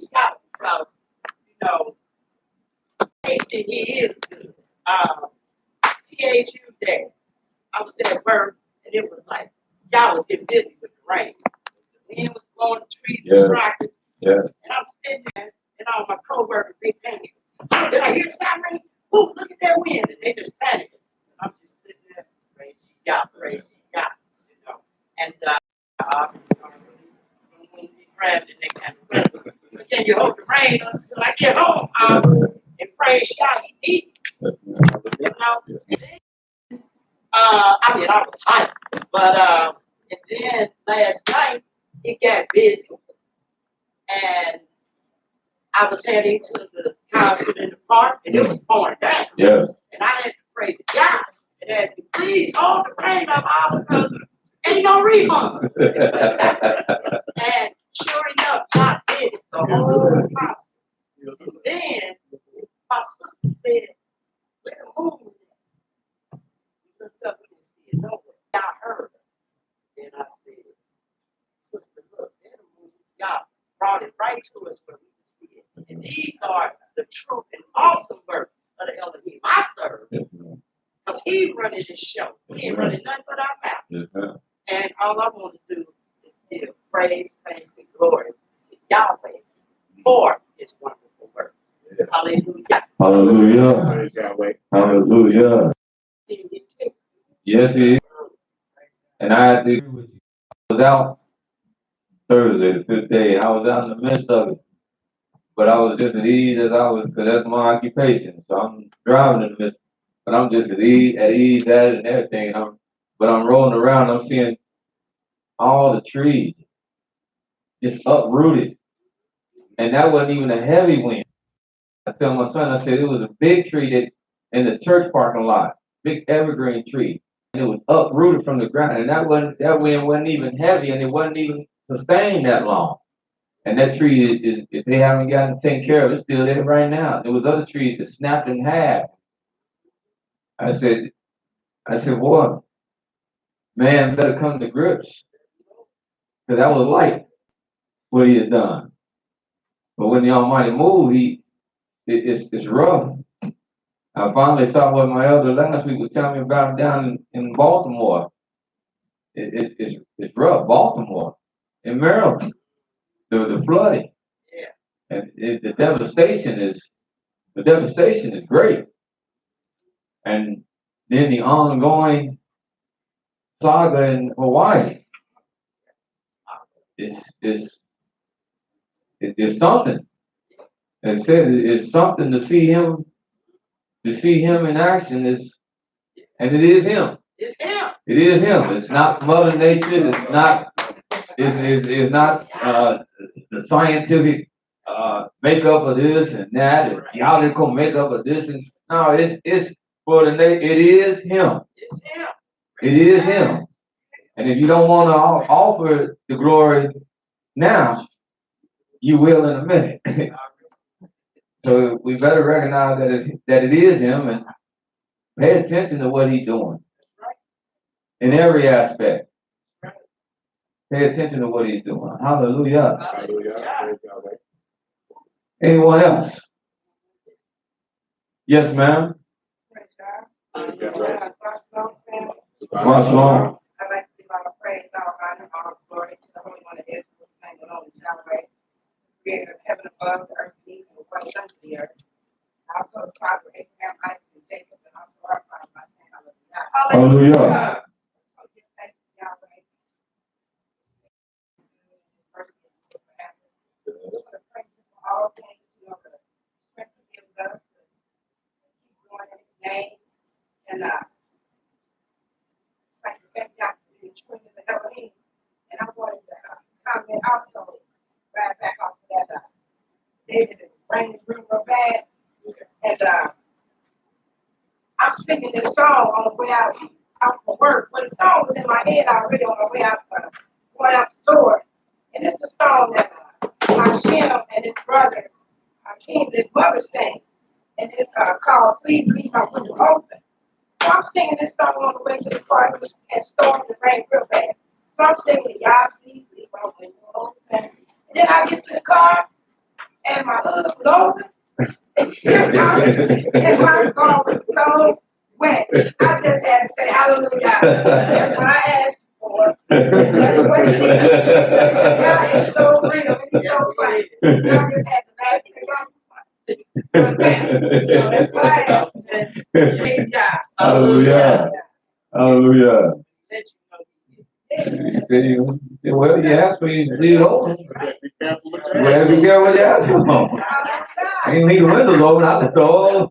Scott because, you know, tasting he is good. THU Day, I was at work and it was like, y'all was getting busy with the rain. The wind was blowing, the trees was rocking. Yeah. And I'm sitting there and all my coworkers, they panicking. Did I hear siren? Ooh, look at that wind. And they just panicking. I'm just sitting there, praise ye God, you know. And when we grabbed it, they kind of weather. So then you hope the rain until I get home. And praise God, he did. You know. And then, I mean, I was hyped. But and then last night it got busy. And I was heading to the concert in the park, and it was pouring down. Yeah. And I had to pray to God and ask him, please hold the rain up out because ain't no refund. And sure enough, God did it the whole concert. And then my sister said, where the moon is? We looked up, we didn't see it nowhere. I heard her. Then I said, sister, look, there the moon. God brought it right to us where we could see it. And these are the true and awesome works of the Elohim I serve. Because he running this show. He ain't running nothing but our mouth. And all I want to do is give praise, thanks, and glory to Yahweh for his wonderful works. Hallelujah. Hallelujah. Hallelujah. Yes, he is. And I had to, I was out Thursday, the 5th day, and I was out in the midst of it. But I was just at ease as I was, because that's my occupation. So I'm driving in the midst, but I'm just at ease at it and everything. But I'm rolling around, I'm seeing all the trees just uprooted. And that wasn't even a heavy wind. I tell my son, I said, it was a big tree that in the church parking lot, big evergreen tree. And it was uprooted from the ground. And that wind wasn't even heavy and it wasn't even sustained that long. And that tree is if they haven't gotten taken care of, it's still there right now. There was other trees that snapped in half. I said, boy, man better come to grips. Because that was light what he had done. But when the Almighty moved, it's rough. I finally saw what my elder last week was telling me about down in Baltimore. It's rough, Baltimore, in Maryland, the flooding, and the devastation is great, and then the ongoing saga in Hawaii is something. It said it's something to see him in action and it is him. It's him. It is him. It's not Mother Nature. It's not the scientific makeup of this and that, the geological makeup of this and no. It's for the nature. It is him. It's him. It is him. And if you don't want to offer the glory now, you will in a minute. So we better recognize that it is him and pay attention to what he's doing in every aspect. Pay attention to what he's doing. Hallelujah. Hallelujah. Anyone else? Yes, ma'am. Much long. I'd like to give all praise, all honor, all glory to the Holy One of Israel, thank the Lord, Yahweh, creator of heaven above, the earth beneath, and what is under the earth. Also the Father, Abraham, Isaac, and Jacob, and also our Father, by saying hallelujah. Hallelujah. So give thanks to Yahweh. Mercy and forever. Just want to praise him for all things, you know, the strength he gives us to keep going in his name. And like to thank God for the children of the Elohim. And I wanted to comment also, right back off of that, David, it rained real bad. And I'm singing this song on the way out from work. But the song was in my head already on the way out, going out the door. And it's a song that Hashem and his brother, Hakeem, and his mother sang. And it's called Please Leave My Window Open. So I'm singing this song on the way to the car and stormed and rained real bad. So I'm singing, y'all please leave my window open. And then I get to the car and my hood was open. And my car was so wet. I just had to say hallelujah. That's what I asked for. That's what he did. God is so real and he's so funny. I just had to laugh because God was funny. So that's what I asked for. Praise God. Hallelujah. Hallelujah. Let you know. You say, well, you asked me to leave it open. Be careful what You you better be careful what you ask for. I ain't leave the windows open, I left the door.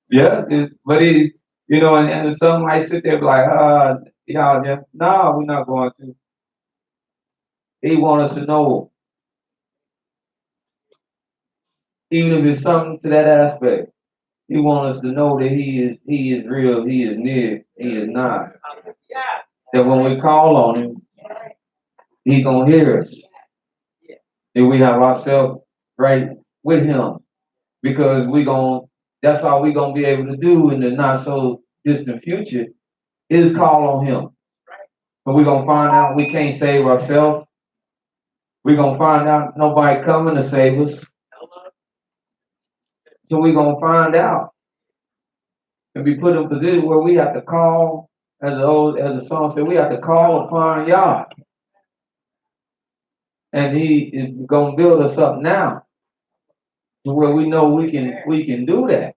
Yes, but you know, and some might sit there and be like, y'all, no, we're not going to. He want us to know, even if it's something to that aspect, he want us to know that he is real, he is near, he is not. Yeah. That when we call on him, he gonna hear us. And we have ourselves right with him. Because that's all we gonna be able to do in the not so distant future is call on him. But we're gonna find out we can't save ourselves. We're gonna find out nobody coming to save us. So we're gonna find out and be put in a position where we have to call, as the song said, we have to call upon Yah. And he is gonna build us up now to where we know we can do that.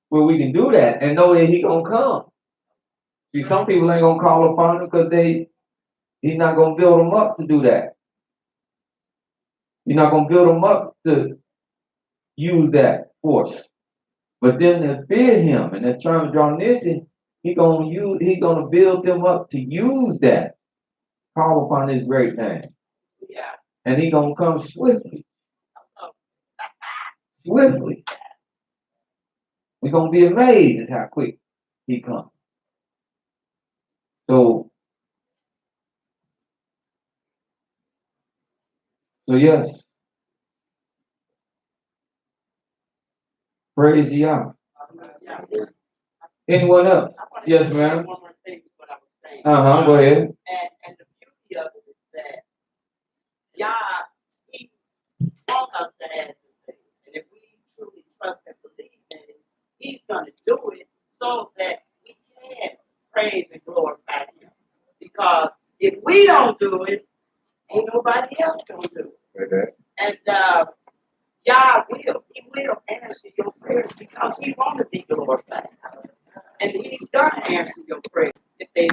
Where we can do that and know that he gonna come. See, some people ain't gonna call upon him because he's not gonna build them up to do that. He's not gonna build them up to use that force. But then they fear him, and they're trying to draw near to him. He's gonna build them up to use that. Call upon his great name. Yeah. And he's gonna come swiftly. Swiftly. We're gonna be amazed at how quick he comes. So yes. Praise Yah. Anyone else? Yes, ma'am. One more thing to what I was saying. Go ahead. And the beauty of it is that God, he wants us to ask him things. And if we truly trust and believe in it, he's going to do it so that we can praise and glorify him. Because if we don't do it, ain't nobody else going to do it. And he will answer your prayers because he wants to be glorified. And he's going to answer your prayers if they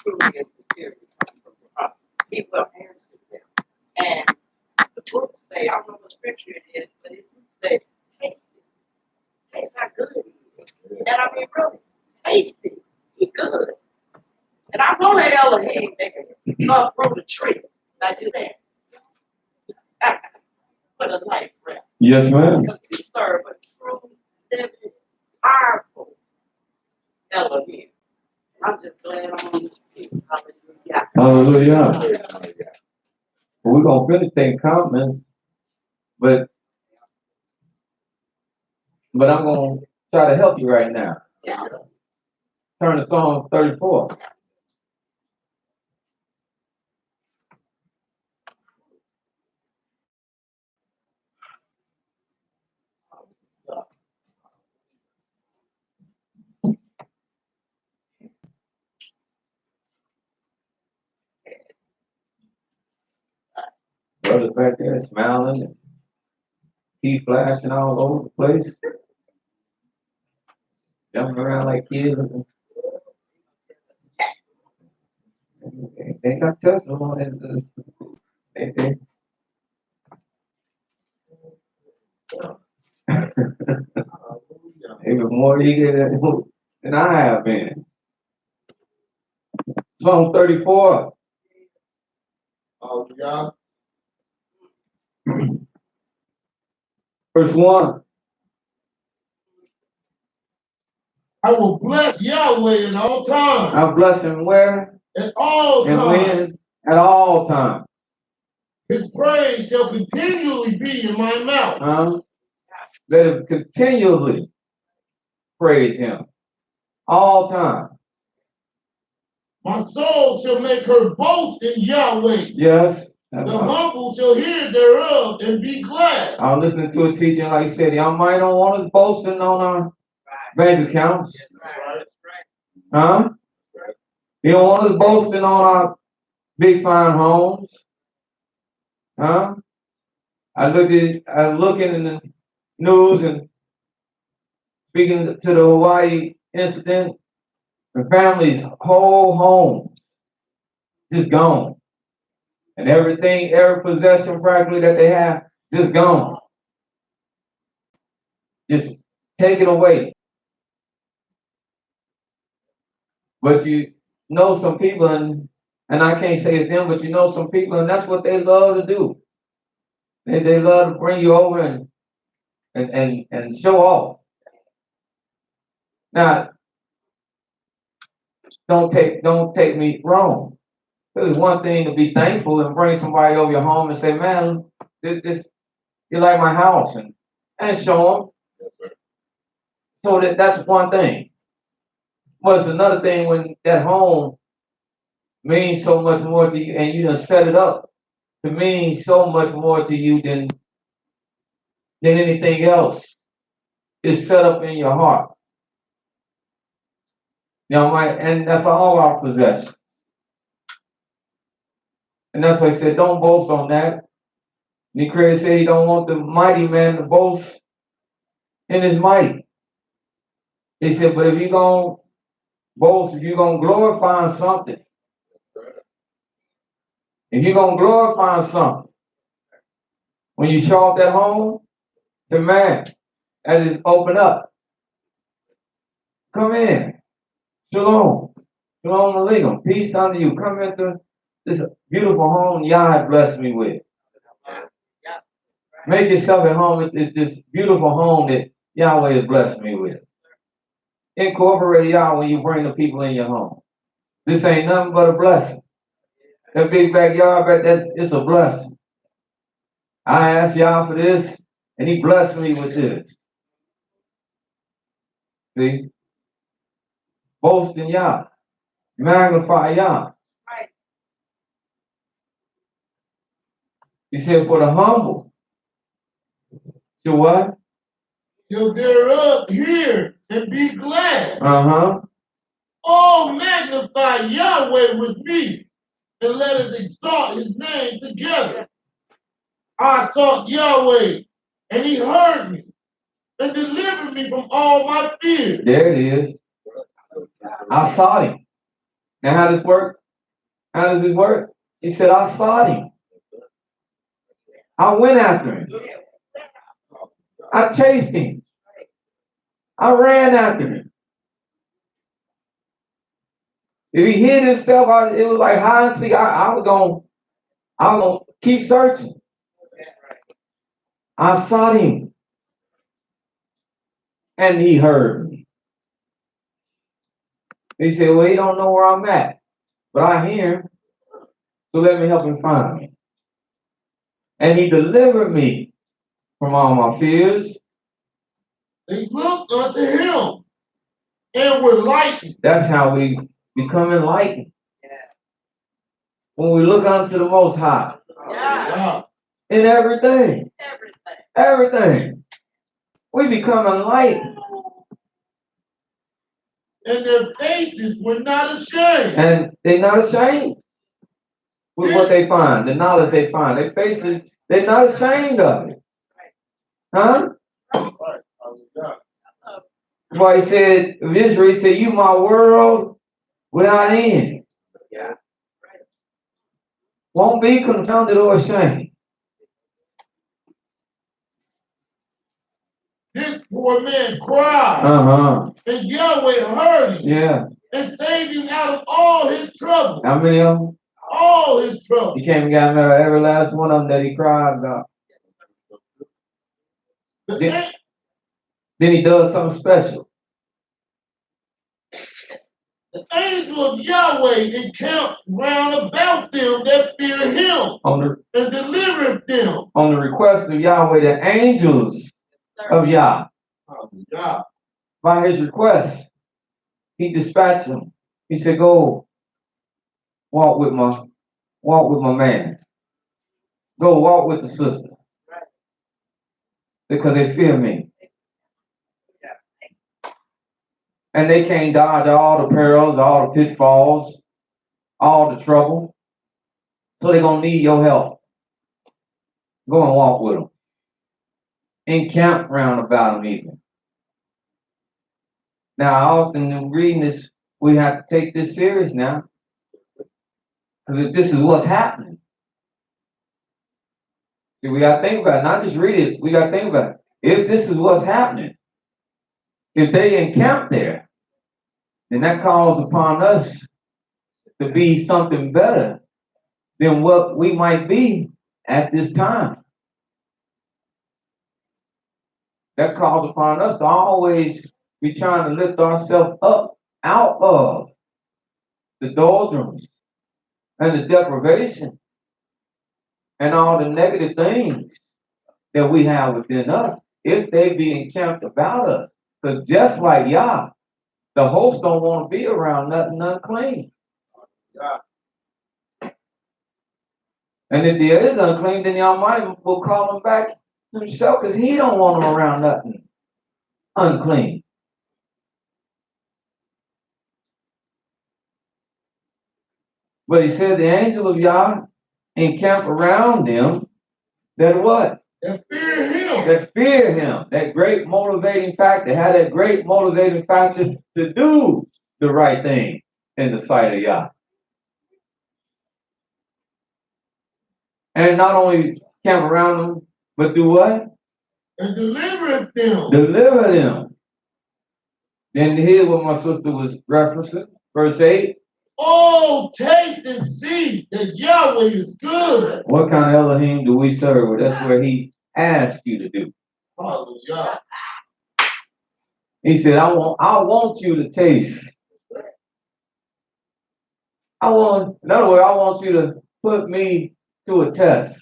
truly and sincerely come from the heart. He will answer them. And the books say, I don't know what scripture it is, but it say, taste it. Taste how good he is. And I mean, really, taste it. He's good. And I want an Elohim that can uproot the tree. Like you said. With a life breath. Yes, ma'am. Because we serve a true, living, powerful Elohim. I'm just glad I'm on this team. Hallelujah. Hallelujah. Well, we're gonna finish taking comments, but I'm gonna try to help you right now. Yeah. Turn to Psalm 34. Brother back there smiling and teeth flashing all over the place. Jumping around like kids. They got testimony. They even more eager than I have been. Psalm 34. Hallelujah. Verse 1. I will bless Yahweh at all times. I'll bless him where? At all And times. when? At all times. His praise shall continually be in my mouth. Let us continually praise him. All time. My soul shall make her boast in Yahweh. Yes. The humble shall hear thereof and be glad. I was listening to a teaching, like he said, y'all might don't want us boasting on our bank accounts. Huh? You don't want us boasting on our big fine homes. Huh? I was looking in the news and speaking to the Hawaii incident, the family's whole home just gone. And everything, every possession practically that they have, just gone. Just taken away. But you know some people, and I can't say it's them, but you know some people, and that's what they love to do. They love to bring you over and show off. Now, don't take me wrong. It's one thing to be thankful and bring somebody over your home and say, man, this you like my house, and show them. So that's one thing. But it's another thing when that home means so much more to you, and you done set it up to mean so much more to you than anything else. It's set up in your heart. You know, and that's all our possession. And that's why he said, don't boast on that. And the Creator said he don't want the mighty man to boast in his might. He said, but if you're going to boast, if you're going to glorify something, if you're going to glorify something, when you show up that home, the man, as it's open up, come in. Shalom. Shalom alaikum. Peace unto you. Come into this beautiful home Yah has blessed me with. Make yourself at home with this beautiful home that Yahweh has blessed me with. Incorporate Yah when you bring the people in your home. This ain't nothing but a blessing. That big backyard, it's a blessing. I asked Yah for this, and he blessed me with this. See? Boast in Yah. Magnify Yah. He said, for the humble, to what? Shall thereof hear and be glad. Uh-huh. Oh, magnify Yahweh with me, and let us exalt his name together. I sought Yahweh, and he heard me, and delivered me from all my fears. There it is. I sought him. Now how does this work? How does it work? He said, I sought him. I went after him. I chased him. I ran after him. If he hid himself, it was like hide and seek. I was gonna keep searching. I sought him, and he heard me. He said, well, he don't know where I'm at, but I hear him, so let me help him find me. And he delivered me from all my fears. They looked unto him, and were lightened. That's how we become enlightened. When we look unto the Most High. Yeah. In everything. Everything. We become enlightened. And their faces were not ashamed. And they're not ashamed with what they find, the knowledge they find. Their faces, they're not ashamed of it. Huh? That's why he said, of Israel, he said, you my world without end. Yeah. Won't be confounded or ashamed. This poor man cried, and Yahweh heard him, and saved him out of all his trouble. How many of them? All his trouble. He came and got rid of every last one of them that he cried about. Then he does something special. The angel of Yahweh encamped round about them that fear him, and delivered them. On the request of Yahweh, the angels of Yah, by his request, he dispatched them. He said, go walk with my man. Go walk with the sister because they fear me. And they can't dodge all the perils, all the pitfalls, all the trouble. So they're going to need your help. Go and walk with them. Encamp round about them even. Now, I often in reading this, we have to take this serious now. Because if this is what's happening, see, we got to think about it. Not just read it, we got to think about it. If this is what's happening, if they encamp there, then that calls upon us to be something better than what we might be at this time. That calls upon us to always be trying to lift ourselves up out of the doldrums and the deprivation and all the negative things that we have within us if they be encamped about us. Because just like Yah, the host don't want to be around nothing unclean. And if there is unclean, then the Almighty will call him back himself because he don't want him around nothing unclean. But he said the angel of Yah encamp around them that what? That fear him. That fear him. That great motivating factor. Had that great motivating factor to do the right thing in the sight of Yah. And not only camp around them, but do what? And deliver them. Deliver them. Then here's what my sister was referencing. Verse 8. Oh, taste and see that Yahweh is good. What kind of Elohim do we serve? Well, that's where he asked you to do. Hallelujah. He said, I want you to taste. In other words, I want you to put me to a test.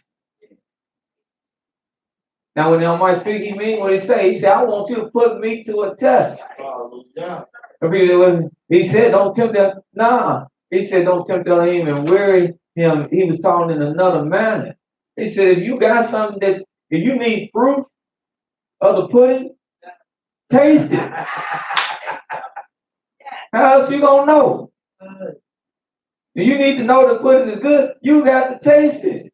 Now, when the Almighty speak, he mean what he say. He said, I want you to put me to a test. Hallelujah. He said, don't tempt them. Nah. He said, don't tempt Elohim and weary him. He was talking in another manner. He said, if you got something if you need proof of the pudding, taste it. How else you gonna know? If you need to know the pudding is good, you got to taste it.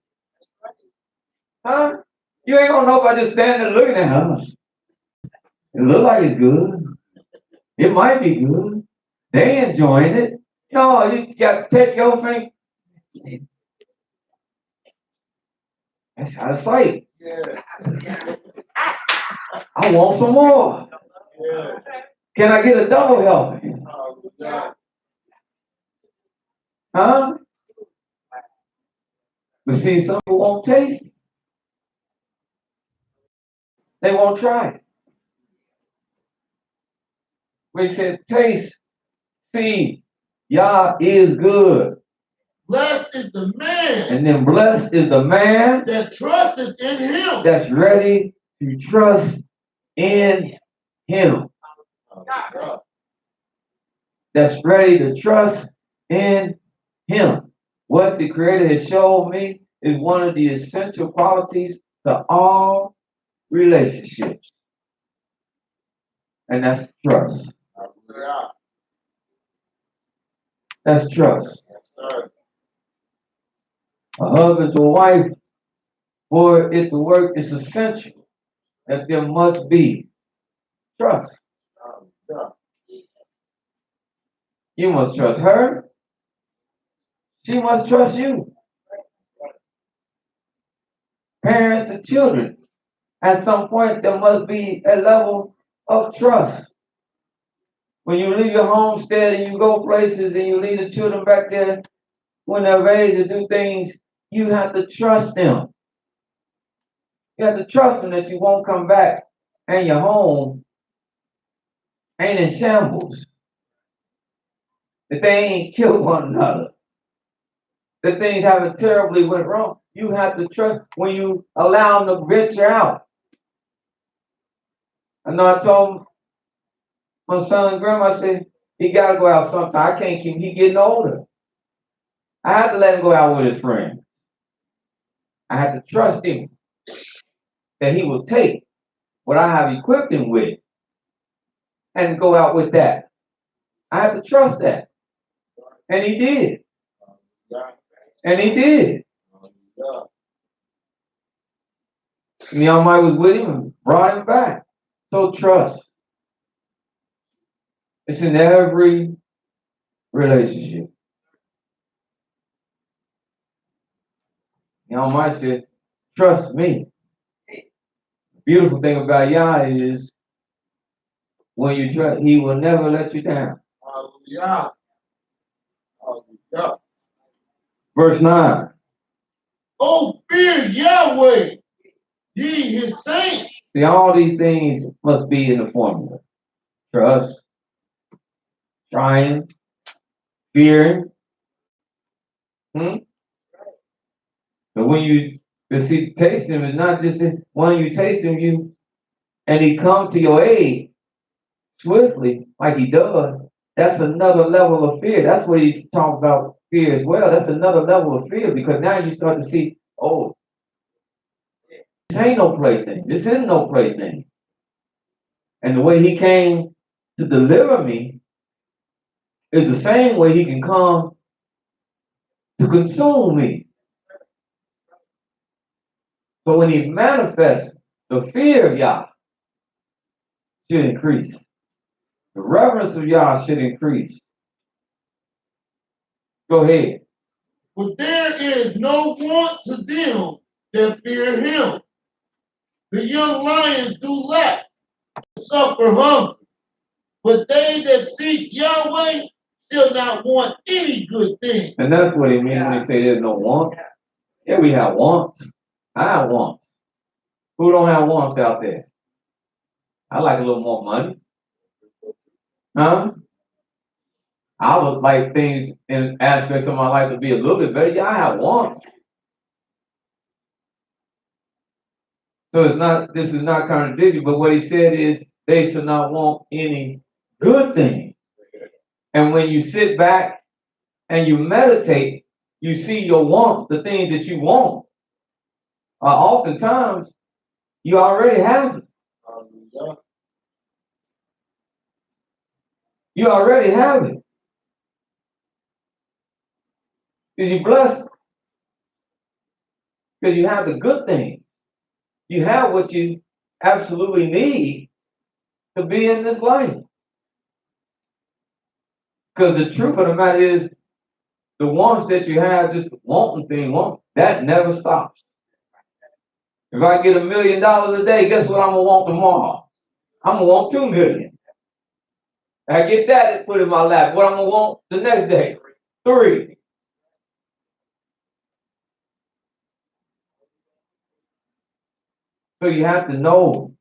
Huh? You ain't gonna know by just standing there looking at it. It look like it's good. It might be good. They enjoying it. No, you got to take your finger. That's out of sight. Yeah. I want some more. Yeah. Can I get a double helping? Hallelujah. Huh? But see, some people won't taste it. They won't try it. We said, taste, see, Yah is good. Blessed is the man And then blessed is the man that trusted in him. that's ready to trust in him. Hallelujah. That's ready to trust in him. What the Creator has shown me is one of the essential qualities to all relationships. And that's trust. Hallelujah. That's trust. Yes, sir. A husband to a wife, for it to work, it's essential that there must be trust. Hallelujah. You must trust her. She must trust you. Parents to children. At some point, there must be a level of trust. When you leave your homestead and you go places and you leave the children back there when they're raised to do things, you have to trust them. You have to trust them that you won't come back and your home ain't in shambles. That they ain't killed one another. That things haven't terribly went wrong. You have to trust when you allow them to venture out. I know I told my son and grandma, I said, he got to go out sometime. I can't keep him. He getting older. I had to let him go out with his friends. I had to trust him that he will take what I have equipped him with and go out with that. I had to trust that. And he did. And he did. And the Almighty was with him and brought him back. So trust. It's in every relationship. The Almighty said, trust me. The beautiful thing about Yah is when you trust, he will never let you down. Hallelujah. Hallelujah. Verse 9. Oh, fear Yahweh, ye his saints. See, all these things must be in the formula. Trust, trying, fearing. But when you see, taste him is not just when you taste him, and he comes to your aid swiftly, like he does. That's another level of fear. That's what he talks about fear as well. That's another level of fear because now you start to see, oh, this ain't no plaything. This isn't no plaything. And the way he came to deliver me is the same way he can come to consume me. So when he manifests, the fear of Yah should increase. The reverence of Yah should increase. Go ahead. But there is no want to them that fear him. The young lions do lack, suffer hunger. But they that seek Yahweh shall not want any good thing. And that's what he means when he say there's no want. Yeah, we have wants. I have wants. Who don't have wants out there? I like a little more money. Huh? I would like things in aspects of my life to be a little bit better. Yeah, I have wants. So this is not contradiction, but what he said is they shall not want any good thing. And when you sit back and you meditate, you see your wants, the things that you want. Oftentimes, you already have it. You already have it. Because you're blessed. Because you have the good things. You have what you absolutely need to be in this life. Because the truth of the matter is, the wants that you have, just wanting things, that never stops. If I get $1 million a day, guess what I'm gonna want tomorrow? I'm gonna want 2 million. I get that and put in my lap. What I'm gonna want the next day? 3. So you have to know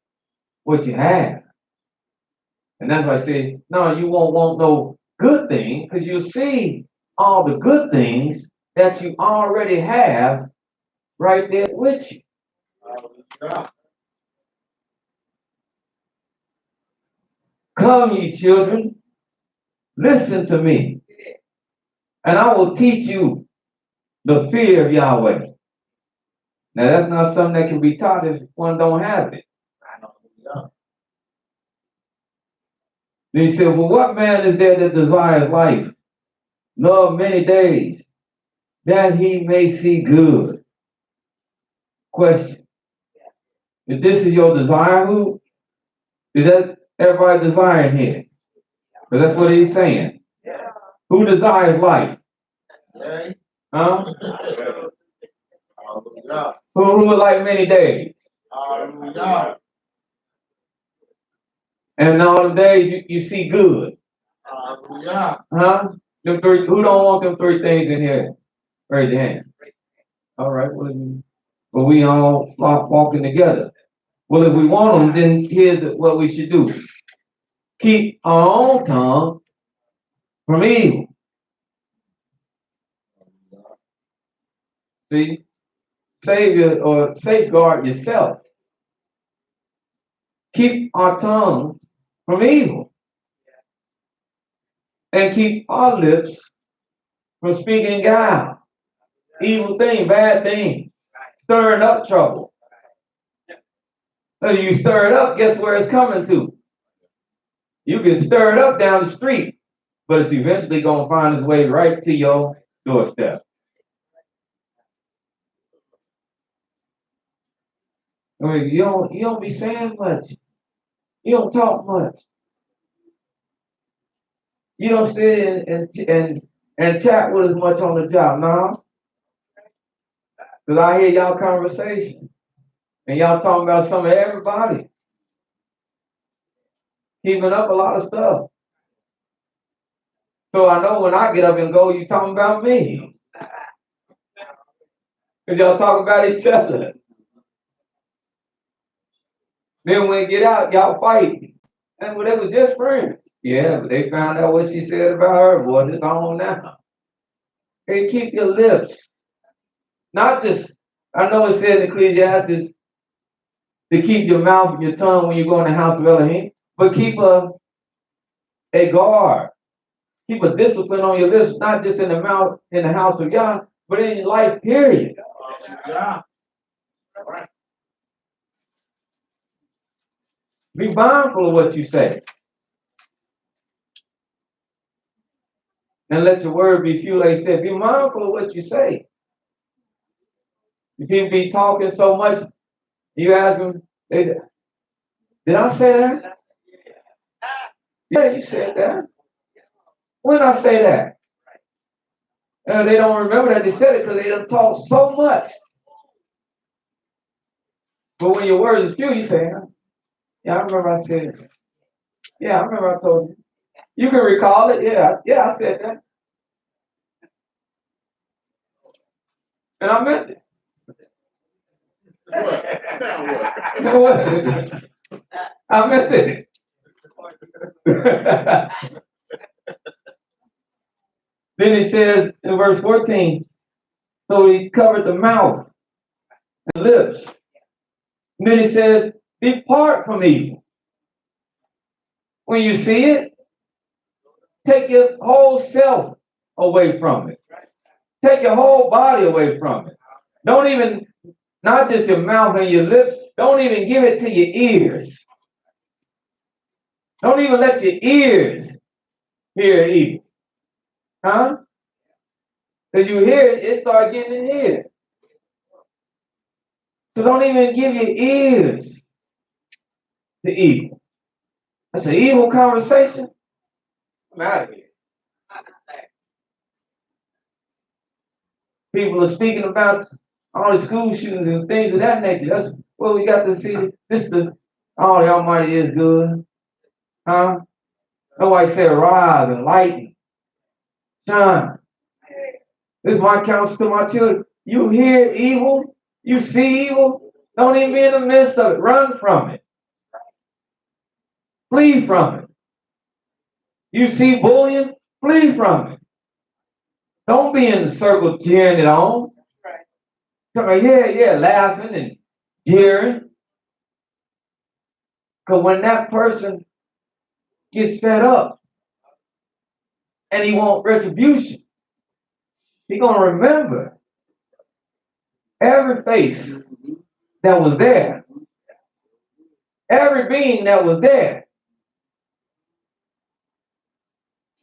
what you have. And that's why I say, no, you won't want no good thing, because you'll see all the good things that you already have right there with you. Come, ye children, listen to me, and I will teach you the fear of Yahweh. Now, that's not something that can be taught if one don't have it. Then he said, well, what man is there that desires life, love many days, that he may see good? Question. If this is your desire, who? Is that everybody desiring here? Because that's what he's saying. Who desires life? Huh? Who would like many days? And in all the days you see good. Huh? Them three, who don't want them 3 things in here? Raise your hand. All right. Well, we all walking together. Well, if we want them, then here's what we should do. Keep our own tongue from evil. See? Safeguard yourself. Keep our tongue from evil. And keep our lips from speaking guile, evil thing, bad thing, stirring up trouble. So you stir it up, guess where it's coming to? You can stir it up down the street, but it's eventually going to find its way right to your doorstep. I mean, you don't be saying much. You don't talk much. You don't sit and chat with us much on the job, no? Because I hear y'all conversation. And y'all talking about some of everybody. Keeping up a lot of stuff. So I know when I get up and go, you talking about me. Because y'all talk about each other. Then when you get out, y'all fight. And well, they was just friends. Yeah, but they found out what she said about her. Boy, it's on now. Hey, keep your lips. Not just, I know it says in Ecclesiastes to keep your mouth and your tongue when you go in the house of Elohim, but keep a guard. Keep a discipline on your lips, not just in the mouth, in the house of Yah, but in your life, period. Yeah. Be mindful of what you say. And let your word be few, like I said. Be mindful of what you say. If people be talking so much, you ask them, did I say that? Yeah, you said that. When did I say that? And they don't remember that they said it because they done talk so much. But when your words is few, you say, yeah, I remember I said it. Yeah, I remember I told you. You can recall it. Yeah, I said that. And I meant it. Now what? I meant it. Then he says in verse 14, so he covered the mouth and lips. And then he says, depart from evil. When you see it, take your whole self away from it. Take your whole body away from it. Don't even, not just your mouth and your lips, don't even give it to your ears. Don't even let your ears hear evil. Huh? Because you hear it, it start getting in here. So don't even give your ears to evil. That's an evil conversation. I'm out of here. People are speaking about all the school shootings and things of that nature. That's what we got to see. This is the Almighty is good. Huh? Nobody said rise and lighten. Shine. This is my counsel to my children. You hear evil, you see evil, don't even be in the midst of it. Run from it. Flee from it. You see bullying, flee from it. Don't be in the circle cheering it on. Yeah, laughing and jeering. Because when that person gets fed up and he wants retribution, he's going to remember every face that was there, every being that was there.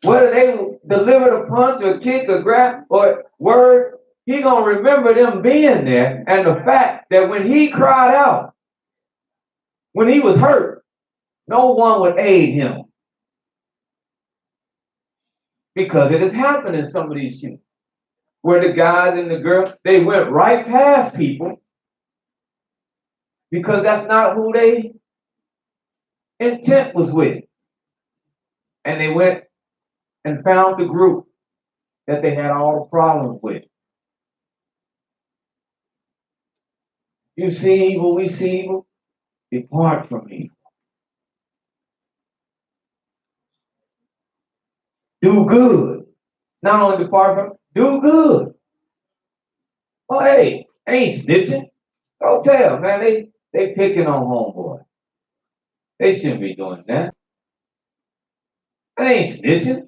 Whether they delivered a punch or kick or grab or words, he's going to remember them being there and the fact that when he cried out, when he was hurt, no one would aid him. Because it has happened in some of these shootings where the guys and the girls, they went right past people because that's not who they intent was with. And they went and found the group that they had all the problems with. You see evil, we see evil, depart from evil. Do good. Not only depart from, do good. Oh, hey, ain't snitching. Go tell, man, they picking on homeboy. They shouldn't be doing that. That ain't snitching.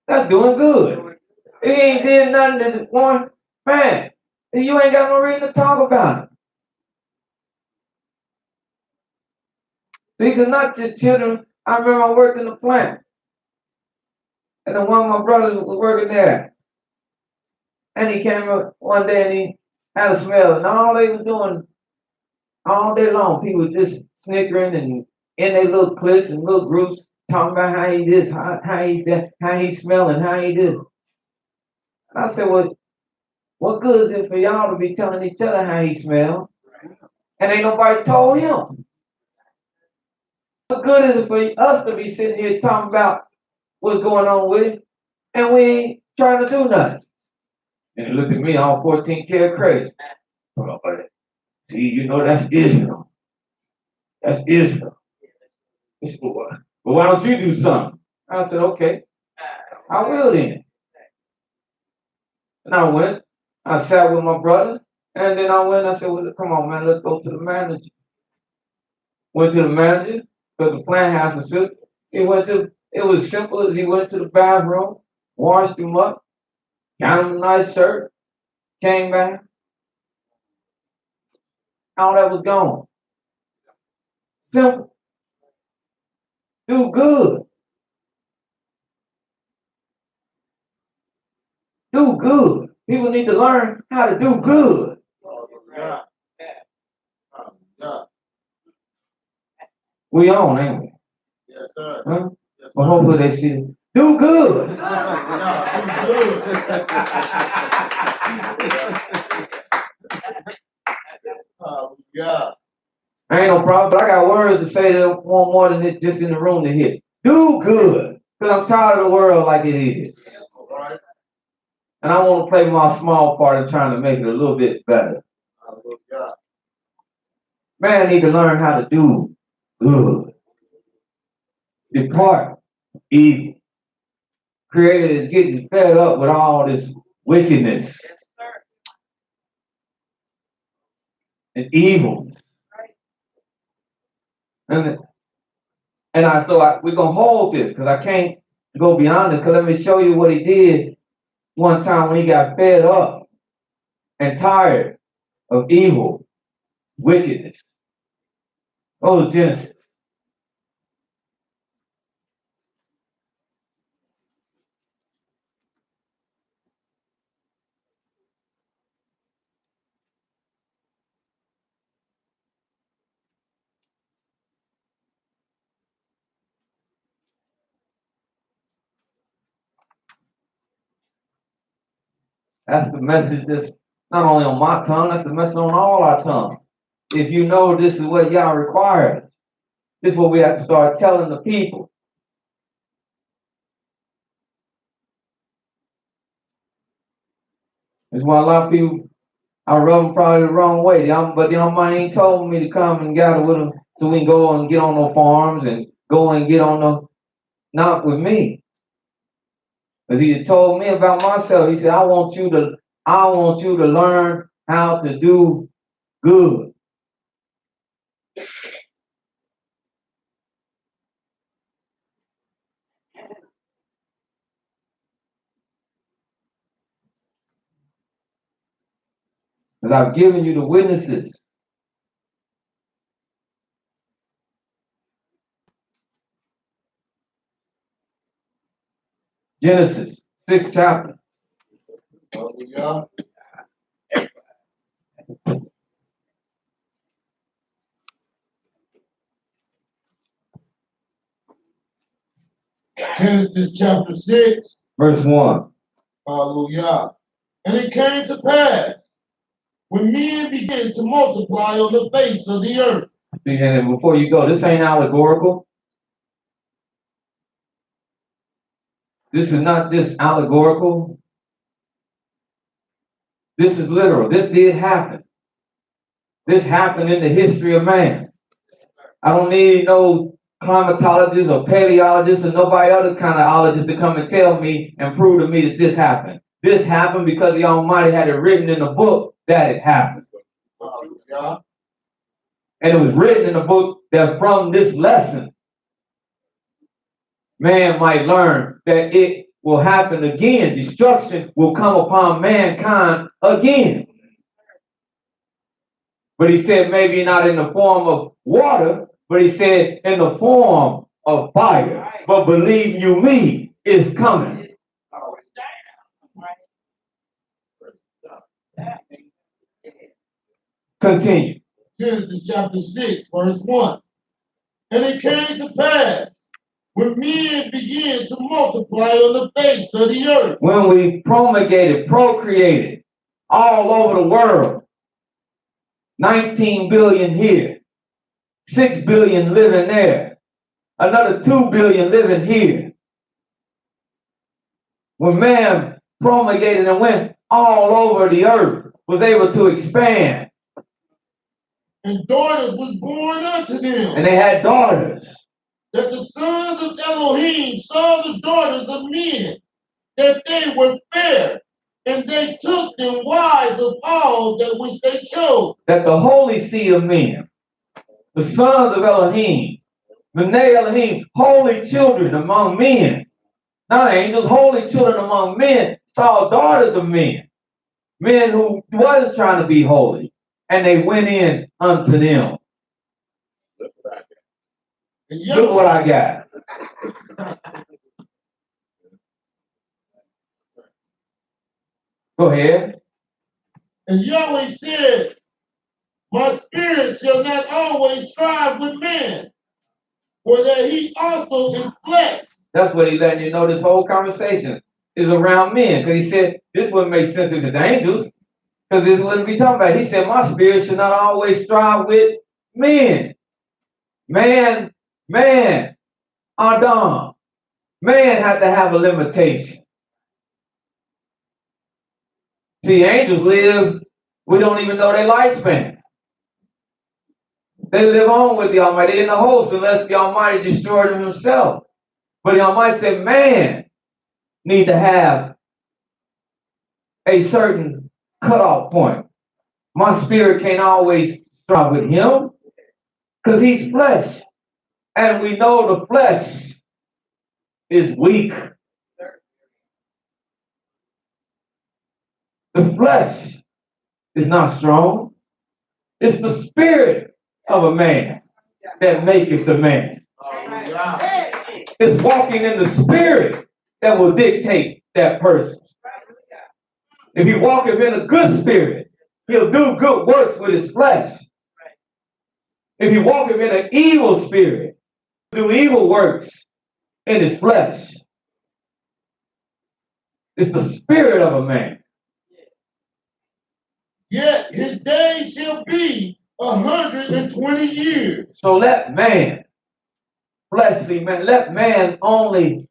That's doing good. He ain't did nothing this morning. Man, you ain't got no reason to talk about it. These are not just children. I remember I worked in the plant. And then one of my brothers was working there. And he came up one day and he had a smell. And all they was doing all day long, people just snickering and in their little cliques and little groups talking about how he this, how he's that, how he smelling, how he this. And I said, well, what good is it for y'all to be telling each other how he smells? And ain't nobody told him. What good is it for us to be sitting here talking about what's going on with it, and we ain't trying to do nothing? And he looked at me all 14 karat crazy. Hold on, buddy. See, you know that's Israel. That's Israel. He said, well, why don't you do something? I said, okay, I will then. And I went. I sat with my brother, and then I went. I said, well, come on, man, let's go to the manager. Went to the manager, because the plant has a system. It was simple as he went to the bathroom, washed him up, got him a nice shirt, came back. All that was gone. Simple. Do good. Do good. People need to learn how to do good. Yeah. Yeah. We on, ain't we? Yes, sir. Huh? Yes, Well, sir. hopefully they see it. Do good. Yeah, do good. Oh, yeah. Ain't no problem, but I got words to say that want more than it just in the room to hear. Do good. Because I'm tired of the world like it is. All right. And I want to play my small part in trying to make it a little bit better. Hallelujah. Man, need to learn how to do good. Depart from evil. Creator is getting fed up with all this wickedness and evil. And we're gonna hold this because I can't go beyond this. Because let me show you what he did one time when he got fed up and tired of evil, wickedness. Oh, Genesis. That's the message that's not only on my tongue, that's the message on all our tongues. If you know this is what Yah requires, this is what we have to start telling the people. That's why a lot of people, I rub them probably the wrong way. But the Almighty ain't told me to come and gather with them so we can go and get on no farms and go and get on no, not with me. Because he had told me about myself. He said, I want you to learn how to do good. Because I've given you the witnesses. Genesis, 6th chapter. Hallelujah. Genesis chapter 6. Verse 1. Hallelujah. And it came to pass, when men began to multiply on the face of the earth. See, and before you go, this ain't allegorical. This is not just allegorical. This is literal. This did happen. This happened in the history of man. I don't need no climatologist or paleologist or nobody other kind of ologist to come and tell me and prove to me that this happened. This happened because the Almighty had it written in the book that it happened. Hallelujah. And it was written in the book that from this lesson, man might learn that it will happen again. Destruction will come upon mankind again. But he said maybe not in the form of water, but he said in the form of fire. But believe you me, it's coming. Continue. Genesis chapter 6, verse 1. And it came to pass, when men began to multiply on the face of the earth. When we promulgated, procreated all over the world, 19 billion here, 6 billion living there, another 2 billion living here. When man promulgated and went all over the earth, was able to expand. And daughters was born unto them. And they had daughters. That the sons of Elohim saw the daughters of men, that they were fair, and they took them wives of all that which they chose. That the holy seed of men, the sons of Elohim, B'nai Elohim, holy children among men, not angels, holy children among men, saw daughters of men, men who wasn't trying to be holy, and they went in unto them. Look what I got. Go ahead. And Yahweh said, my spirit shall not always strive with man, for that he also is flesh. That's what he's letting you know. This whole conversation is around men. Because he said, this wouldn't make sense if it's angels. Because this wouldn't be talking about. He said, my spirit should not always strive with men. Man, Adam. Man had to have a limitation. See, angels live, we don't even know their lifespan. They live on with the Almighty in the host unless the Almighty destroyed them himself. But the Almighty said, man need to have a certain cutoff point. My spirit can't always strive with him because he's flesh. And we know the flesh is weak. The flesh is not strong. It's the spirit of a man that maketh the man. It's walking in the spirit that will dictate that person. If he walketh in a good spirit, he'll do good works with his flesh. If he walketh in an evil spirit, he'll do evil works in his flesh. It's the spirit of a man. Yet his days shall be 120 years. So let man, fleshly man, let man only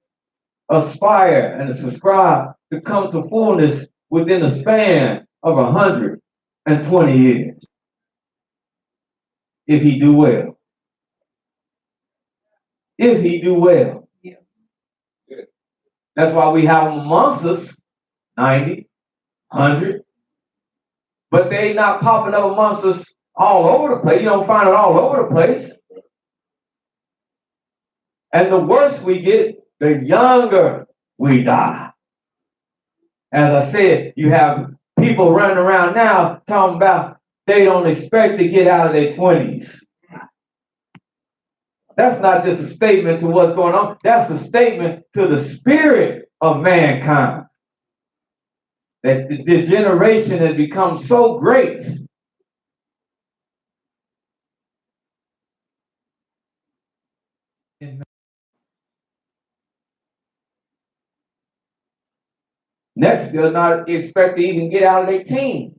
aspire and subscribe to come to fullness within a span of 120 years. If he do well. If he do well. That's why we have them amongst us 90, 100. But they not popping up amongst us all over the place. You don't find it all over the place. And the worse we get, the younger we die. As I said, you have people running around now talking about they don't expect to get out of their 20s. That's not just a statement to what's going on. That's a statement to the spirit of mankind. That the degeneration has become so great. Next, they'll not expect to even get out of their teens.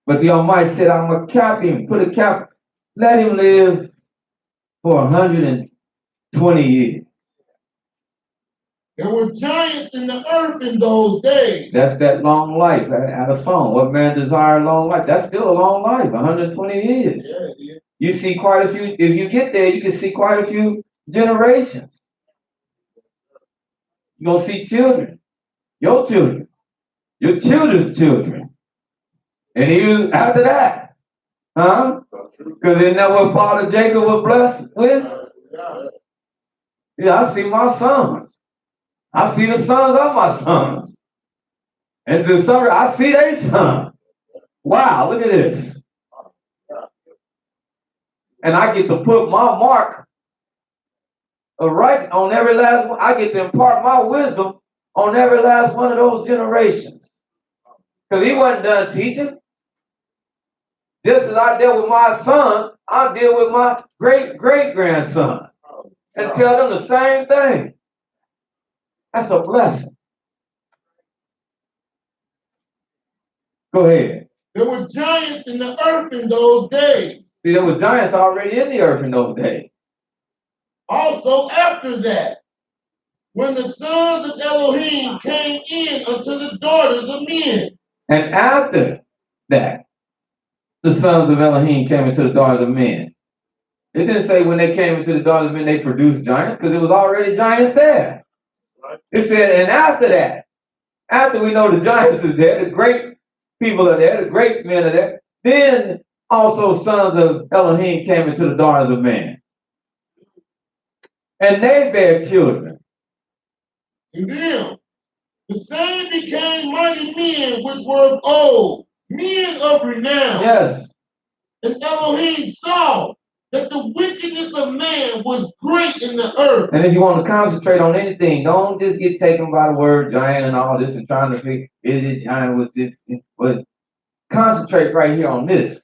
But the Almighty said, I'm going to cap him, put a cap, let him live for 120 years. There were giants in the earth in those days. That's that long life. I had a song, what man desire long life? That's still a long life, 120 years. Yeah. You see quite a few, if you get there, you can see quite a few generations. You're going to see children, your children's children. And even after that, huh? Because isn't that what Father Jacob was blessed with? Yeah, I see my sons. I see the sons of my sons. And to some, I see their son. Wow, look at this. And I get to put my mark of right on every last one. I get to impart my wisdom on every last one of those generations. Because he wasn't done teaching. Just as I deal with my son, I deal with my great-great-grandson. And tell them the same thing. That's a blessing. Go ahead. There were giants in the earth in those days. See, there were giants already in the earth in those days. Also after that, when the sons of Elohim came in unto the daughters of men. And after that, the sons of Elohim came into the daughters of men. It didn't say when they came into the daughters of men they produced giants, because it was already giants there. It said, and after that, after we know the giants is there, the great people are there, the great men are there, then also sons of Elohim came into the daughters of men. And they bare children. And them, the same became mighty men which were of old, men of renown. Yes. And Elohim saw that the wickedness of man was great in the earth. And if you want to concentrate on anything, don't just get taken by the word giant and all this and trying to figure, is it giant with this? But concentrate right here on this.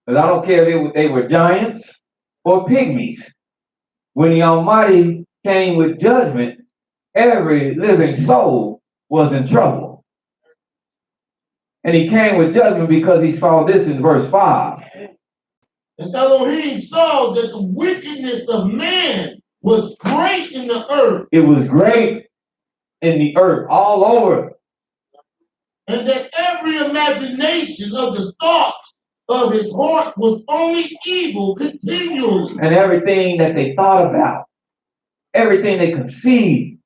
Because I don't care if they were giants or pygmies. When the Almighty came with judgment, every living soul was in trouble. And he came with judgment because he saw this in verse 5. And Elohim saw that the wickedness of man was great in the earth. It was great in the earth, all over. And that every imagination of the thoughts of his heart was only evil continually. And everything that they thought about, everything they conceived,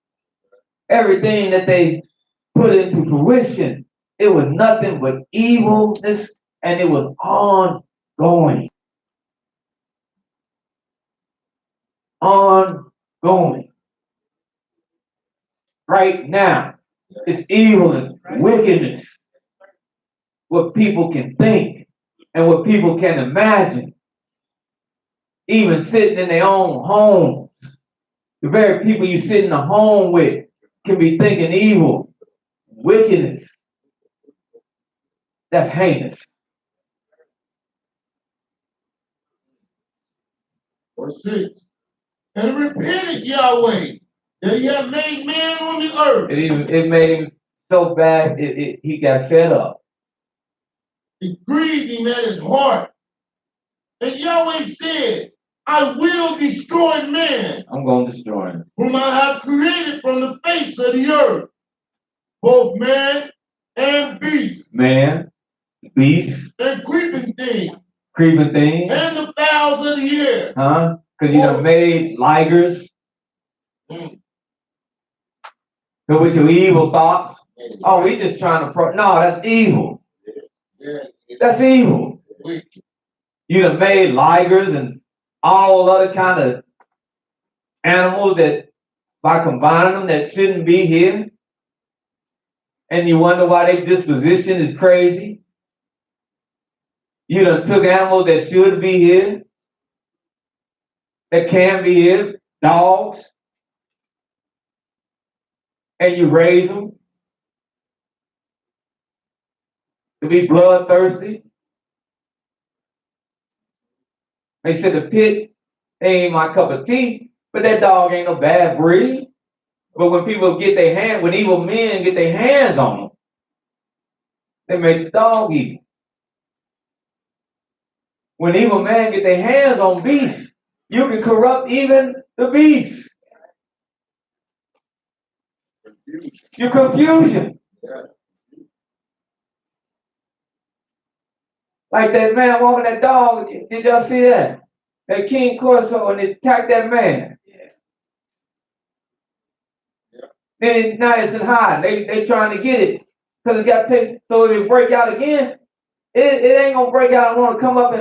everything that they put into fruition, it was nothing but evilness, and it was ongoing. Ongoing. Right now, it's evil and wickedness. What people can think and what people can imagine. Even sitting in their own homes. The very people you sit in the home with can be thinking evil, wickedness. That's heinous. Verse 6. And repented Yahweh that he had made man on the earth. It made him so bad, he got fed up. It grieved him at his heart. And Yahweh said, I will destroy man. I'm going to destroy him. Whom I have created from the face of the earth. Both man and beast. Man, beast. And creeping thing. Creeping thing. And the fowls of the air. Huh? Because you done made ligers. Go with your evil thoughts. Oh, we just trying to no, that's evil. That's evil. You done made ligers and all other kind of animals that by combining them that shouldn't be here. And you wonder why their disposition is crazy. You done took animals that should be here, that can be here, dogs, and you raise them to be bloodthirsty. They said the pit ain't my cup of tea, but that dog ain't no bad breed. But when people get their hand, when evil men get their hands on them, they make the dog evil. When evil men get their hands on beasts, you can corrupt even the beasts. Your confusion. Like that man walking that dog, did y'all see that? That King Corso, and they attacked that man. Then now it's in high. They trying to get it. Because it got taken, so if it break out again, it ain't gonna break out and want to come up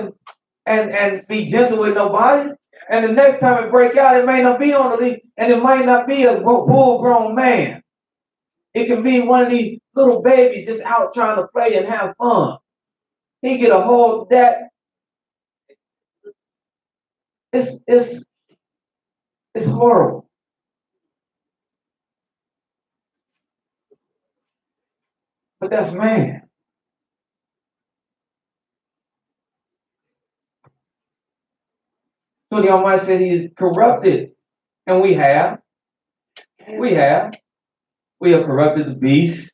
and be gentle with nobody. And the next time it break out, it may not be on the leaf, and it might not be a full-grown man. It can be one of these little babies just out trying to play and have fun. He get a hold of that. It's horrible. But that's man. So the Almighty said he is corrupted. And we have. We have corrupted the beast.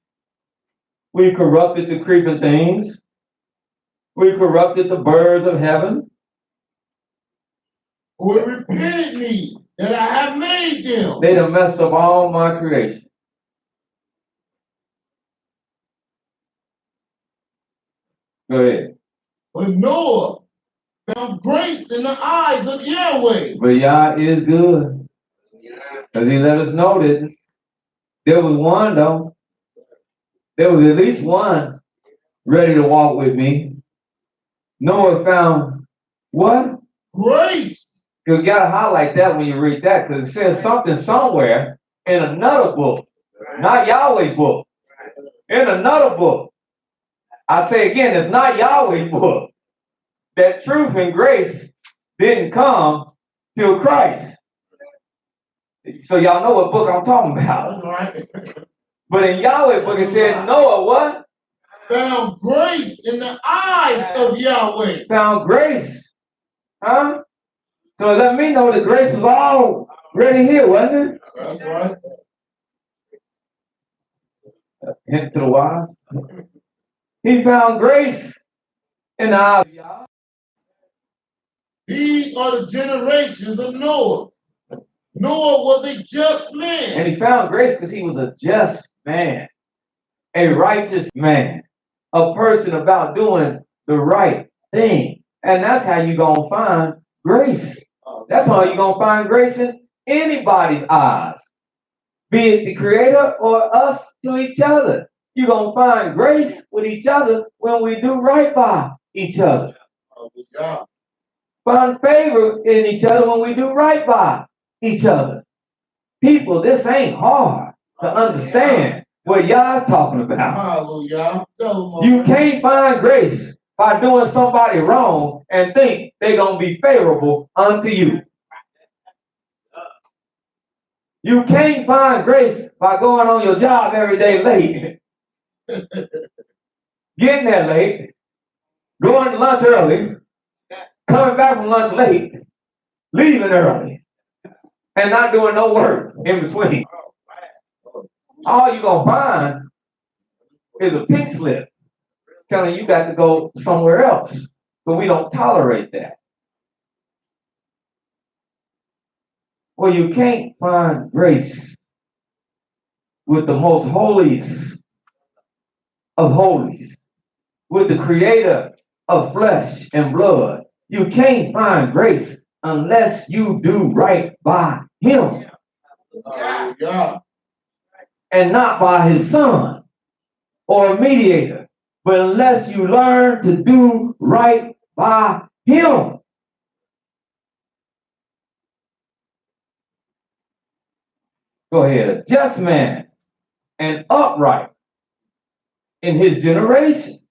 We corrupted the creeping things. We corrupted the birds of heaven. Who repented me that I have made them. They done messed up all my creation. Go ahead. But Noah found grace in the eyes of Yahweh. But Yah is good. Because he let us know that there was one though. There was at least one ready to walk with me. Noah found what? Grace. You gotta highlight that when you read that, because it says something somewhere in another book, not Yahweh book. In another book. I say again, it's not Yahweh book. That truth and grace didn't come till Christ. So y'all know what book I'm talking about. Right. But in Yahweh book it said Noah what? Found grace in the eyes of Yahweh. Found grace. Huh? So let me know the grace was already here, wasn't it? That's right. Hint to the wise. He found grace in the eyes of Yah. These are the generations of Noah. Noah was a just man. And he found grace because he was a just man, a righteous man, a person about doing the right thing. And that's how you're going to find grace. That's how you're going to find grace in anybody's eyes, be it the Creator or us to each other. You're going to find grace with each other when we do right by each other. Find favor in each other when we do right by each other. People, this ain't hard to understand what Yah's talking about. Hallelujah. You can't find grace by doing somebody wrong and think they're going to be favorable unto you. You can't find grace by going on your job every day late. Getting there late. Going to lunch early. Coming back from lunch late. Leaving early. And not doing no work in between. All you're going to find is a pink slip telling you got to go somewhere else. But we don't tolerate that. Well, you can't find grace with the most holiest of holies, with the Creator of flesh and blood. You can't find grace unless you do right by Him. And not by His Son or a mediator, but unless you learn to do right by Him. Go ahead, a just man and upright in his generation.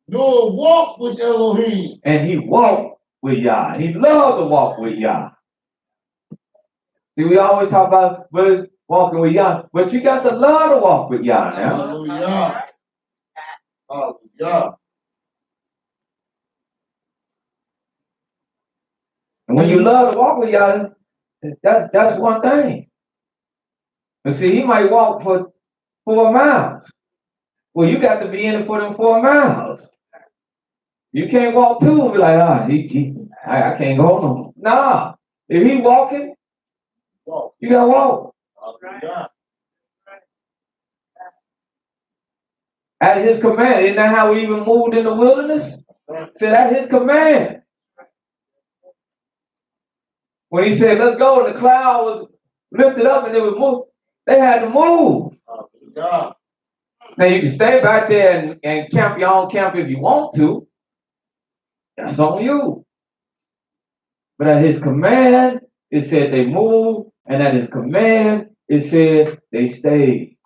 Noah walked with Elohim. And he walked with Yah. He loved to walk with Yah. See, we always talk about walking with Yah, but you got to love to walk with Yah now. Hallelujah. Hallelujah. And when you love to walk with Yah, that's one thing. But see, he might walk for 4 miles. Well, you got to be in it for them 4 miles. You can't walk 2 and be like, I can't go no. Nah. If he walking, you gotta walk. At his command. Isn't that how we even moved in the wilderness? Said at his command. When he said, let's go, and the cloud was lifted up and it was moved, they had to move. Now you can stay back there and camp your own camp if you want to. That's on you. But at his command, it said they moved, and at his command, it said they stayed.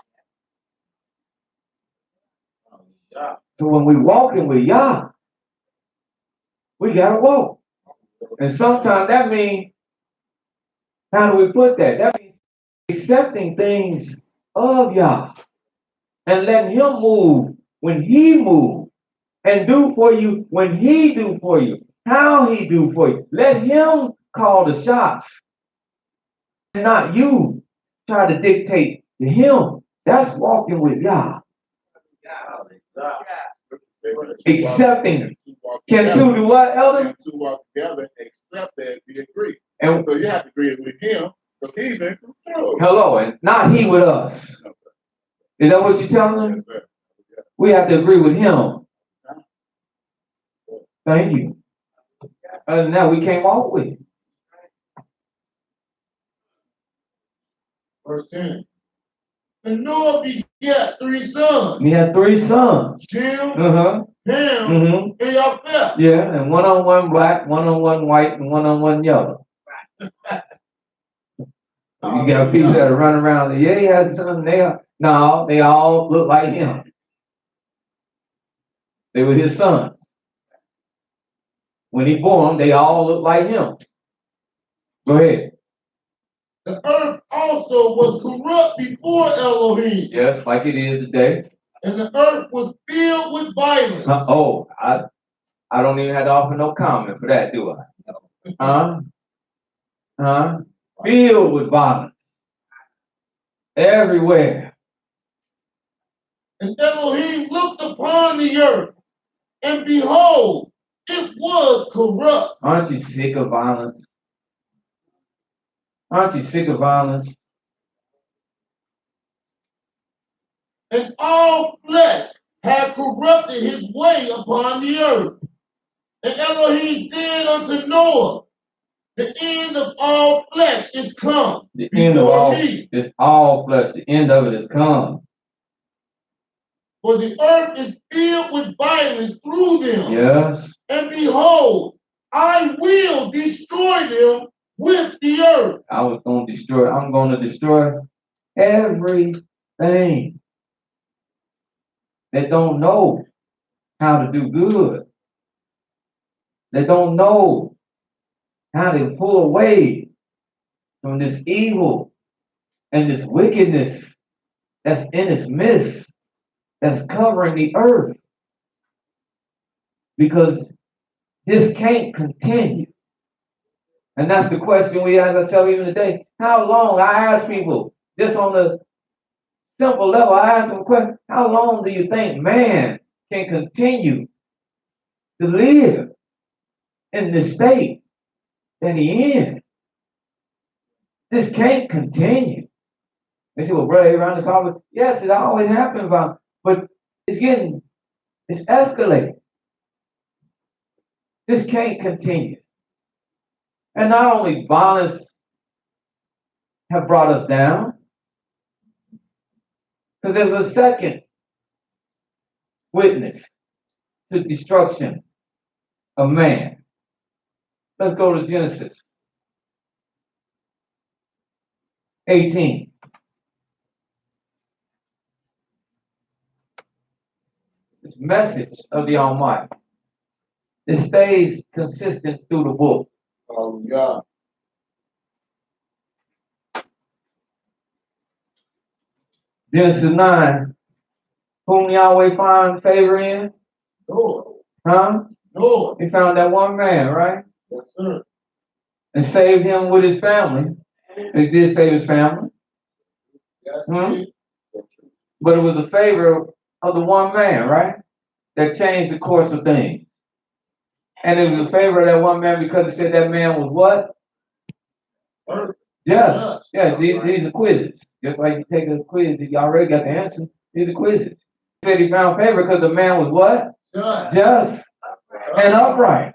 So when we walking with Yah, we gotta walk. And sometimes that means, how do we put that? That means accepting things of Yah and letting him move when he moves and do for you when he do for you, how he do for you. Let him call the shots and not you try to dictate to him. That's walking with Yah. Accepting. Can two do what, Elder? Can two walk together, except that we agree. And So you have to agree with him, because he's in control. hello, and not he with us. Is that what you're telling them? Yes, sir. We have to agree with him. Thank you. And now we can't walk with him. Verse 10. And Noah begat 3 sons. He had 3 sons. Shem, Uh-huh. Ham, Mm-hmm. and Japheth. Yeah, and one on one black, one on one white, and one on one yellow. You got people that are running around. Yeah, he has a son. They all look like him. They were his sons. When he bore them, they all look like him. Go ahead. The earth also was corrupt before Elohim, Yes, like it is today. and the earth was filled with violence. I don't even have to offer no comment for that, do I? Filled with violence. Everywhere. And Elohim looked upon the earth, and behold, it was corrupt. Aren't you sick of violence? Aren't you sick of violence? And all flesh had corrupted his way upon the earth. And Elohim said unto Noah, the end of all flesh is come. The end of all me. It's all flesh. The end of it is come. For the earth is filled with violence through them. Yes. And behold, I will destroy them with the earth. I'm going to destroy everything that don't know how to do good. That don't know how to pull away from this evil and this wickedness that's in its midst, that's covering the earth. Because this can't continue. And that's the question we ask ourselves even today. How long? I ask people, just on the simple level, I ask them a question. How long do you think man can continue to live in this state that he in? This can't continue. They say, well, brother, around this always, yes, it always happens, but it's escalating. This can't continue. And not only violence have brought us down, because there's a second witness to destruction of man. Let's go to Genesis 18. This message of the Almighty. It stays consistent through the book. Hallelujah. Genesis 9. Whom Yahweh find favor in? Lord. Huh? Lord. He found that one man, right? Yes, sir. And saved him with his family. He did save his family. Yes, Hmm? But it was the favor of the one man, right? That changed the course of things. And it was the favor of that one man because it said that man was what? Just. Yeah, these are quizzes. Just like you take a quiz, you already got the answer. These are quizzes. He said he found favor because the man was what? Just and upright.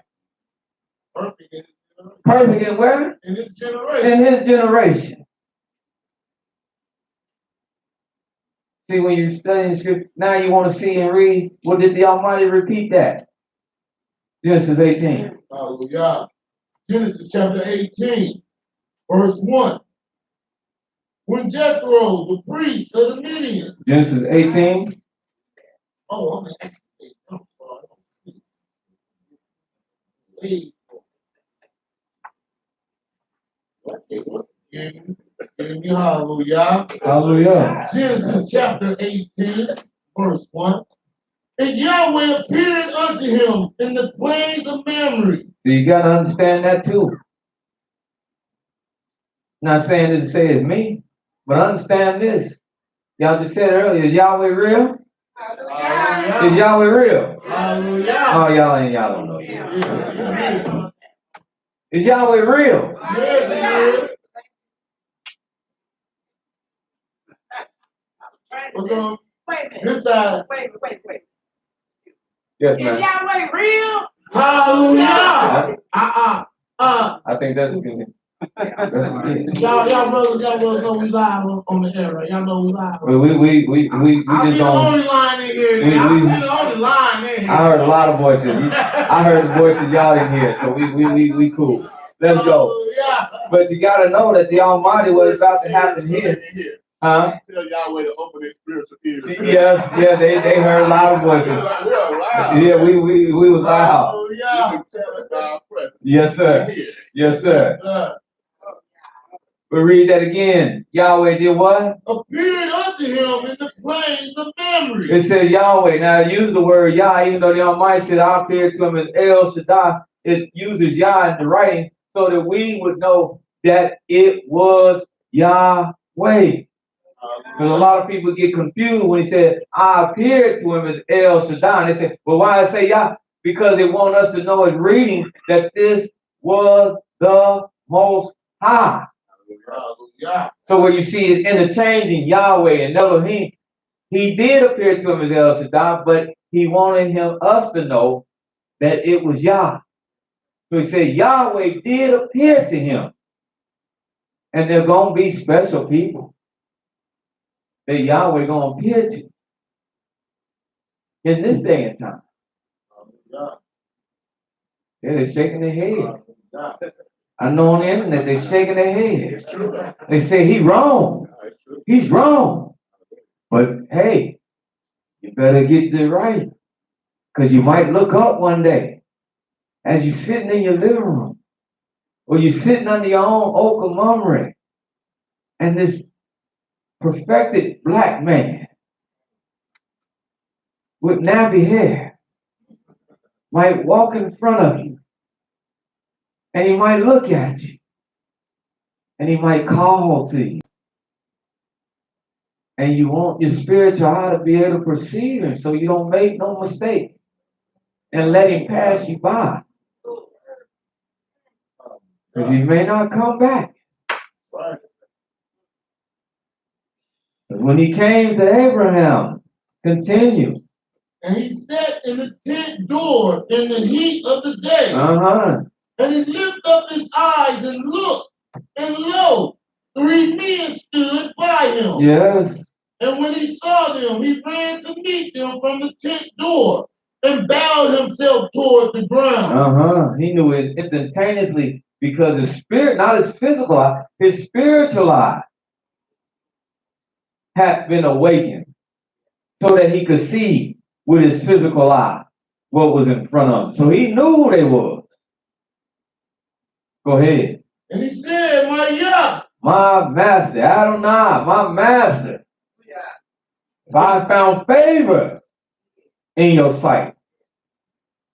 Perfect in where? In his generation. In his generation. See, when you're studying scripture, now you want to see and read. Well, did the Almighty repeat that? Genesis 18. Hallelujah. Genesis chapter 18, verse 1. When Jethro, the priest of the Midian, Genesis 18. oh, I'm an expert. I'm sorry. Hey. Okay, hallelujah. Hallelujah. Genesis chapter 18, verse 1. And Yahweh appeared unto him in the plains of Mamre. So you got to understand that too. Not saying this to say it's me, but understand this. Y'all just said earlier, is Yahweh real? Hallelujah. Is Yahweh real? Hallelujah. Oh, y'all don't know. Yeah. Is Yahweh real? Yes, what's on Wait a minute. this side? Wait. Yes, Is man. Yahweh real? Hallelujah. I think that's good. Y'all brothers know we live on the air, right? Y'all know we live. We I'll be just the only don't. line in here. I'll be the only line in here. I heard a lot of voices. I heard the voices y'all didn't hear, so we cool. Let's go. Hallelujah. But you gotta know that the Almighty, what is about to happen here. Huh? Tell Yahweh to open their spiritual ears. Yeah, they heard a lot of voices. Yeah, we was loud. Hallelujah. You can tell it by our presence. Yes, sir. Yes, sir. We read that again. Yahweh did what? Appeared unto him in the plains of Mamre. It said Yahweh. Now it used the word Yah, even though the Almighty said I appeared to him as El Shaddai. It uses Yah in the writing so that we would know that it was Yahweh. Because a lot of people get confused when he said, I appeared to him as El Shaddai. And they say, well, why I say Yah? Because they want us to know in reading that this was the Most High. So when you see it interchanging Yahweh and Elohim, he did appear to him as El Shaddai, but he wanted us to know that it was Yah. So he said Yahweh did appear to him. And they're going to be special people that Yahweh going to appear to in this day and time. Yeah, they're shaking their head. I know on the internet they're shaking their head. They say he wrong. He's wrong. But hey, you better get it right. Because you might look up one day as you're sitting in your living room or you're sitting under your own oak of Mamre, and this perfected black man with nappy hair might walk in front of you, and he might look at you, and he might call to you, and you want your spiritual eye to be able to perceive him so you don't make no mistake and let him pass you by, because he may not come back. When he came to Abraham, continue. And he sat in the tent door in the heat of the day. And he lifted up his eyes and looked, and lo, 3 men stood by him. Yes. And when he saw them, he ran to meet them from the tent door and bowed himself toward the ground. He knew it instantaneously because his spirit, not his physical eye, his spiritual eye had been awakened so that he could see with his physical eye what was in front of him. So he knew who they was. Go ahead. And he said, my Yah, my master, Adonai, my master, if I found favor in your sight,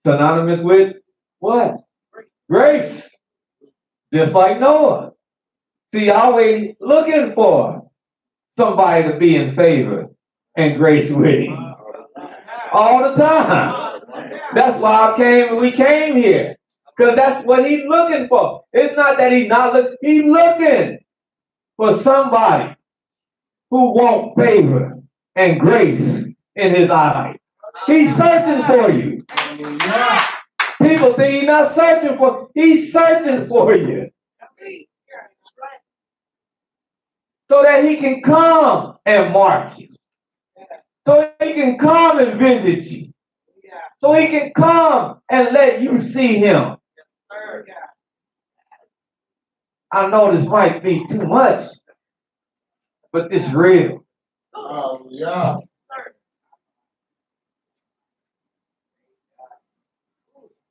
synonymous with what? Grace. Just like Noah. See, always looking for somebody to be in favor and grace with him. All the time. That's why we came here. Because that's what he's looking for. It's not that he's not looking. He's looking for somebody who wants favor and grace in his eyes. He's searching for you. People think he's not searching for. He's searching for you. So that he can come and mark you. So he can come and visit you. So he can come and let you see him. I know this might be too much, but this real. Hallelujah.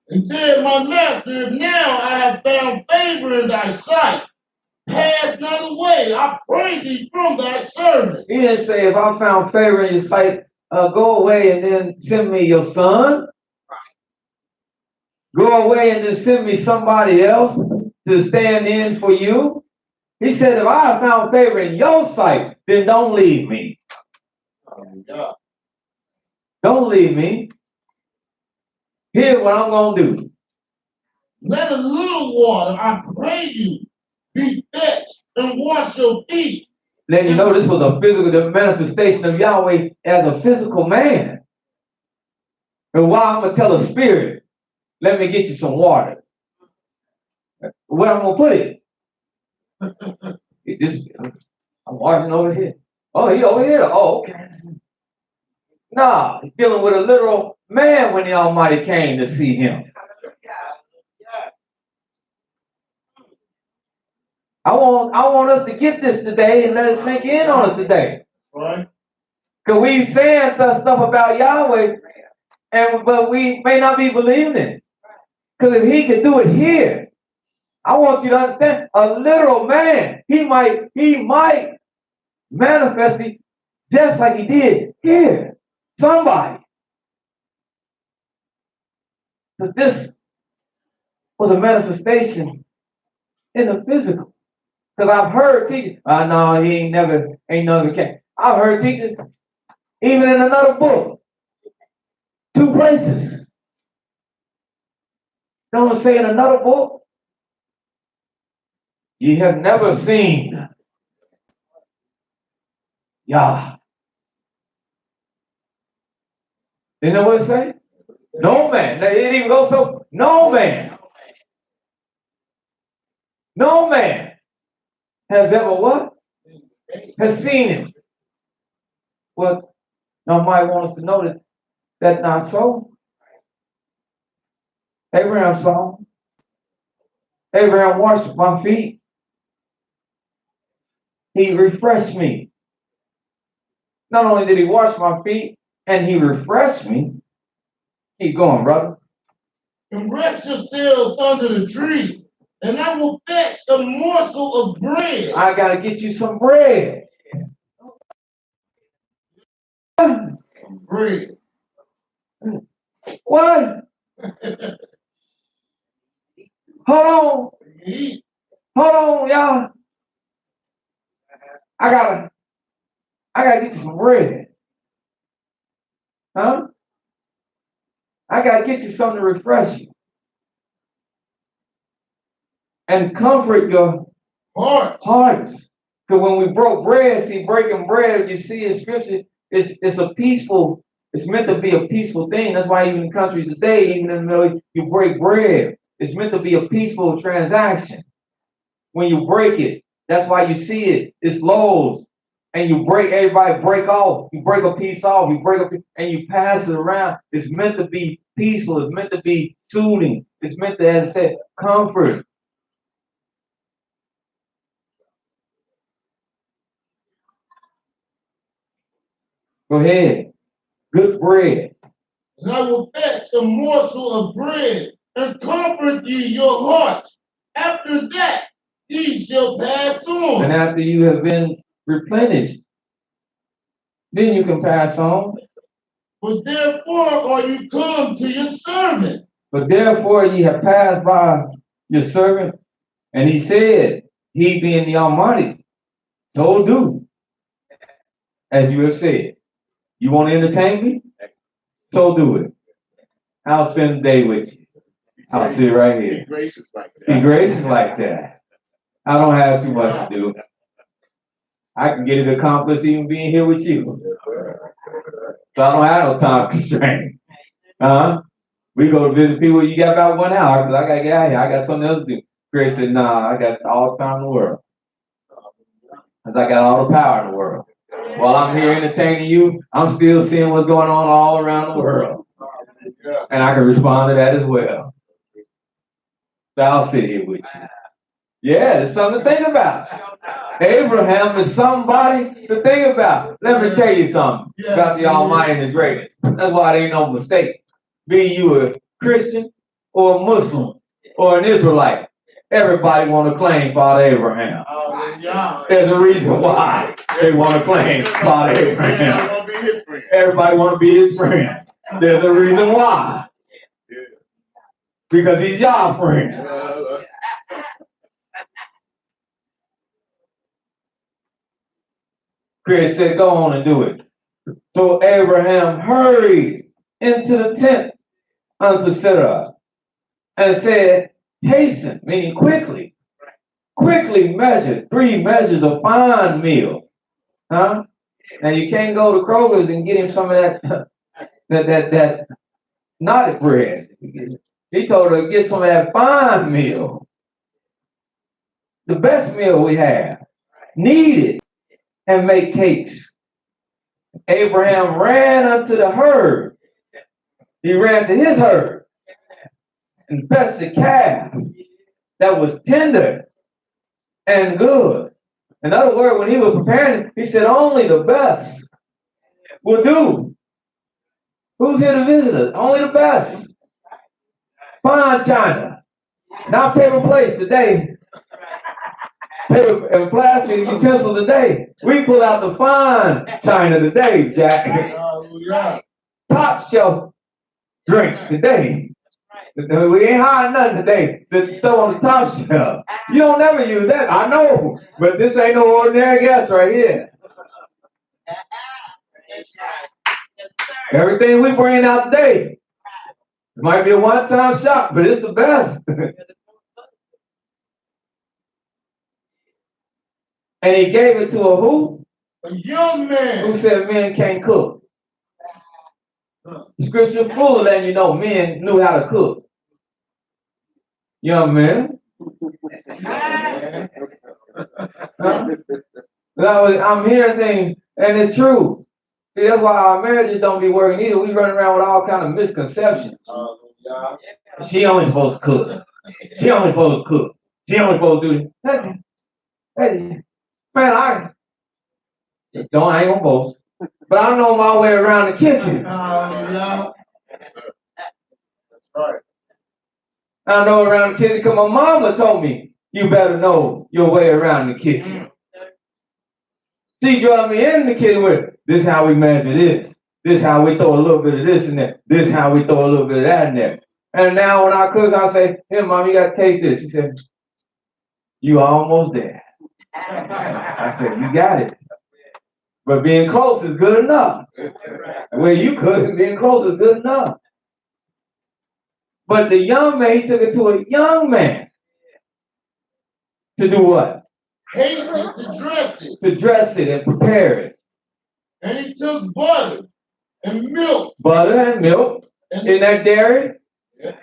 He said, my master, if now I have found favor in thy sight, pass not away, I pray thee from thy servant. He didn't say, if I found favor in your sight, go away and then send me your son. Go away and then send me somebody else to stand in for you. He said, if I have found favor in your sight, then don't leave me. Hallelujah. Don't leave me. Here's what I'm going to do. Let a little water, I pray you, be fetched and wash your feet. Let you know this was a physical manifestation of Yahweh as a physical man. And while I'm going to tell the spirit, let me get you some water. Where I'm going to put it? I'm washing over here. Oh, he over here. Oh, okay. Nah, he's dealing with a literal man when the Almighty came to see him. I want us to get this today and let it sink in on us today. Right. Because we saying stuff about Yahweh, but we may not be believing it. Because if he could do it here, I want you to understand, a literal man, he might manifest it just like he did here. Somebody. Because this was a manifestation in the physical. Because I've heard teachers, no, he ain't never came. I've heard teachers, even in another book, 2 places. Don't say in another book, ye have never seen Yah. Isn't that what it say? No man. It didn't even go so. No man. No man has ever what? Has seen him. Well, now might want us to know that that's not so. Abraham saw him. Abraham washed my feet. He refreshed me. Not only did he wash my feet and he refreshed me. Keep going, brother. And rest yourselves under the tree, and I will fetch a morsel of bread. I got to get you some bread. Bread. What? Hold on. Eat. Hold on, y'all. I gotta get you some bread. Huh? I gotta get you something to refresh you. And comfort your hearts. Because when we broke bread, see, breaking bread, you see in scripture, it's a peaceful, it's meant to be a peaceful thing. That's why even in countries today, even in the middle, you break bread. It's meant to be a peaceful transaction. When you break it, that's why you see it. It's loaves. And you break, everybody break off. You break a piece off, you break a piece, and you pass it around. It's meant to be peaceful. It's meant to be soothing. It's meant to, as I said, comfort. Go ahead. Good bread. And I will fetch a morsel of bread and comfort ye your hearts. After that, ye shall pass on. And after you have been replenished, then you can pass on. But therefore are you come to your servant. But therefore ye have passed by your servant, and he said, he being the Almighty, so do, as you have said. You want to entertain me? So do it. I'll spend the day with you. I'll sit right here. Be gracious like that. Be gracious like that. I don't have too much to do. I can get it accomplished even being here with you. So I don't have no time constraint. We go to visit people, you got about 1 hour, because I got to get out of here. I got something else to do. Grace said, nah, I got all the time in the world. Because I got all the power in the world. While I'm here entertaining you, I'm still seeing what's going on all around the world. And I can respond to that as well. So I'll sit here with you. Yeah, there's something to think about. Abraham is somebody to think about. Let me tell you something about the Almighty and His greatness. That's why there ain't no mistake. Be you a Christian or a Muslim or an Israelite, everybody want to claim Father Abraham. There's a reason why they want to claim Father Abraham. Everybody want to be his friend. There's a reason why. Because he's your friend. Chris said, go on and do it. So Abraham hurried into the tent unto Sarah and said, hasten, meaning quickly. Quickly measured 3 measures of fine meal. Huh? Now you can't go to Kroger's and get him some of that knotted bread. He told her to get some of that fine meal. The best meal we have. Knead it and make cakes. Abraham ran unto the herd. He ran to his herd and fetched a calf that was tender and good. In other words, when he was preparing, he said only the best will do. Who's here to visit us? Only the best. Fine china, not paper plates today. Paper and plastic utensils today. We pull out the fine china today, Jack. Top shelf drink today. We ain't hiding nothing today. The stuff on the top shelf. You don't never use that. I know, but this ain't no ordinary gas right here. Everything we bring out today, it might be a one-time shot, but it's the best. And he gave it to a who? A young man. Who said men can't cook. Scripture full of letting you know men knew how to cook. Young man. I'm hearing things, and it's true. See, that's why our marriages don't be working either. We run around with all kind of misconceptions. She only supposed to cook. She only supposed to cook. She only supposed to do this. Hey, man, I ain't gonna boast, but I know my way around the kitchen. That's right. I know around the kitchen because my mama told me you better know your way around the kitchen. She dropped me in the kitchen with, this is how we measure this. This is how we throw a little bit of this in there. This is how we throw a little bit of that in there. And now when I cook, I say, here, Mom, you got to taste this. She said, you almost there. I said, you got it. But being close is good enough. Where you cook, being close is good enough. But the young man, he took it to a young man to do what? Hasten to dress it. To dress it and prepare it. And he took butter and milk. Butter and milk. In that dairy? Yeah.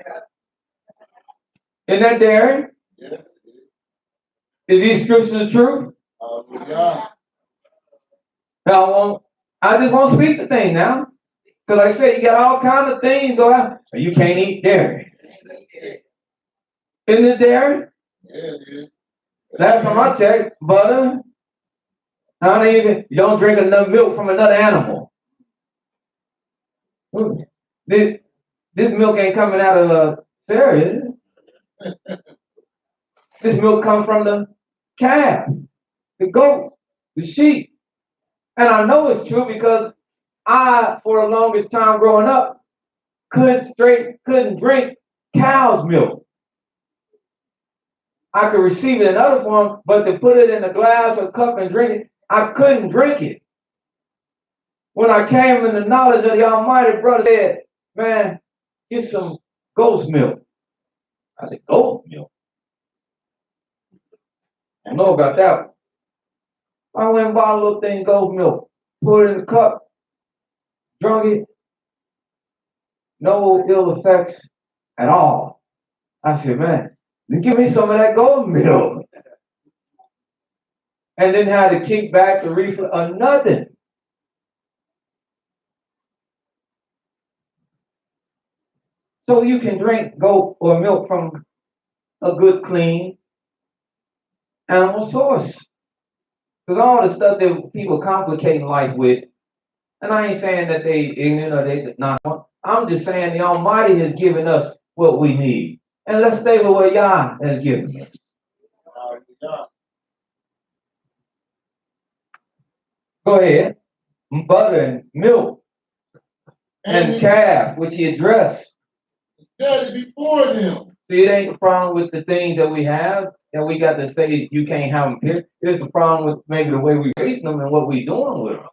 In that dairy? Yeah. Is these scriptures the truth? Yeah. Now, I just won't speak the thing now. Because like I said, you got all kinds of things going on. You can't eat dairy. In the dairy? Yeah, it is. Last time I checked, butter. You don't drink enough milk from another animal. This milk ain't coming out of Sarah, is it? This milk comes from the calf, the goat, the sheep. And I know it's true because I, for the longest time growing up, couldn't drink cow's milk. I could receive it in other form, but to put it in a glass or cup and drink it, I couldn't drink it. When I came in the knowledge of the Almighty, brother said, man, get some goat's milk. I said, goat milk? I don't know about that one. I went and bought a little thing, goat milk, put it in the cup, drunk it. No ill effects at all. I said, man, give me some of that goat milk. And then had to kick back the refill or nothing. So you can drink goat or milk from a good, clean animal source. Because all the stuff that people complicating life with, and I ain't saying that they ignorant or they not. I'm just saying the Almighty has given us what we need. And let's stay with what Yah has given us. Go ahead. Butter and milk and calf, which he addressed. Said it before them. See, it ain't the problem with the things that we have, and we got to say you can't have them here. It's the problem with maybe the way we raise them and what we doing with them.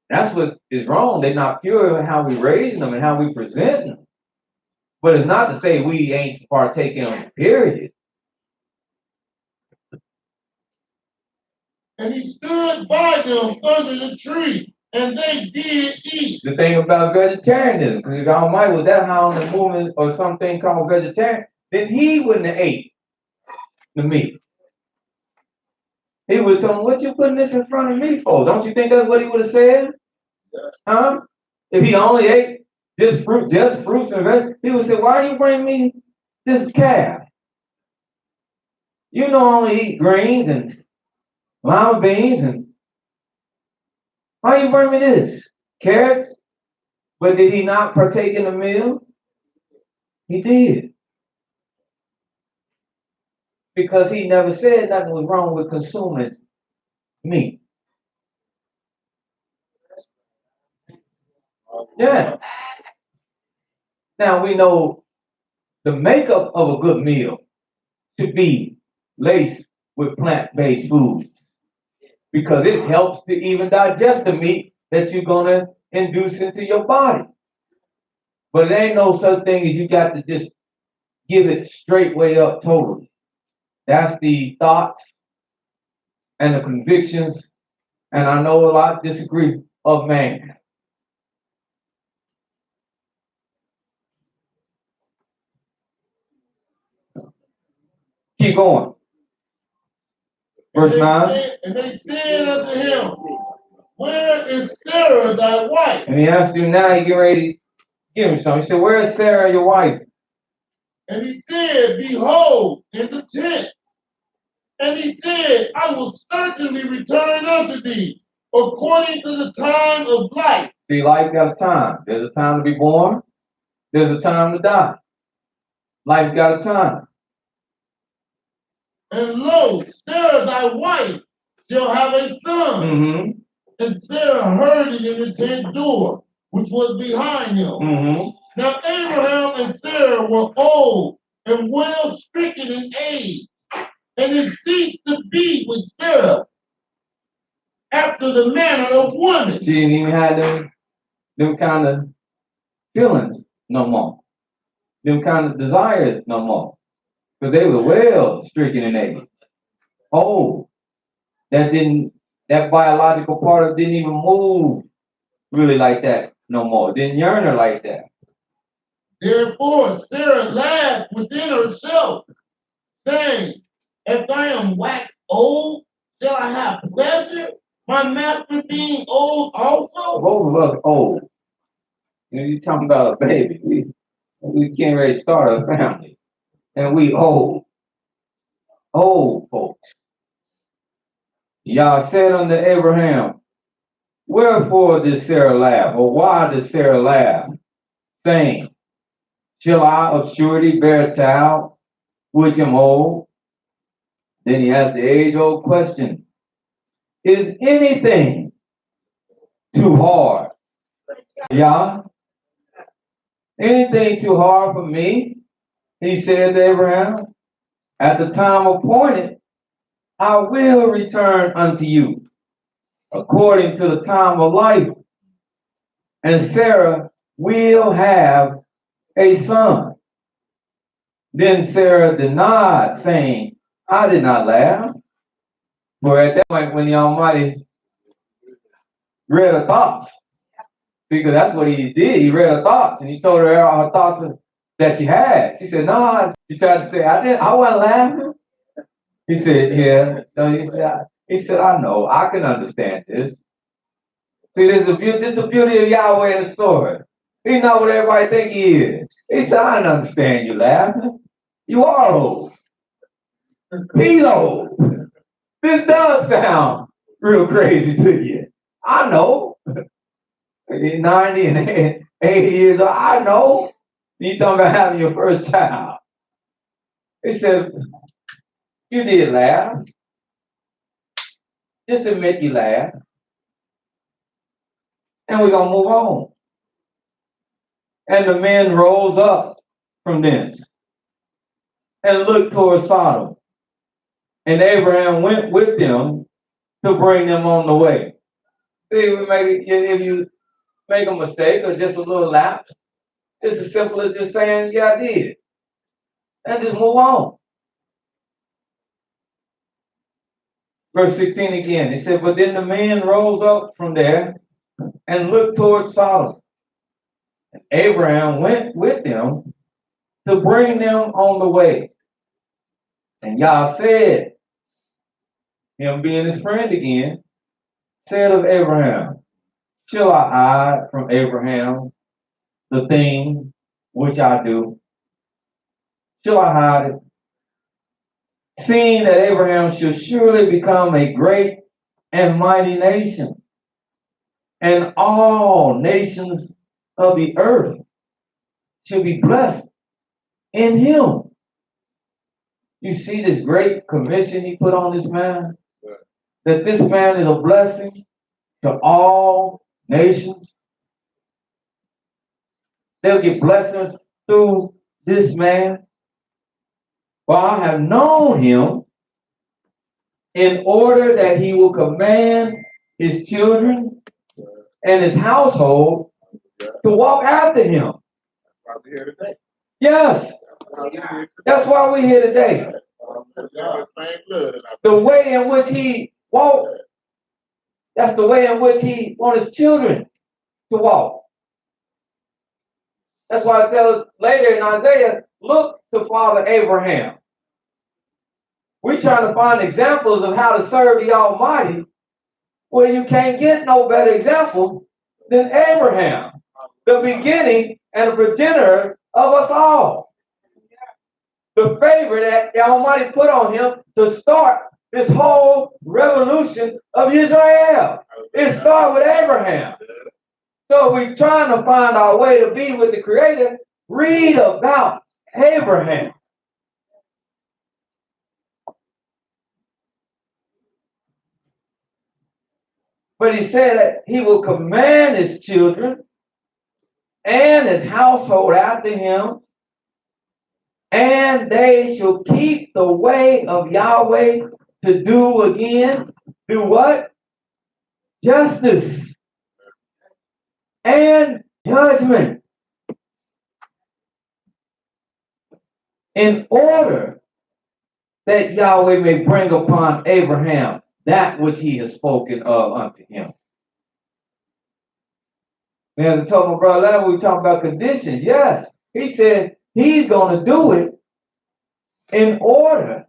That's what is wrong. They're not pure in how we raise them and how we present them. But it's not to say we ain't partaking of them, period. And he stood by them under the tree, and they did eat. The thing about vegetarianism, because if Almighty was that high on the movement or something called vegetarian, then he wouldn't have ate the meat. He would have told him, what you putting this in front of me for? Don't you think that's what he would have said? Huh? If he only ate just fruits and vegetables, he would say, why you bring me this calf? You know, I only eat greens and lima beans, and why you bring me this? Carrots? But did he not partake in the meal? He did. Because he never said nothing was wrong with consuming meat. Yeah. Now we know the makeup of a good meal should be laced with plant-based foods, because it helps to even digest the meat that you're going to induce into your body. But there ain't no such thing as you got to just give it straight way up totally. That's the thoughts and the convictions, and I know a lot disagree of man. Keep going. Verse 9. And they said unto him, where is Sarah thy wife? And he asked him, now he get ready to give him something. He said, where is Sarah, your wife? And he said, behold, in the tent. And he said, I will certainly return unto thee, according to the time of life. See, life got a time. There's a time to be born. There's a time to die. Life got a time. And lo, Sarah thy wife shall have a son. Mm-hmm. And Sarah heard it in the tent door, which was behind him. Mm-hmm. Now Abraham and Sarah were old and well stricken in age, and it ceased to be with Sarah after the manner of women. She didn't even have them kind of feelings no more. Them kind of desires no more. Because they were well stricken in age. Oh, that biological part didn't even move really like that no more. Didn't yearn her like that. Therefore Sarah laughed within herself, saying, if I am waxed old, shall I have pleasure, my master being old also? Both of us old. You know, you're talking about a baby. We can't really start a family. And we old. Old folks. Yah said unto Abraham, wherefore did Sarah laugh? Or why did Sarah laugh? Saying, shall I of surety bear a child, which am old? Then he asked the age-old question, is anything too hard? Yah? Anything too hard for me? He said to Abraham, at the time appointed, I will return unto you, according to the time of life. And Sarah will have a son. Then Sarah denied, saying, I did not laugh. For at that point, when the Almighty read her thoughts, because that's what he did. He read her thoughts, and he told her all her thoughts that she had. She said, no. She tried to say, I wasn't laughing. He said, yeah. No, he said, I know. I can understand this. See, this is the beauty of Yahweh in the story. He's not what everybody think he is. He said, I don't understand you laughing. You are old. P-Lo. This does sound real crazy to you. I know. 90 and 80 years old. I know. You talking about having your first child. He said, you did laugh. Just admit you laughed. And we're going to move on. And the men rose up from thence and looked toward Sodom. And Abraham went with them to bring them on the way. See, if you make a mistake or just a little lapse, it's as simple as just saying, yeah, I did. And just move on. Verse 16 again, he said, but then the men rose up from there and looked toward Sodom. And Abraham went with them to bring them on the way. And Yah said, him being his friend again, said of Abraham, shall I hide from Abraham the thing which I do? Shall I hide it? Seeing that Abraham shall surely become a great and mighty nation, and all nations of the earth shall be blessed in him. You see this great commission he put on this man? That this man is a blessing to all nations. They'll get blessings through this man. For I have known him in order that he will command his children and his household to walk after him. Yes, that's why we're here today. The way in which he walked, that's the way in which he wants his children to walk. That's why it tells us later in Isaiah, look to Father Abraham. We're trying to find examples of how to serve the Almighty, where you can't get no better example than Abraham, the beginning and the progenitor of us all. The favor that the Almighty put on him to start this whole revolution of Israel. It started with Abraham. So we're trying to find our way to be with the Creator. Read about Abraham. But he said that he will command his children and his household after him, and they shall keep the way of Yahweh to do again. Do what? Justice and judgment, in order that Yahweh may bring upon Abraham that which he has spoken of unto him. And as I told my brother Leonard, we talk about conditions. Yes, he said he's going to do it in order.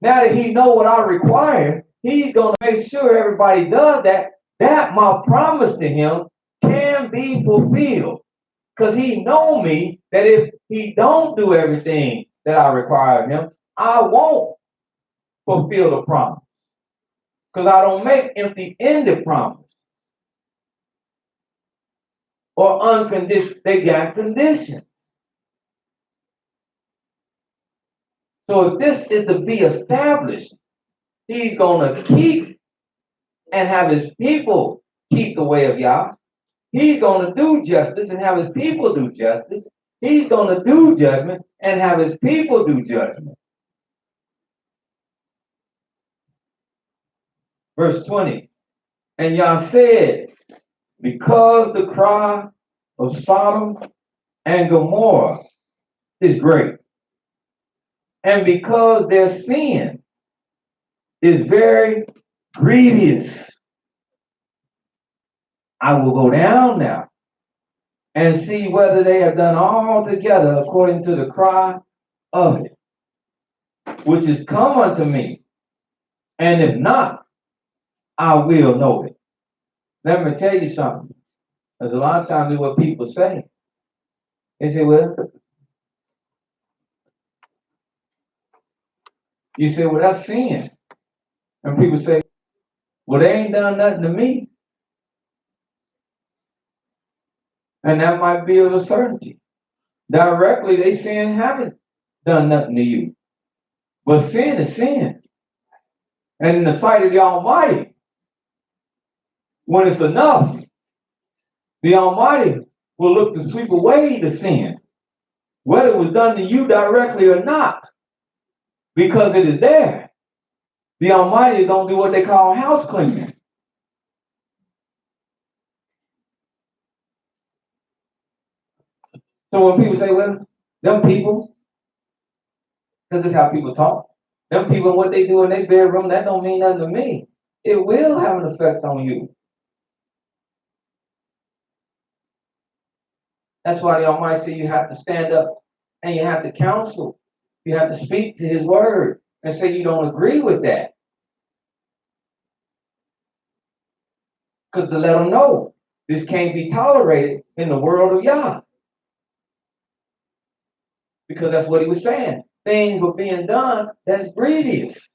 Now that he know what I require, he's going to make sure everybody does that. That my promise to him can be fulfilled. Because he know me that if he don't do everything that I require of him, I won't fulfill the promise. Because I don't make empty-ended promise. Or unconditional. They got conditions. So if this is to be established, he's going to keep and have his people keep the way of Yah. He's going to do justice and have his people do justice. He's going to do judgment and have his people do judgment. Verse 20. And Yah said, because the cry of Sodom and Gomorrah is great, and because their sin is very grievous, I will go down now and see whether they have done all together according to the cry of it, which is come unto me. And if not, I will know it. Let me tell you something. There's a lot of times what people say. They say, well, You say, well, that's sin. And people say, well, they ain't done nothing to me. And that might be of a certainty. Directly, they saying haven't done nothing to you. But sin is sin. And in the sight of the Almighty, when it's enough, the Almighty will look to sweep away the sin, whether it was done to you directly or not, because it is there. The Almighty don't do what they call house cleaning. So when people say, well, them people, because this is how people talk, them people, what they do in their bedroom, that don't mean nothing to me. It will have an effect on you. That's why the Almighty said you have to stand up and you have to counsel. You have to speak to His word and say you don't agree with that. Because to let them know this can't be tolerated in the world of Yah. Because that's what He was saying. Things were being done that's grievous.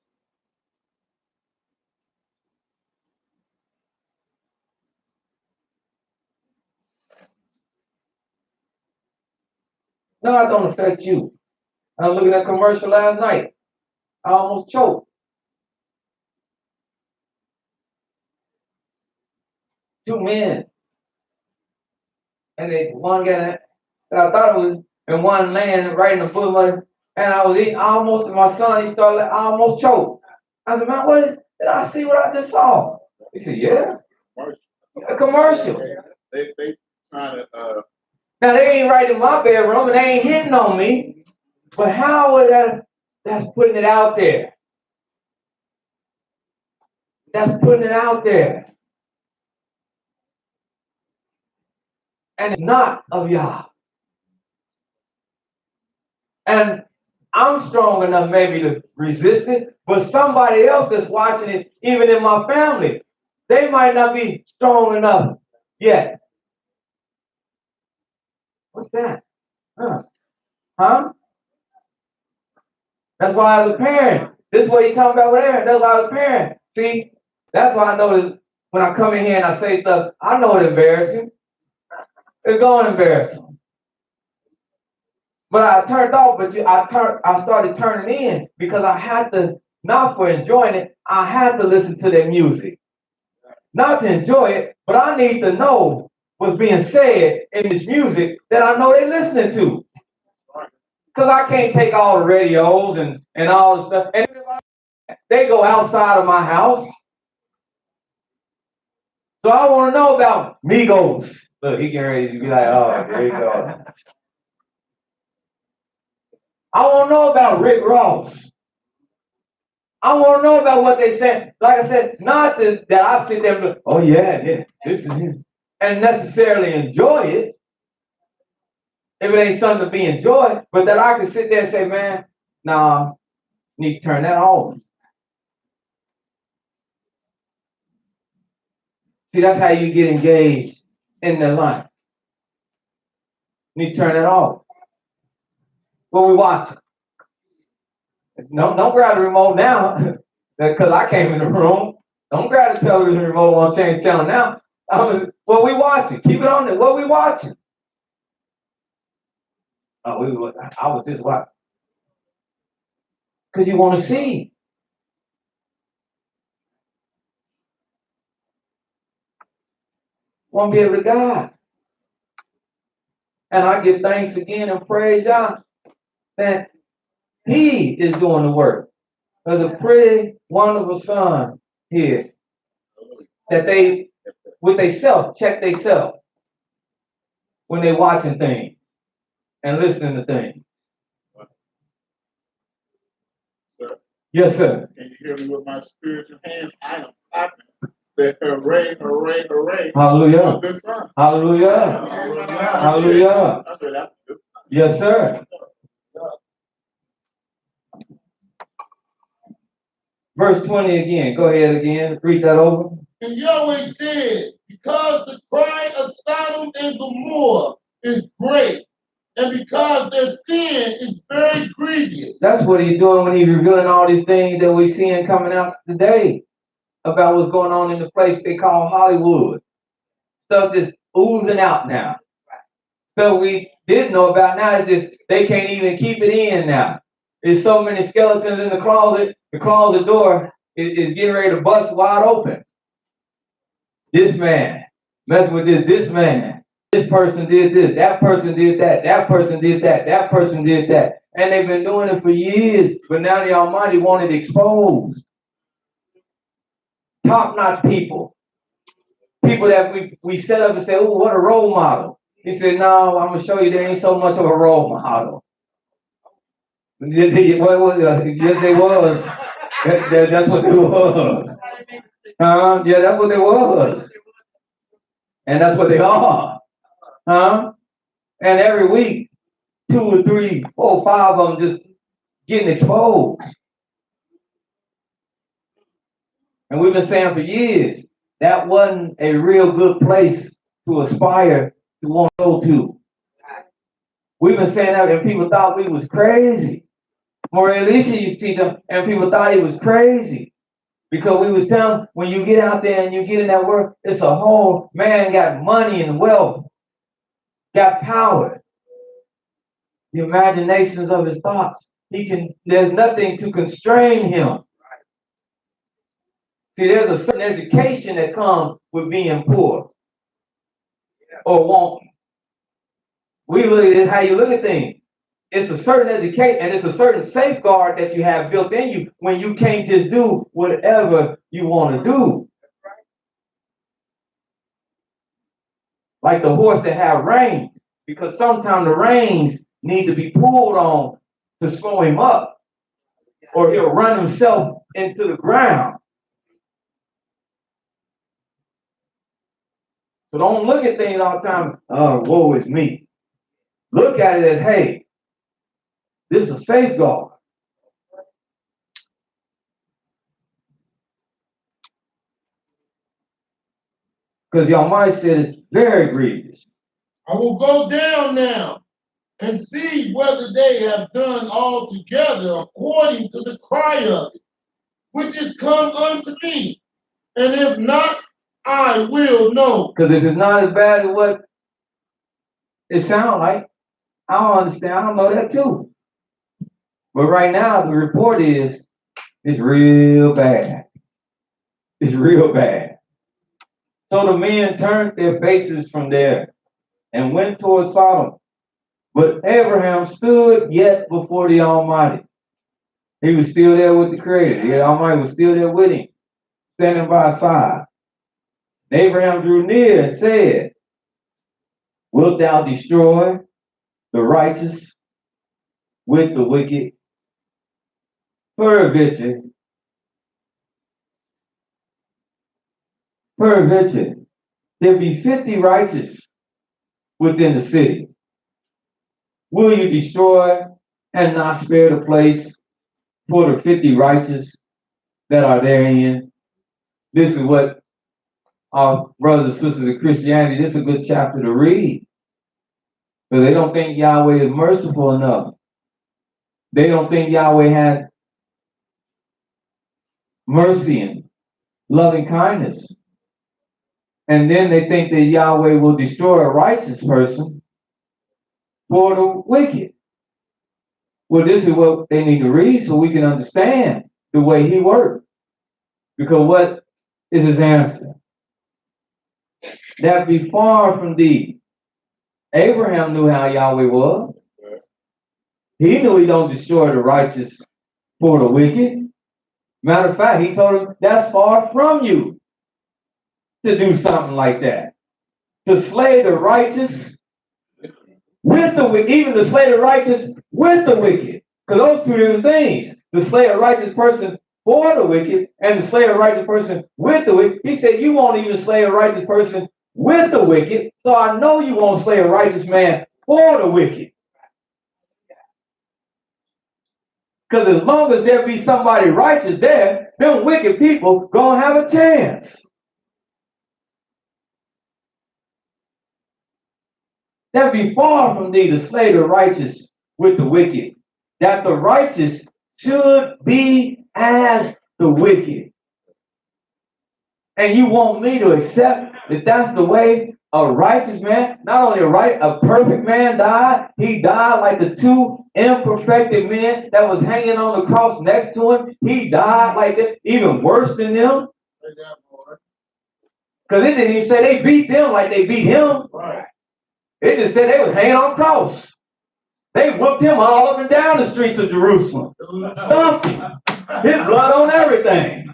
No, it don't affect you. I was looking at a commercial last night. I almost choked. Two men. And one got, I thought it was, and one laying right in the foot of it. And I was eating almost, my son, he started, I almost choked. I said, man, did I see what I just saw? He said, yeah. A commercial. They trying to, Now, they ain't right in my bedroom, and they ain't hitting on me. But how is that? That's putting it out there. That's putting it out there. And it's not of Yah. And I'm strong enough maybe to resist it, but somebody else that's watching it, even in my family, they might not be strong enough yet. What's that? Huh? That's why as a parent, this is what you're talking about with Aaron. That's why as a parent. See, that's why I know when I come in here and I say stuff, I know it's embarrassing. It's going to embarrass them. But I turned off, but I started turning in because I had to, not for enjoying it, I had to listen to their music. Not to enjoy it, but I need to know what's being said in this music that I know they're listening to. Because I can't take all the radios and all the stuff. And they go outside of my house. So I want to know about Migos. Look, he getting ready to be like, oh, there you go. I want to know about Rick Ross. I want to know about what they said. Like I said, not that I sit there and go, oh, yeah, this is him. And necessarily enjoy it. If it ain't something to be enjoyed. But that I can sit there and say, man, nah, need to turn that off. See, that's how you get engaged in their life. Need to turn that off. What we watching? Don't grab the remote now, because I came in the room. Don't grab the television remote on change channel now. What we watching? Keep it on there. What we watching? I was just watching. Because you want to see. Want to be able to guide. And I give thanks again and praise Yah that He is doing the work. There's a pretty wonderful son here that they, with themselves, check themselves when they're watching things and listening to things. Sir. Yes, sir. Can you hear me with my spiritual hands? I am clapping. Say hooray, hooray, hooray. Hallelujah. Good son. Hallelujah. Hallelujah. I said, that's a good son. Yes, sir. Verse 20 again. Go ahead again. Read that over. And Yahweh said, because the cry of Sodom and Gomorrah is great, and because their sin is very grievous. That's what he's doing when he's revealing all these things that we're seeing coming out today about what's going on in the place they call Hollywood. Stuff just oozing out now. Stuff we didn't know about now is just they can't even keep it in now. There's so many skeletons in the closet door is getting ready to bust wide open. This man messing with this man. This person did this, that person did that person did that person did that. And they've been doing it for years, but now the Almighty wanted it exposed. Top-notch people. People that we set up and say, oh, what a role model. He said, no, I'm going to show you there ain't so much of a role model. Yes, they was. That's what they was. Yeah, that's what they was. And that's what they are. And every week, 2 or 3, 4, 5 of them just getting exposed. And we've been saying for years, that wasn't a real good place to aspire to want to go to. We've been saying that, and people thought we was crazy. Maria Alicia used to teach them, and people thought he was crazy. Because we was telling, when you get out there and you get in that work, it's a whole man got money and wealth, got power. The imaginations of his thoughts. There's nothing to constrain him. See, there's a certain education that comes with being poor or wanting. We look at it, how you look at things. It's a certain education and it's a certain safeguard that you have built in you when you can't just do whatever you want to do. Like the horse that have reins, because sometimes the reins need to be pulled on to slow him up, or he'll run himself into the ground. So don't look at things all the time, oh, woe is me. Look at it as, hey, this is a safeguard. Because the Almighty said it's very grievous. I will go down now and see whether they have done all together according to the cry of it, which is come unto me. And if not, I will know. Because if it's not as bad as what it sounds like, I don't understand. I don't know that too. But right now, the report is, it's real bad. It's real bad. So the men turned their faces from there and went toward Sodom. But Abraham stood yet before the Almighty. He was still there with the Creator. The Almighty was still there with him, standing by his side. And Abraham drew near and said, wilt thou destroy the righteous with the wicked? Peradventure, there be 50 righteous within the city. Will you destroy and not spare the place for the 50 righteous that are therein? This is what our brothers and sisters in Christianity, this is a good chapter to read. Because they don't think Yahweh is merciful enough. They don't think Yahweh had mercy and loving kindness. And then they think that Yahweh will destroy a righteous person for the wicked. Well, this is what they need to read so we can understand the way he worked. Because what is his answer? That be far from thee. Abraham knew how Yahweh was. He knew he don't destroy the righteous for the wicked. Matter of fact, he told him, that's far from you to do something like that. To slay the righteous with the wicked, even to slay the righteous with the wicked. Because those two different things. To slay a righteous person for the wicked and to slay a righteous person with the wicked. He said, you won't even slay a righteous person with the wicked. So I know you won't slay a righteous man for the wicked. Because as long as there be somebody righteous there, them wicked people gonna have a chance. That be far from thee to slay the righteous with the wicked, that the righteous should be as the wicked. And you want me to accept that that's the way a righteous man, not only a perfect man died, he died like the two imperfected men that was hanging on the cross next to him. He died like that, even worse than them. Because it didn't even say they beat them like they beat him. Right. It just said they was hanging on the cross. They whooped him all up and down the streets of Jerusalem. Stomped him. His blood on everything.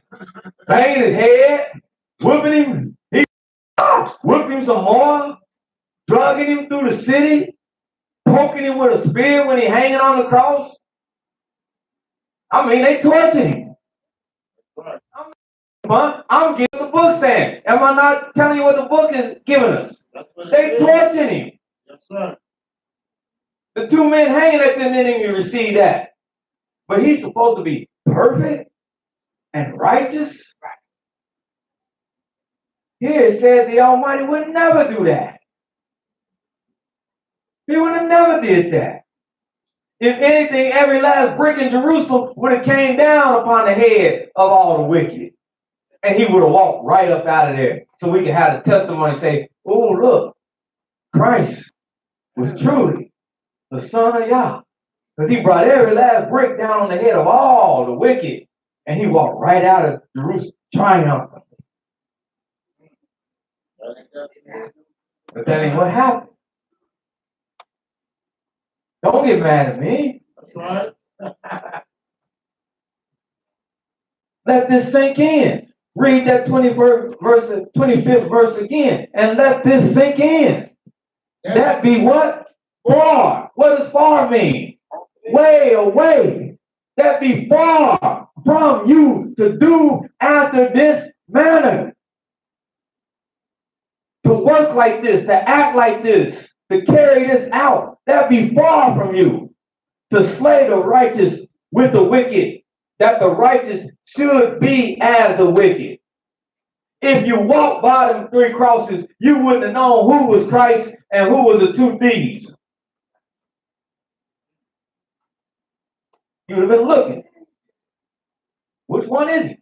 Banging his head, whooping him. He whooped him some more, drugging him through the city, poking him with a spear when he hanging on the cross. I mean, they tortured him. I'm giving the book saying, am I not telling you what the book is giving us? They tortured him. Yes, sir. The two men hanging at the end didn't even receive that. But he's supposed to be perfect and righteous. Here it says the Almighty would never do that. He would have never did that. If anything, every last brick in Jerusalem would have came down upon the head of all the wicked. And he would have walked right up out of there. So we can have the testimony and say, oh, look, Christ was truly the Son of Yah. Because he brought every last brick down on the head of all the wicked. And he walked right out of Jerusalem triumphant. But that ain't what happened. Don't get mad at me. That's right. Let this sink in. Read that 25th verse again. And let this sink in. That be what? Far. What does far mean? Way away. That be far from you to do after this manner. To work like this, to act like this, to carry this out. That be far from you. To slay the righteous with the wicked. That the righteous should be as the wicked. If you walk by them three crosses, you wouldn't have known who was Christ and who was the two thieves. You would have been looking. Which one is it?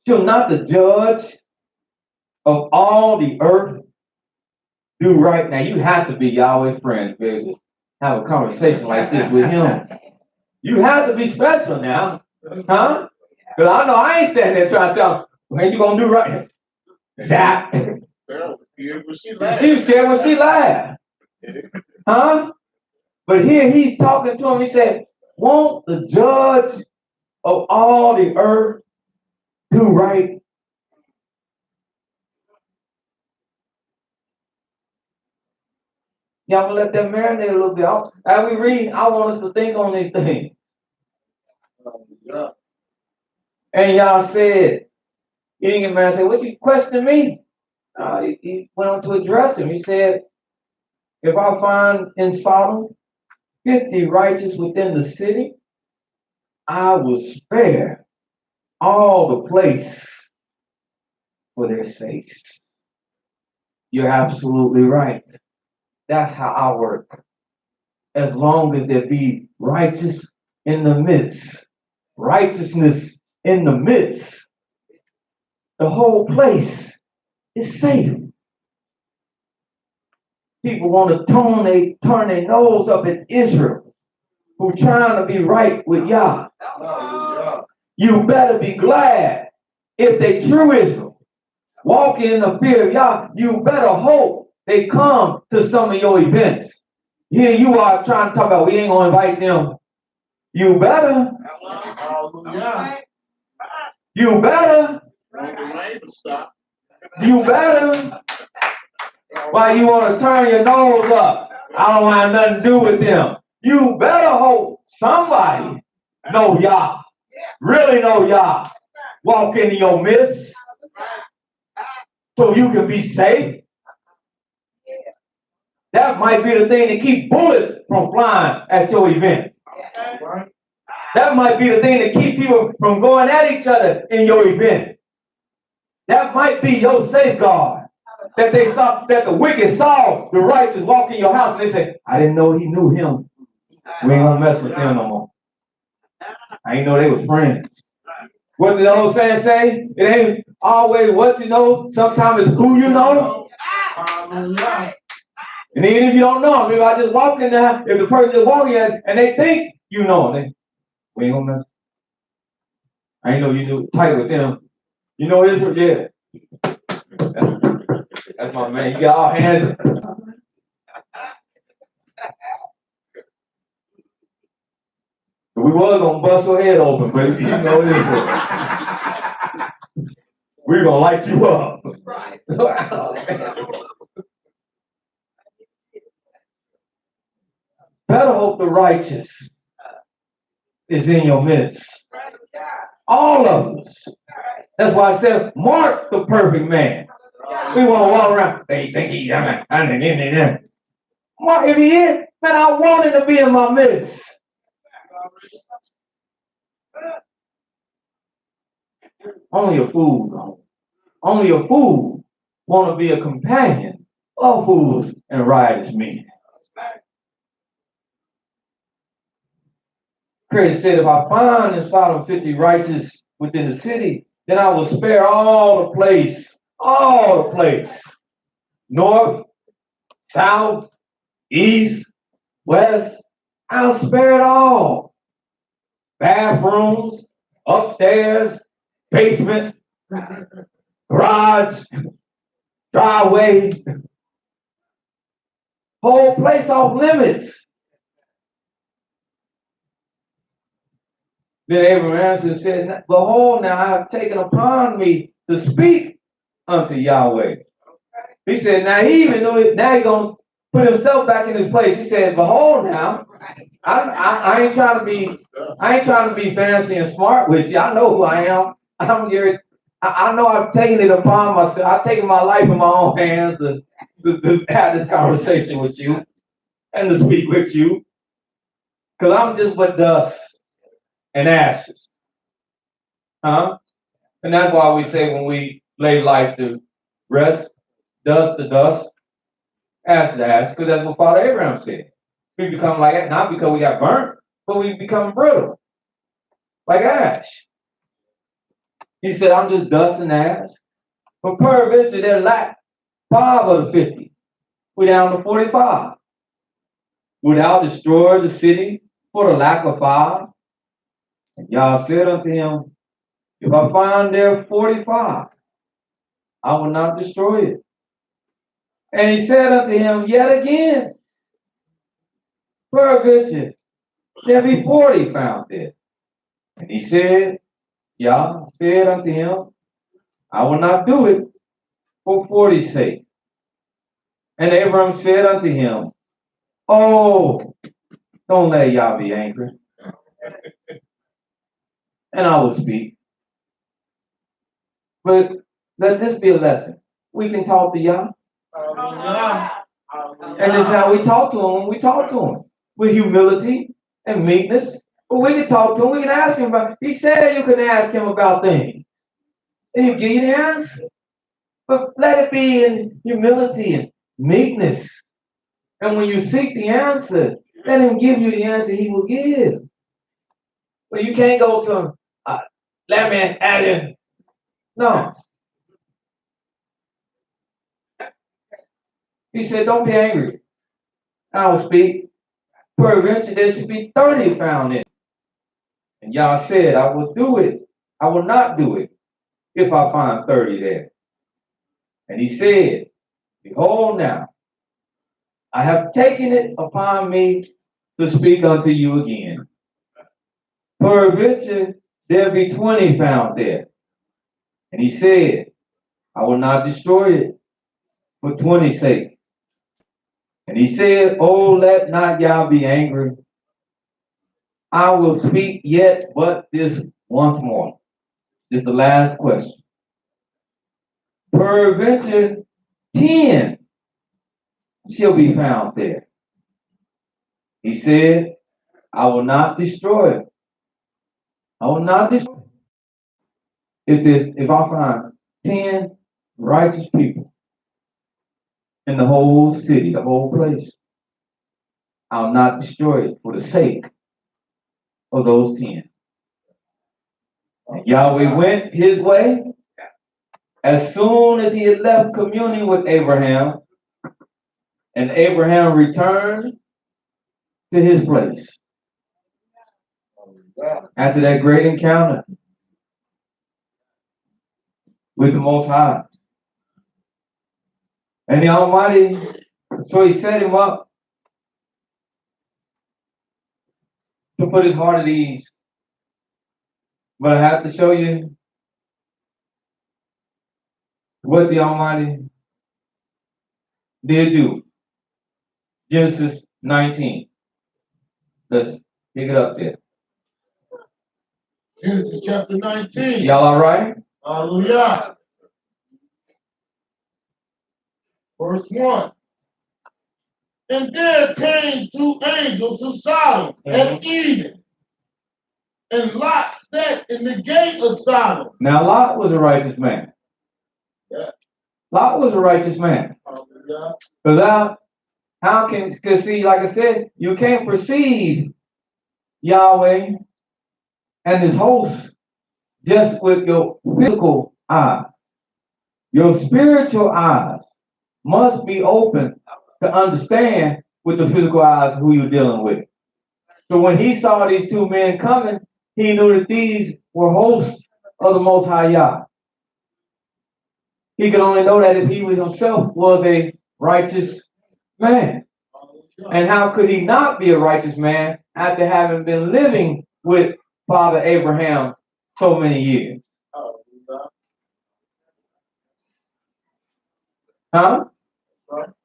Shall not the judge of all the earth do right? Now, you have to be Yahweh friends, baby. Have a conversation like this with him. You have to be special now. Huh? Because I know I ain't standing there trying to tell him, what ain't you going to do right? Zap. She was scared when she laughed. Huh? But here he's talking to him. He said, won't the judge of all the earth do right? Y'all gonna let that marinate a little bit. As we read, I want us to think on these things. And y'all said, he didn't get mad and say, what you question me? He went on to address him. He said, if I find in Sodom 50 righteous within the city, I will spare all the place for their sakes. You're absolutely right. That's how I work. As long as there be righteous in the midst, righteousness in the midst, the whole place is safe. People want to turn their nose up at Israel, who trying to be right with Yah. You better be glad if they true Israel, walking in the fear of Yah. You better hope they come to some of your events. Here you are trying to talk about we ain't gonna invite them. You better. You better. You better. Why you want to turn your nose up? I don't have nothing to do with them. You better hope somebody know Yah. Really know Yah. Walk into your midst so you can be safe. That might be the thing to keep bullets from flying at your event. That might be the thing to keep people from going at each other in your event. That might be your safeguard. That they saw, that the wicked saw the righteous walk in your house and they say, I didn't know he knew him. We ain't gonna mess with them no more. I didn't know they were friends. What did the old saying say? It ain't always what you know, sometimes it's who you know. And even if you don't know them, if I just walk in there, if the person is walking in and they think you know them, we ain't gonna mess. I ain't know you do tight with them. You know Israel? Yeah. That's my man. You got all hands. We was gonna bust your head open, but you know Israel. We're gonna light you up. Right. Better hope the righteous is in your midst. All of us. That's why I said, mark the perfect man. We want to walk around. They think he's mark if he is, man, I want him to be in my midst. Only a fool, though. Only a fool want to be a companion of fools and riotous men. Christ said, if I find in Sodom 50 righteous within the city, then I will spare all the place, north, south, east, west, I'll spare it all. Bathrooms, upstairs, basement, garage, driveway, whole place off limits. Then Abraham answered and said, behold, now I have taken upon me to speak unto Yahweh. He said, now he even knew it, now he's going to put himself back in his place. He said, behold now, I ain't trying to be fancy and smart with you. I know who I am. I know I've taken it upon myself. I've taken my life in my own hands to have this conversation with you and to speak with you. Because I'm just but dust and ashes. And that's why we say when we lay life to rest, dust to dust, ash to ash, because that's what Father Abraham said. We become like it, not because we got burnt, but we become brittle, like ash. He said, I'm just dust and ash. But peradventure, there lack 5 of the 50. We're down to 45. Would thou destroy the city for the lack of 5? And Yah said unto him, if I find there 45, I will not destroy it. And he said unto him, yet again, peradventure, there be 40 found there. And he said, Yah said unto him, I will not do it for 40's sake. And Abraham said unto him, oh, don't let Yah be angry. And I will speak. But let this be a lesson. We can talk to Yah. And this is how we talk to him when we talk to him. With humility and meekness. But we can talk to him. We can ask him about. He said you can ask him about things. And he'll give you the answer. But let it be in humility and meekness. And when you seek the answer, let him give you the answer he will give. But you can't go to him, let me add in. No. He said, don't be angry. I will speak. Peradventure there should be 30 found in it. And Yah said, I will do it. I will not do it if I find 30 there. And he said, behold now, I have taken it upon me to speak unto you again. Peradventure there be 20 found there. And he said, I will not destroy it for 20's sake. And he said, oh, let not Yah be angry. I will speak yet but this once more. This is the last question. Peradventure 10 shall be found there. He said, I will not destroy it. I will not destroy it. If I find 10 righteous people in the whole city, the whole place. I'll not destroy it for the sake of those 10. And Yahweh went his way. As soon as he had left communing with Abraham, and Abraham returned to his place. After that great encounter with the Most High. And the Almighty, so he set him up to put his heart at ease. But I have to show you what the Almighty did do. Genesis 19. Let's pick it up there. Genesis chapter 19. Y'all all right? Hallelujah. Verse 1. And there came 2 angels to Sodom at evening, and Lot sat in the gate of Sodom. Now Lot was a righteous man. Yeah. Lot was a righteous man. Hallelujah. Because how can, because see, like I said, you can't perceive Yahweh and his host just with your physical eyes. Your spiritual eyes must be open to understand with the physical eyes who you're dealing with. So when he saw these 2 men coming, he knew that these were hosts of the Most High Yah. He could only know that if he himself was a righteous man. And how could he not be a righteous man after having been living with Father Abraham so many years? Huh?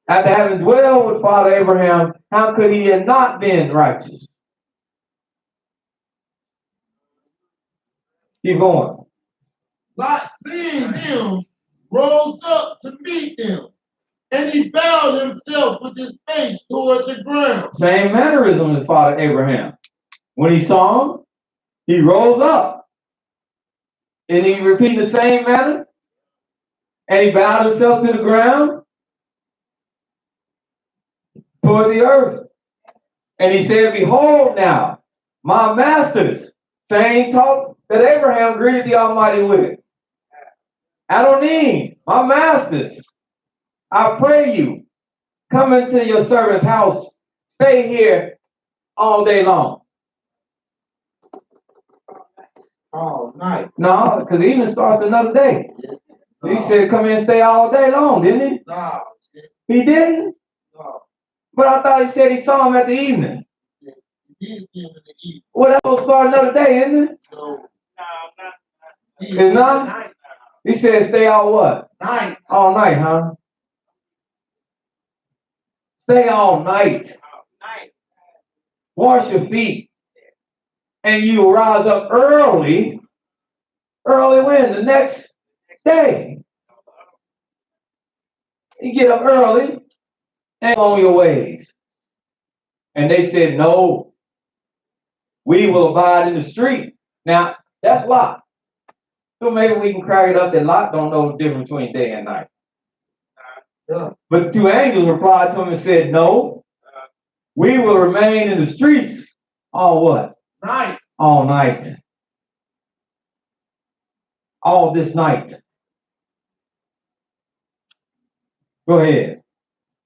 After having dwelled with Father Abraham, how could he have not been righteous? Keep going. Lot, seeing them, rose up to meet them, and he bowed himself with his face toward the ground. Same mannerism as Father Abraham. When he saw him, he rose up. And he repeated the same manner. And he bowed himself to the ground toward the earth. And he said, behold now, my masters, same talk that Abraham greeted the Almighty with. Adonai, my masters, I pray you, come into your servant's house, stay here all day long. All night. No, because evening starts another day. No. He said, come in and stay all day long, didn't he? No. He didn't? No. But I thought he said he saw him at the evening. He did see him in the evening. Well, that's going to start another day, isn't it? No. It's not? He said stay all what? Night. All night, huh? Stay all night. Wash your feet. And you rise up early. Early when? The next day. You get up early and go on your ways. And they said, no, we will abide in the street. Now, that's Lot. So maybe we can crack it up that Lot don't know the difference between day and night. Yeah. But the 2 angels replied to him and said, no, we will remain in the streets all what? Night. All night. All this night. Go ahead.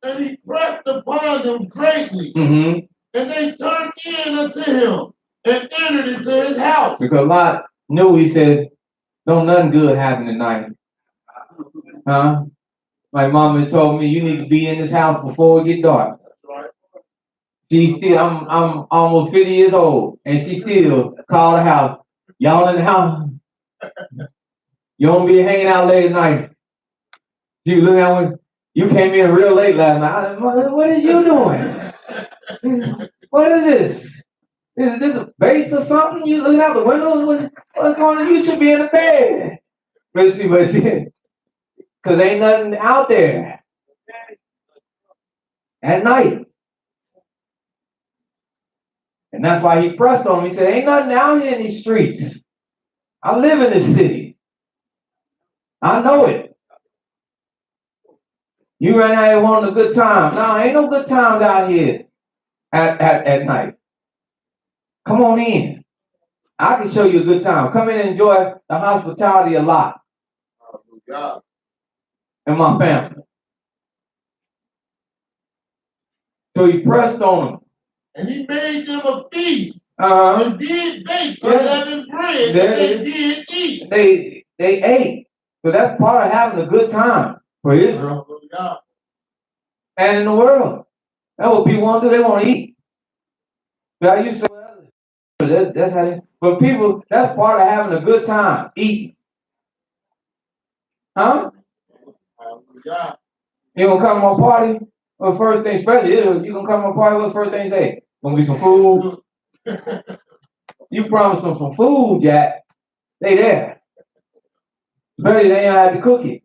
And he pressed upon them greatly, Mm-hmm. and they turned in unto him and entered into his house. Because Lot knew, he said, don't nothing good happen tonight. Huh? My mama told me you need to be in this house before it get dark. She still, I'm almost 50 years old, and she still called the house. Y'all in the house? You won't be hanging out late at night. She was looking at me. You came in real late last night. What is you doing? What is this? Is this a base or something? You looking out the window? What's going on? You should be in the bed. But see, because ain't nothing out there at night. And that's why he pressed on him. He said, ain't nothing out here in these streets. I live in this city. I know it. You right now wanting a good time. No, ain't no good times out here at night. Come on in. I can show you a good time. Come in and enjoy the hospitality a lot. God. And my family. So he pressed on them. And he made them a feast. Uh-huh. And did bake Yeah. unleavened bread. They- And they did eat. They ate. So that's part of having a good time for Israel Hallelujah. and in the world. That's what people want to do. They want to eat. Now you say, well, that's how they, but people, that's part of having a good time, eating. Huh? Hallelujah. You gonna come to my party? Well, the first thing, especially, you gonna come to my party, what the first thing say? Gonna be some food. You promised them some food, Jack. They there. Especially they ain't had to cook it.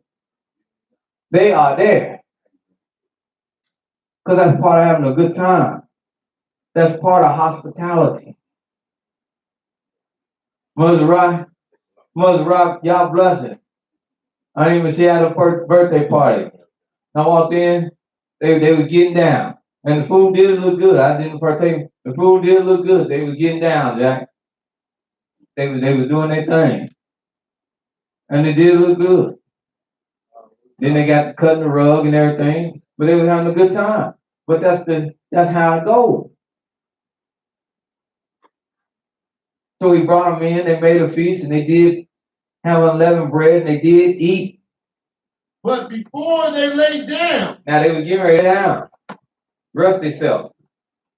They are there. Because that's part of having a good time. That's part of hospitality. Mother Rock, y'all blessing. I didn't even see at a birthday party. I walked in, they was getting down. And the food did look good. I didn't partake. The food did look good. They was getting down, Jack. They was doing their thing. And it did look good. Then they got to cutting the rug and everything. But they was having a good time. But that's how it goes. So he brought them in, they made a feast, and they did have unleavened bread, and they did eat. But before they lay down, Now they was getting ready to lay down, rest themselves.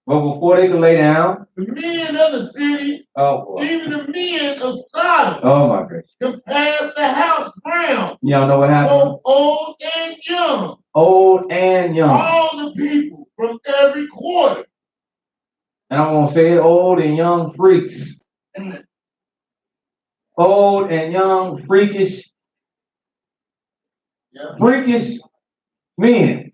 But before they could lay down, the men of the city, oh boy. even the men of Sodom, Oh my gracious. compassed the house round, Y'all know what happened? both old and young, Old and young. all the people from every quarter. And I'm gonna say it, old and young freaks. Old and young, freakish men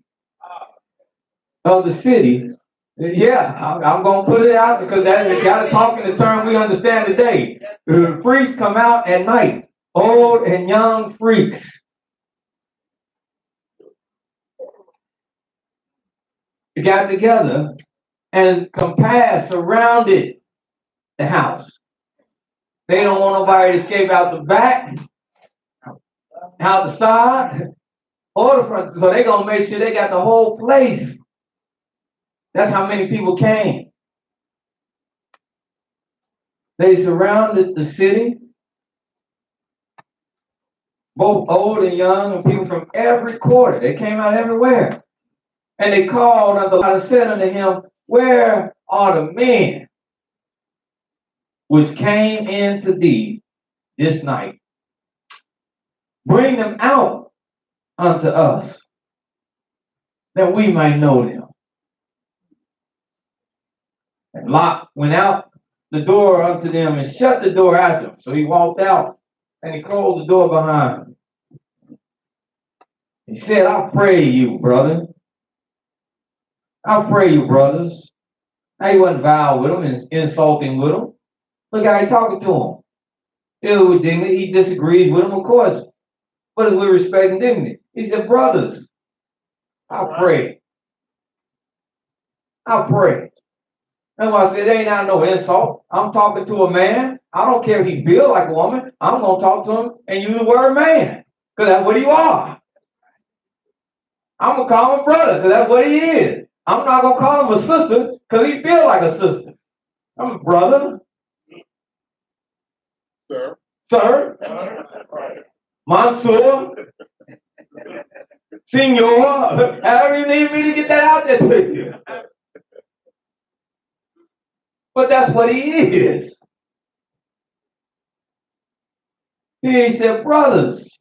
of the city. Yeah, I'm gonna put it out because that gotta talk in the term we understand today. The freaks come out at night. Old and young freaks. They got together and compassed, surrounded the house. They don't want nobody to escape out the back, out the side, or the front. So they're gonna make sure they got the whole place. That's how many people came. They surrounded the city, both old and young, and people from every quarter. They came out everywhere. And they called unto God and said unto him, where are the men which came into thee this night? Bring them out unto us, that we might know them. And Lot went out the door unto them and shut the door after him. So he walked out and he closed the door behind him. He said, I pray you, brother. I pray you, brothers. Now he wasn't vile with them and insulting with them. Look how he talking to them. Still with dignity. He disagreed with them, of course. But with respect and dignity. He said, brothers, I pray. I pray. That's why I said, it ain't not no insult. I'm talking to a man. I don't care if he built like a woman. I'm going to talk to him and use the word man. Because that's what you are. I'm going to call him a brother because that's what he is. I'm not going to call him a sister because he built like a sister. I'm a brother. Sir. Monsieur. Senor. However you need me to get that out there to you. But that's what he is. He said, brothers,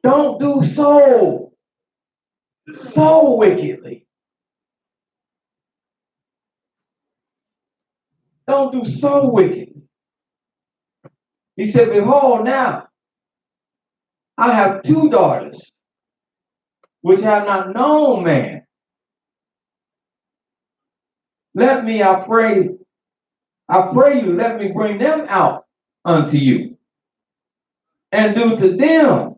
don't do so wickedly. Don't do so wickedly. He said, behold, now I have 2 daughters, which have not known man. Let me, I pray you, let me bring them out unto you. and do to them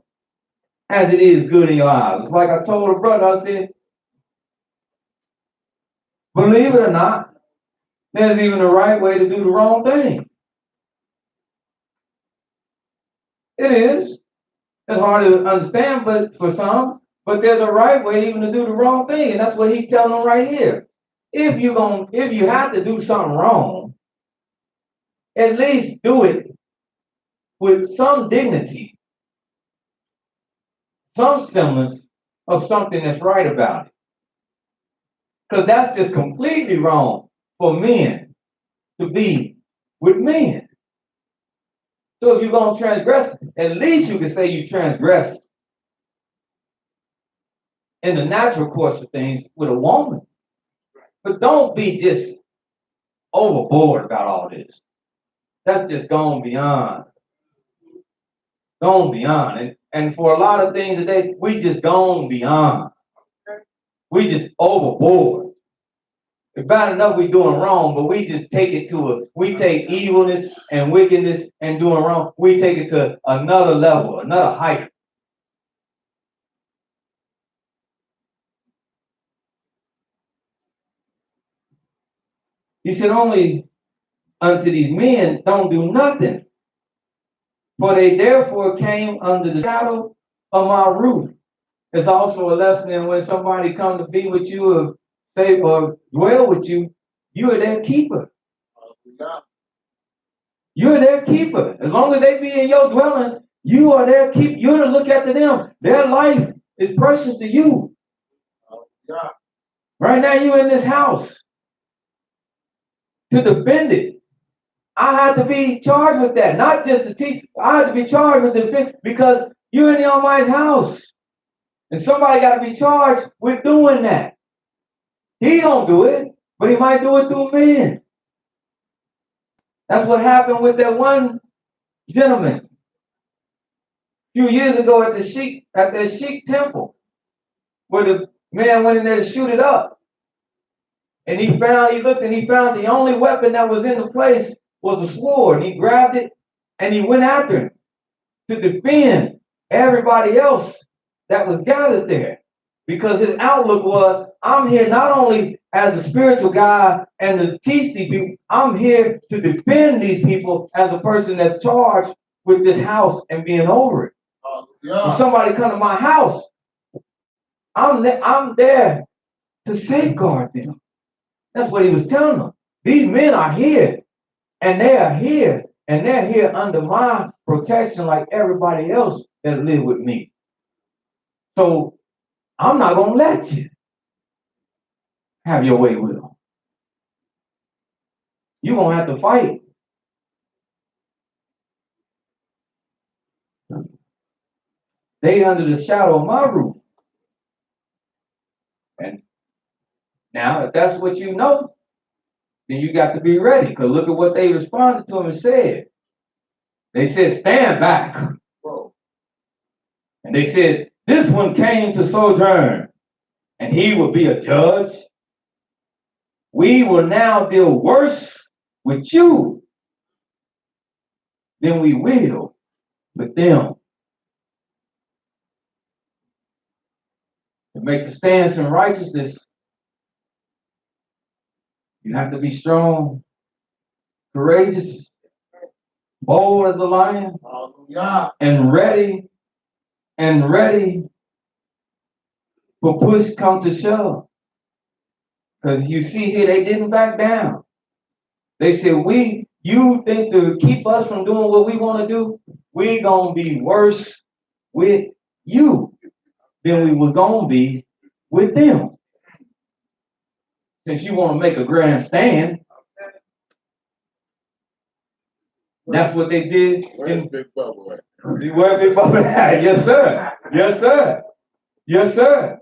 as it is good in your eyes. It's like I told a brother, I said, believe it or not, there's even a right way to do the wrong thing. It is. It's hard to understand, but for some, but there's a right way even to do the wrong thing, and that's what he's telling them right here. If you have to do something wrong, at least do it with some dignity, some semblance of something that's right about it. Because that's just completely wrong for men to be with men. So if you're going to transgress, at least you can say you transgress in the natural course of things with a woman. But don't be just overboard about all this. That's just gone beyond. Gone beyond. And for a lot of things today, we just gone beyond. We just overboard. It's bad enough we doing wrong, but we just take it we take evilness and wickedness and doing wrong, we take it to another level, another height. He said, only unto these men don't do nothing, for they therefore came under the shadow of my roof. It's also a lesson in when somebody comes to be with you or say or dwell with you, you are their keeper. You're their keeper. As long as they be in your dwellings, you are their keeper. You're to look after them. Their life is precious to you. Right now, you in this house to defend it. I had to be charged with that, not just to teach. I had to be charged with defend because you're in the Almighty's house, and somebody got to be charged with doing that. He don't do it, but he might do it through men. That's what happened with that one gentleman a few years ago at the Sheikh temple, where the man went in there to shoot it up. And he looked and he found the only weapon that was in the place was a sword. And he grabbed it and he went after him to defend everybody else that was gathered there. Because his outlook was, I'm here not only as a spiritual guy and to teach these people, I'm here to defend these people as a person that's charged with this house and being over it. If somebody come to my house, I'm there to safeguard them. That's what he was telling them. These men are here, and they are here, and they're here under my protection like everybody else that live with me. So I'm not going to let you have your way with them. You're going to have to fight. They under the shadow of my roof. And now, if that's what you know, then you got to be ready. Because look at what they responded to him and said. They said, stand back. Whoa. And they said, this one came to sojourn, and he will be a judge. We will now deal worse with you than we will with them. To make the stance in righteousness, you have to be strong, courageous, bold as a lion, and ready for push come to shove. Because you see here, they didn't back down. They said, you think to keep us from doing what we want to do, we gonna be worse with you than we was gonna be with them. Since you want to make a grand stand, that's what they did. Where's Big Bubba at? Where Big Bubba at? Yes, sir. Yes, sir. Yes, sir.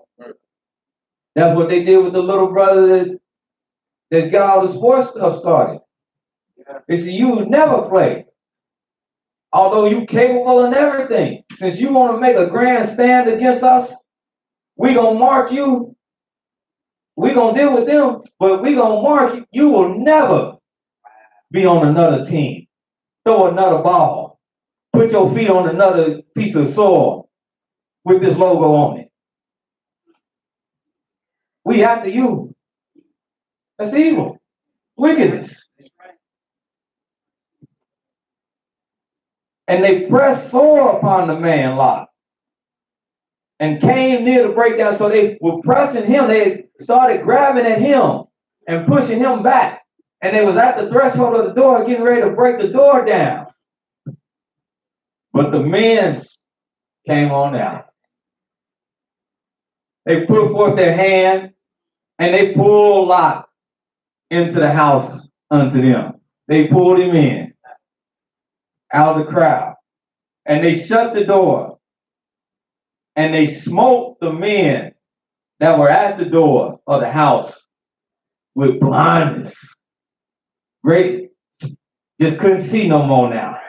That's what they did with the little brother that got all the sports stuff started. They said, you would never play. Although you capable in everything. Since you want to make a grand stand against us, we gonna mark you. We gonna deal with them, but we gonna mark you. You will never be on another team. Throw another ball. put your feet on another piece of soil with this logo on it. We after you. That's evil. Wickedness. And they pressed sore upon the man Lot and came near to break down. So they were pressing him. They started grabbing at him and pushing him back. And they was at the threshold of the door getting ready to break the door down. But the men came on out. They put forth their hand and they pulled Lot into the house unto them. They pulled him in out of the crowd. And they shut the door. And they smote the men that were at the door of the house with blindness. Great. Just couldn't see no more now.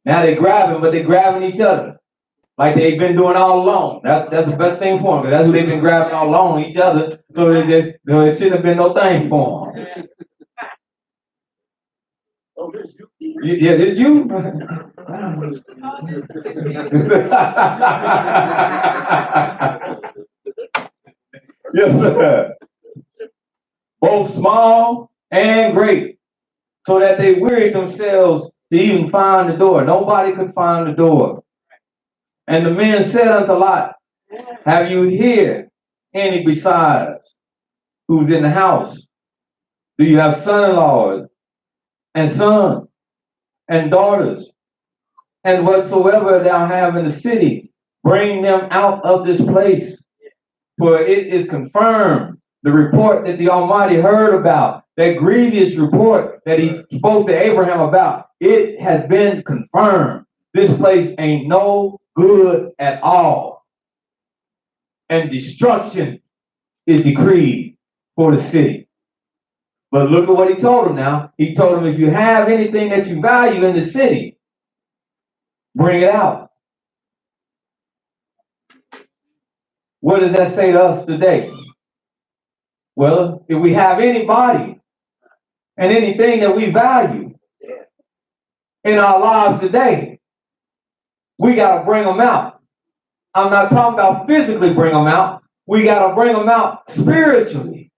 Now they grabbing, but they grabbing each other. Like they've been doing all along. That's the best thing for them, because that's who they've been grabbing all along, each other. So it shouldn't have been no thing for them. Oh, this you. Yeah, this you? Yes, sir. Both small and great, so that they wearied themselves to even find the door. Nobody could find the door. And the men said unto Lot, have you here any besides who's in the house? Do you have son-in-laws and sons and daughters? And whatsoever thou have in the city, bring them out of this place. For it is confirmed, the report that the Almighty heard about, that grievous report that he spoke to Abraham about, it has been confirmed. This place ain't no good at all. And destruction is decreed for the city. But look at what he told him now. He told him, if you have anything that you value in the city, bring it out. What does that say to us today? Well, if we have anybody and anything that we value in our lives today, we got to bring them out. I'm not talking about physically bring them out. We got to bring them out spiritually.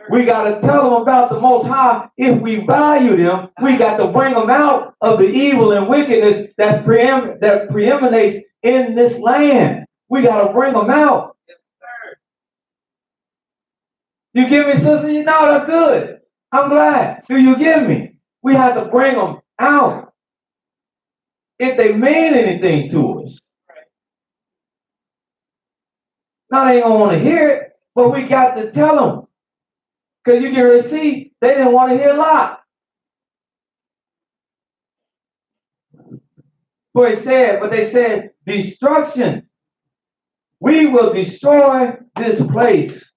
We got to tell them about the Most High. If we value them, we got to bring them out of the evil and wickedness that preeminates in this land. We got to bring them out. You give me, sister? You know, that's good. I'm glad. Do you give me? We have to bring them out. If they mean anything to us. Now they ain't going to want to hear it, but we got to tell them. Because you can see, they didn't want to hear Lot. But they said, destruction. We will destroy this place,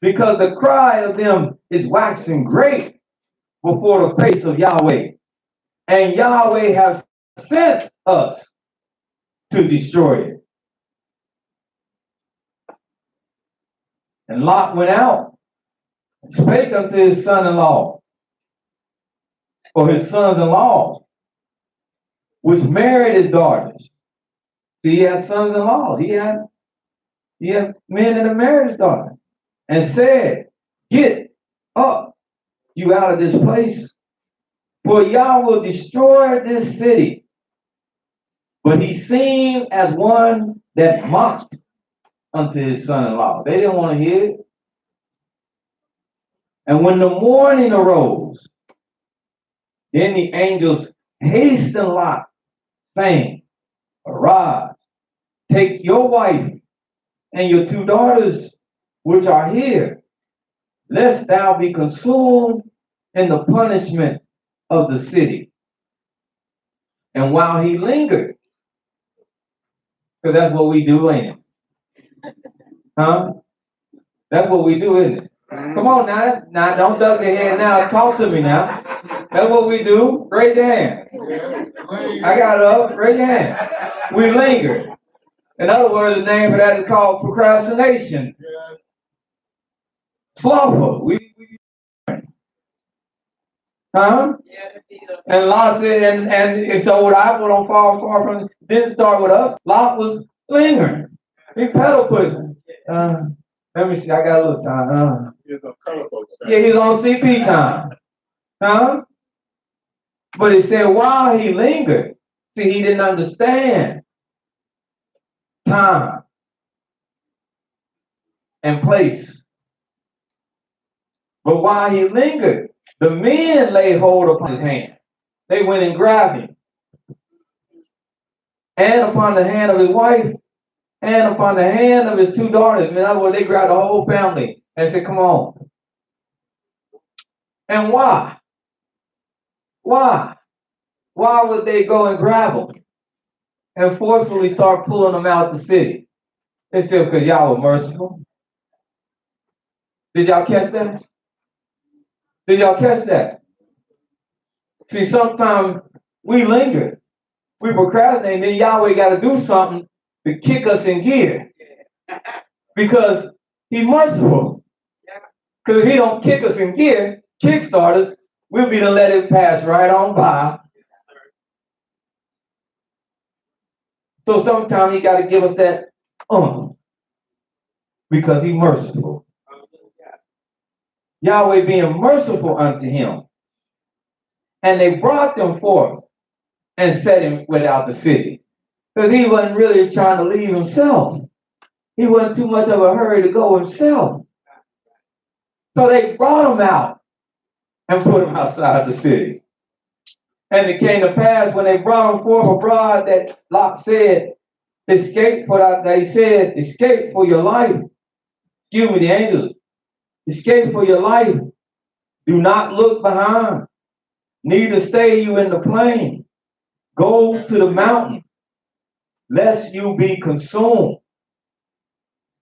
because the cry of them is waxing great before the face of Yahweh. And Yahweh has sent us to destroy it. And Lot went out and spake unto his son-in-law, or his sons-in-law, which married his daughters. See, he had sons-in-law. He had men that had married his daughter. And said, get up, you out of this place, for Yah will destroy this city. But he seemed as one that mocked unto his son-in-law. They didn't want to hear it. And when the morning arose, then the angels hastened Lot, saying, arise, take your wife and your 2 daughters, which are here, lest thou be consumed in the punishment of the city. And while he lingered, because that's what we do, ain't it? Huh? That's what we do, isn't it? Come on now. Now, don't duck your head now. Talk to me now. That's what we do. Raise your hand. I got it up. Raise your hand. We linger. In other words, the name of that is called procrastination. Slothful. Huh? And Lot said, and so I don't fall far from, didn't start with us. Lot was lingering. He pedal pushing. Let me see, I got a little time. Yeah, he's on CP time. Huh? But it said while he lingered, see, he didn't understand time and place. But while he lingered, the men laid hold upon his hand. They went and grabbed him. And upon the hand of his wife, and upon the hand of his two daughters. In other words, they grabbed the whole family and said, come on. And why? Why? Why would they go and grab them and forcefully start pulling them out the city? They said, because y'all were merciful. Did y'all catch that? Did y'all catch that? See, sometimes we linger. We procrastinate, and then Yahweh got to do something to kick us in gear. Because he's merciful. Because if he don't kick us in gear, kickstart us, we'll be to let it pass right on by. So sometimes he got to give us that because he's merciful. Yahweh being merciful unto him. And they brought them forth and set him without the city. Because he wasn't really trying to leave himself. He wasn't too much of a hurry to go himself. So they brought him out and put him outside the city. And it came to pass when they brought him forth abroad that Lot said, escape for that. They said, escape for your life. Excuse me, the angels. Escape for your life. Do not look behind. Neither stay you in the plain. Go to the mountain, lest you be consumed.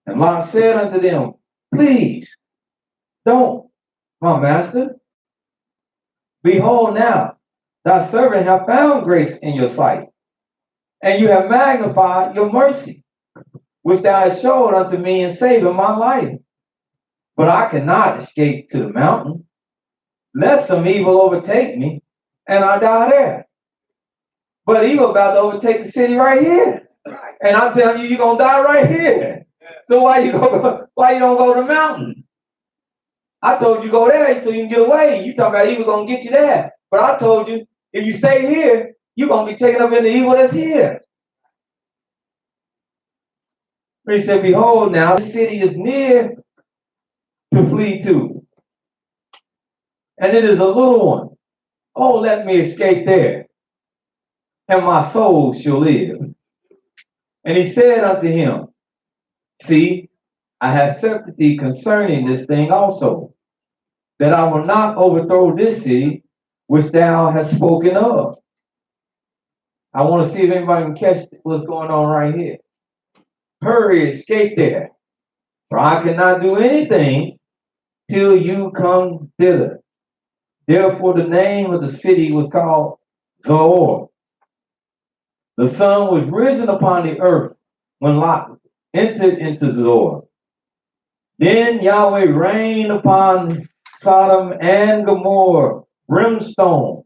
And Lot said unto them, please, don't, my master. Behold now, thy servant hath found grace in your sight, and you have magnified your mercy, which thou hast showed unto me in saving my life. But I cannot escape to the mountain, lest some evil overtake me, and I die there. But evil about to overtake the city right here. And I'm telling you, you're going to die right here. So why you don't go to the mountain? I told you go there so you can get away. You talk about evil going to get you there. But I told you, if you stay here, you're going to be taken up in the evil that's here. He said, behold now, the city is near to flee to. And it is a little one. Oh, let me escape there, and my soul shall live. And he said unto him, see, I have said thee concerning this thing also, that I will not overthrow this city which thou hast spoken of. I want to see if anybody can catch what's going on right here. Hurry, escape there, for I cannot do anything till you come thither. Therefore the name of the city was called Zoar. The sun was risen upon the earth when Lot entered into Zoar. Then Yahweh rained upon Sodom and Gomorrah brimstone,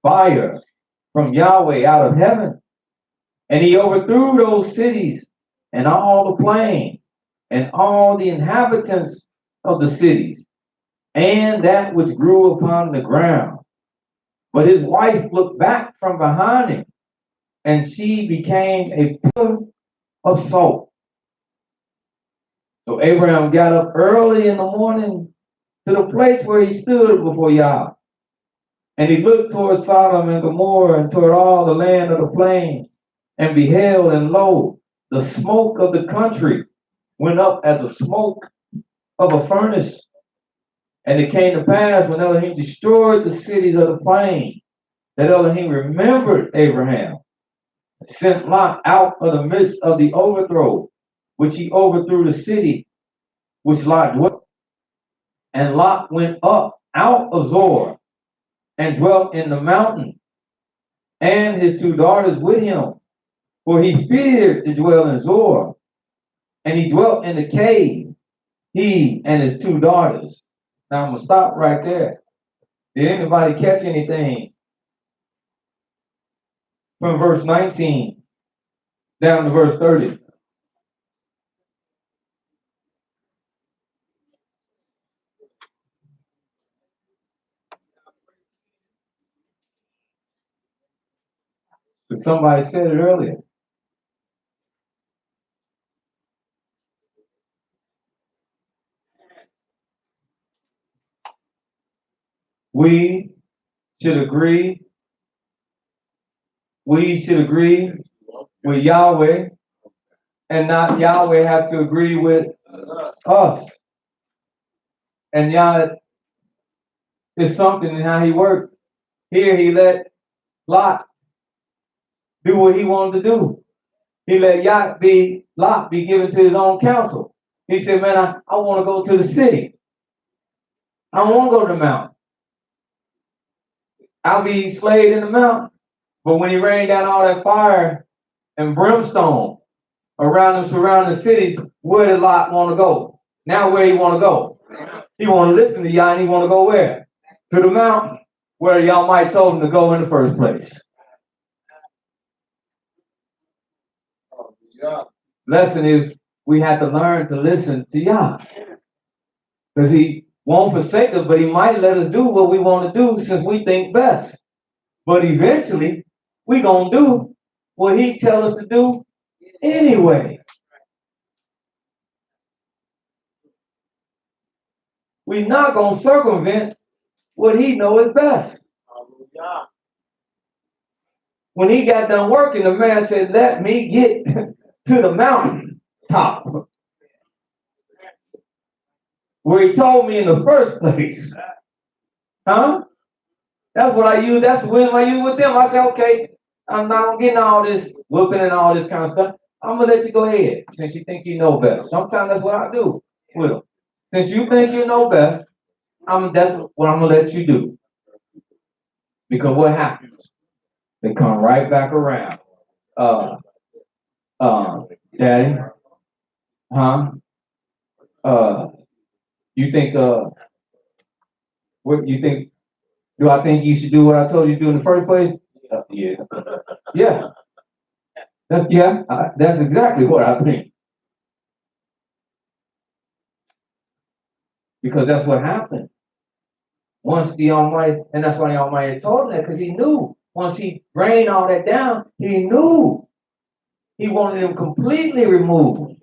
fire from Yahweh out of heaven. And he overthrew those cities and all the plain and all the inhabitants of the cities and that which grew upon the ground. But his wife looked back from behind him, and she became a pillar of salt. So Abraham got up early in the morning to the place where he stood before Yah. And he looked toward Sodom and Gomorrah and toward all the land of the plain, and beheld, and lo, the smoke of the country went up as the smoke of a furnace. And it came to pass when Elohim destroyed the cities of the plain, that Elohim remembered Abraham, and sent Lot out of the midst of the overthrow, which he overthrew the city, which Lot dwelt. And Lot went up out of Zoar, and dwelt in the mountain, and his two daughters with him, for he feared to dwell in Zoar. And he dwelt in the cave, he and his two daughters. Now I'm going to stop right there. Did anybody catch anything from verse 19 down to verse 30? Somebody said it earlier. We should agree with Yahweh and not Yahweh have to agree with us. And Yah is something in how he worked. Here he let Lot do what he wanted to do. He let Lot be given to his own counsel. He said, man, I want to go to the city. I don't want to go to the mountain. I'll be slayed in the mountain. But when he rained down all that fire and brimstone around them surrounding cities, where did Lot want to go? Now where he want to go? He want to listen to Yah, and he want to go where? To the mountain, where y'all might told him to go in the first place. Lesson is we have to learn to listen to Yah. Because he won't forsake us, but he might let us do what we want to do since we think best. But eventually, we going to do what he tell us to do anyway. We're not going to circumvent what he know is best. When he got done working, the man said, let me get to the mountain top. Where he told me in the first place. Huh? That's what I use. That's the wisdom I use with them. I said, okay, I'm not getting all this whooping and all this kind of stuff. I'm going to let you go ahead since you think you know better. Sometimes that's what I do with them. Since you think you know best, that's what I'm going to let you do. Because what happens? They come right back around. Daddy? Huh? You think, what you think? Do I think you should do what I told you to do in the first place? Yeah. Yeah. That's exactly what I think. Because that's what happened. Once the Almighty, and that's why the Almighty told him that, because he knew once he rained all that down, he knew he wanted him completely removed.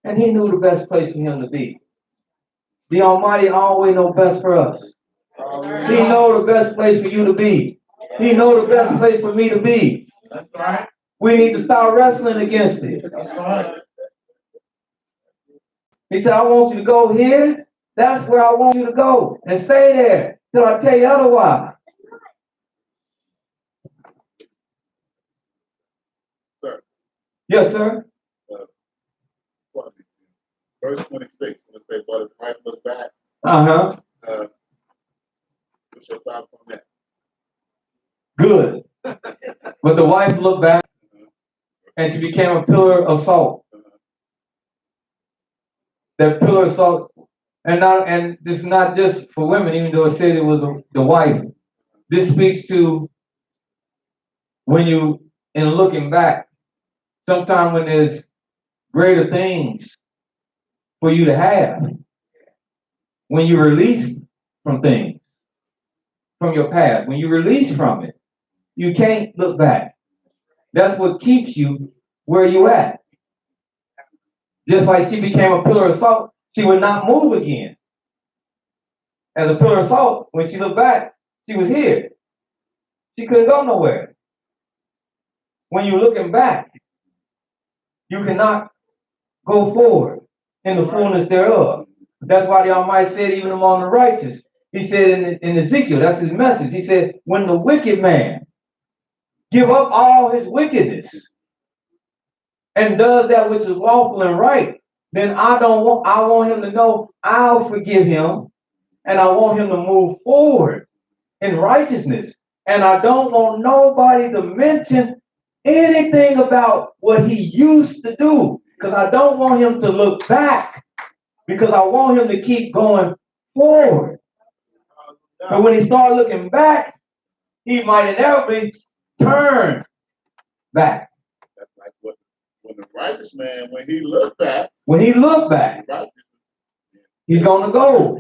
And he knew the best place for him to be. The Almighty always knows best for us. He knows the best place for you to be. He knows the best place for me to be. That's right. We need to start wrestling against it. That's right. He said, I want you to go here. That's where I want you to go. And stay there till I tell you otherwise. Sir. Yes, sir. Verse 26, when it says, but if I look back, what's your thoughts on that? Good. But the wife looked back and she became a pillar of salt. That pillar of salt, and this is not just for women, even though it said it was the wife. This speaks to when you, in looking back, sometimes when there's greater things for you to have, when you release from things, from your past, when you release from it, you can't look back. That's what keeps you where you at. Just like she became a pillar of salt, she would not move again. As a pillar of salt, when she looked back, she was here. She couldn't go nowhere. When you're looking back, you cannot go forward in the fullness thereof. That's why the Almighty said, even among the righteous, he said in Ezekiel, that's his message. He said, when the wicked man give up all his wickedness and does that which is lawful and right, then I want him to know I'll forgive him, and I want him to move forward in righteousness. And I don't want nobody to mention anything about what he used to do, because I don't want him to look back, because I want him to keep going forward. But when he started looking back, he might inevitably turn back. That's like when the righteous man, when he looked back, When he looked back, he's going to go.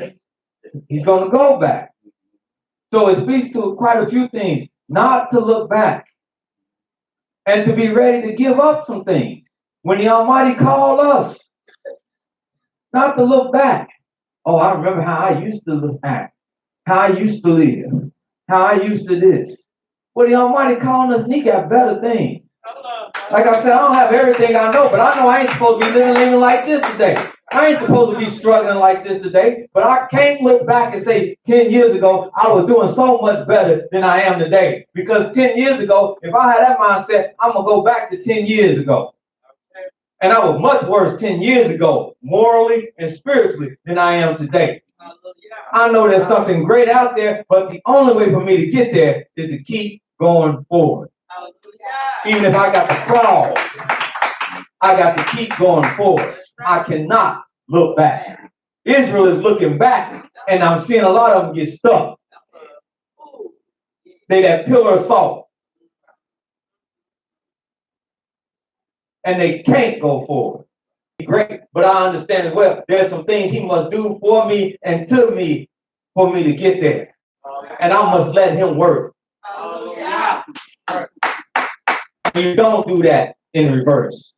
He's going to go back. So it speaks to quite a few things. Not to look back. And to be ready to give up some things. When the Almighty called us. Not to look back. Oh, I remember how I used to look back. How I used to live. How I used to this. Well, the Almighty calling us, and he got better things. Like I said, I don't have everything I know, but I know I ain't supposed to be living like this today. I ain't supposed to be struggling like this today, but I can't look back and say 10 years ago, I was doing so much better than I am today. Because 10 years ago, if I had that mindset, I'm going to go back to 10 years ago. And I was much worse 10 years ago, morally and spiritually, than I am today. I know there's something great out there, but the only way for me to get there is to keep going forward. Even if I got to crawl, I got to keep going forward. I cannot look back. Israel is looking back, and I'm seeing a lot of them get stuck. They that pillar of salt. And they can't go forward. Great, but I understand as well, there's some things he must do for me and to me for me to get there. And I must let him work. You don't do that in reverse.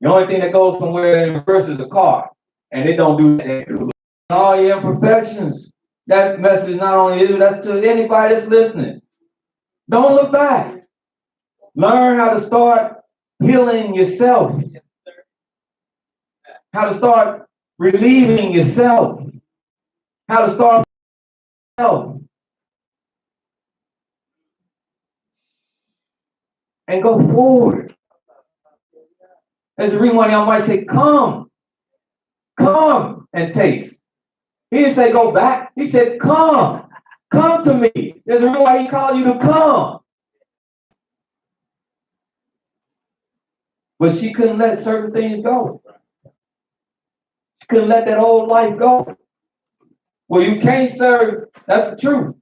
The only thing that goes somewhere in reverse is a car. And they don't do that. All your imperfections. That message is not only you, that's to anybody that's listening. Don't look back. Learn how to start healing yourself. How to start relieving yourself. How to start yourself. And go forward. There's a reason why y'all might say, come and taste. He didn't say go back. He said, come to me. There's a reason why he called you to come. But she couldn't let certain things go. She couldn't let that old life go. Well, you can't serve, that's the truth.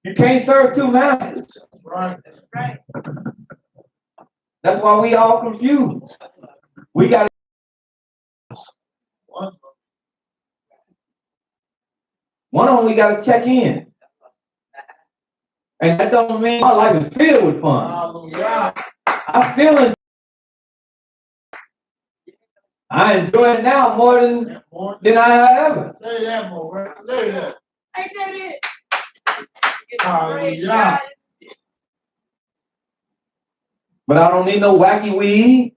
You can't serve two masters. Right. That's why we all confused. We got one of them we got to check in. And that don't mean my life is filled with fun. Hallelujah. I still enjoy. I enjoy it now more than I have ever. Say that more. Say that. Ain't that it? Hallelujah. But I don't need no wacky weed.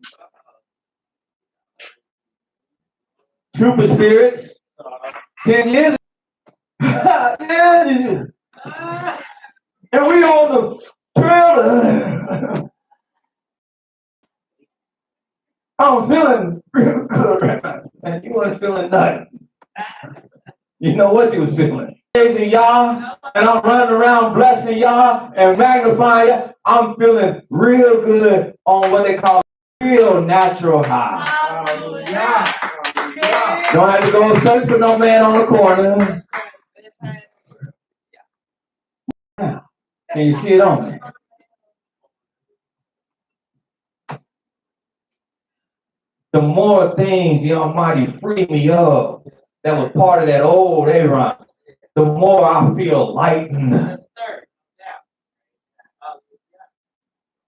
Super spirits. 10 years. And we on the trailer. I'm feeling real good right now. And you wasn't feeling nothing. You know what you was feeling. Praising y'all, and I'm running around blessing y'all and magnifying y'all. I'm feeling real good on what they call real natural high. Hallelujah. Don't have to go search for no man on the corner. Yeah. Can you see it on me? The more things the Almighty freed me of that was part of that old Aaron, the more I feel lightened.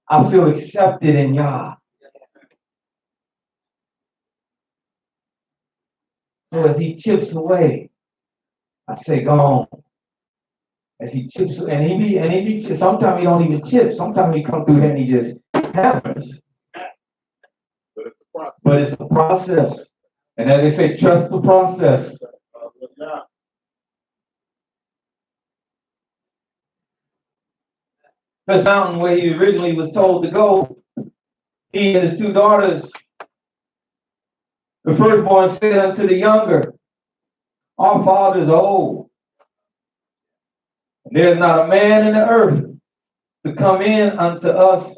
I feel accepted in Yah. So as he chips away, I say, go on. As he chips, and he be sometimes he don't even chip. Sometimes he come through there and he just hammers. But it's a process. And as they say, trust the process. This mountain where he originally was told to go, he and his two daughters, the firstborn said unto the younger, our father is old. There's not a man in the earth to come in unto us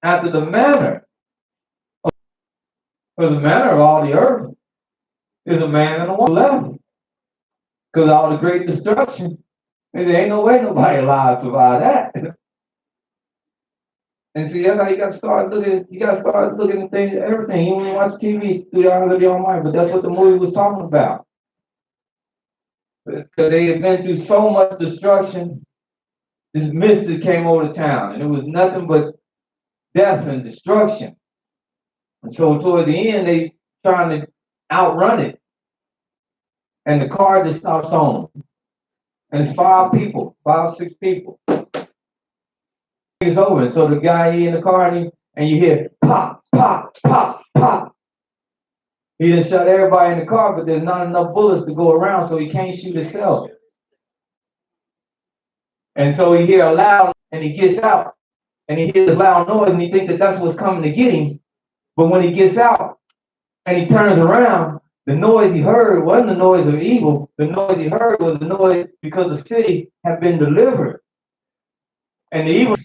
after the manner. For the manner of all the earth is a man and a woman left. Because all the great destruction, and there ain't no way nobody alive survive that. And see, that's how you got to start looking. You got to start looking at things, everything. You only watch TV through the eyes of your own mind, but that's what the movie was talking about. Because they had been through so much destruction, this mist that came over the town, and it was nothing but death and destruction. And so towards the end, they trying to outrun it, and the car just stops on them. And it's 5 people, 5, 6 people. It's over. And so the guy he in the car and you hear pop, pop, pop, pop. He done shot everybody in the car, but there's not enough bullets to go around, so he can't shoot himself. And so he hear a loud, and he gets out, and he hears a loud noise, and he thinks that that's what's coming to get him. But when he gets out, and he turns around, the noise he heard wasn't the noise of evil. The noise he heard was the noise because the city had been delivered. And the evil,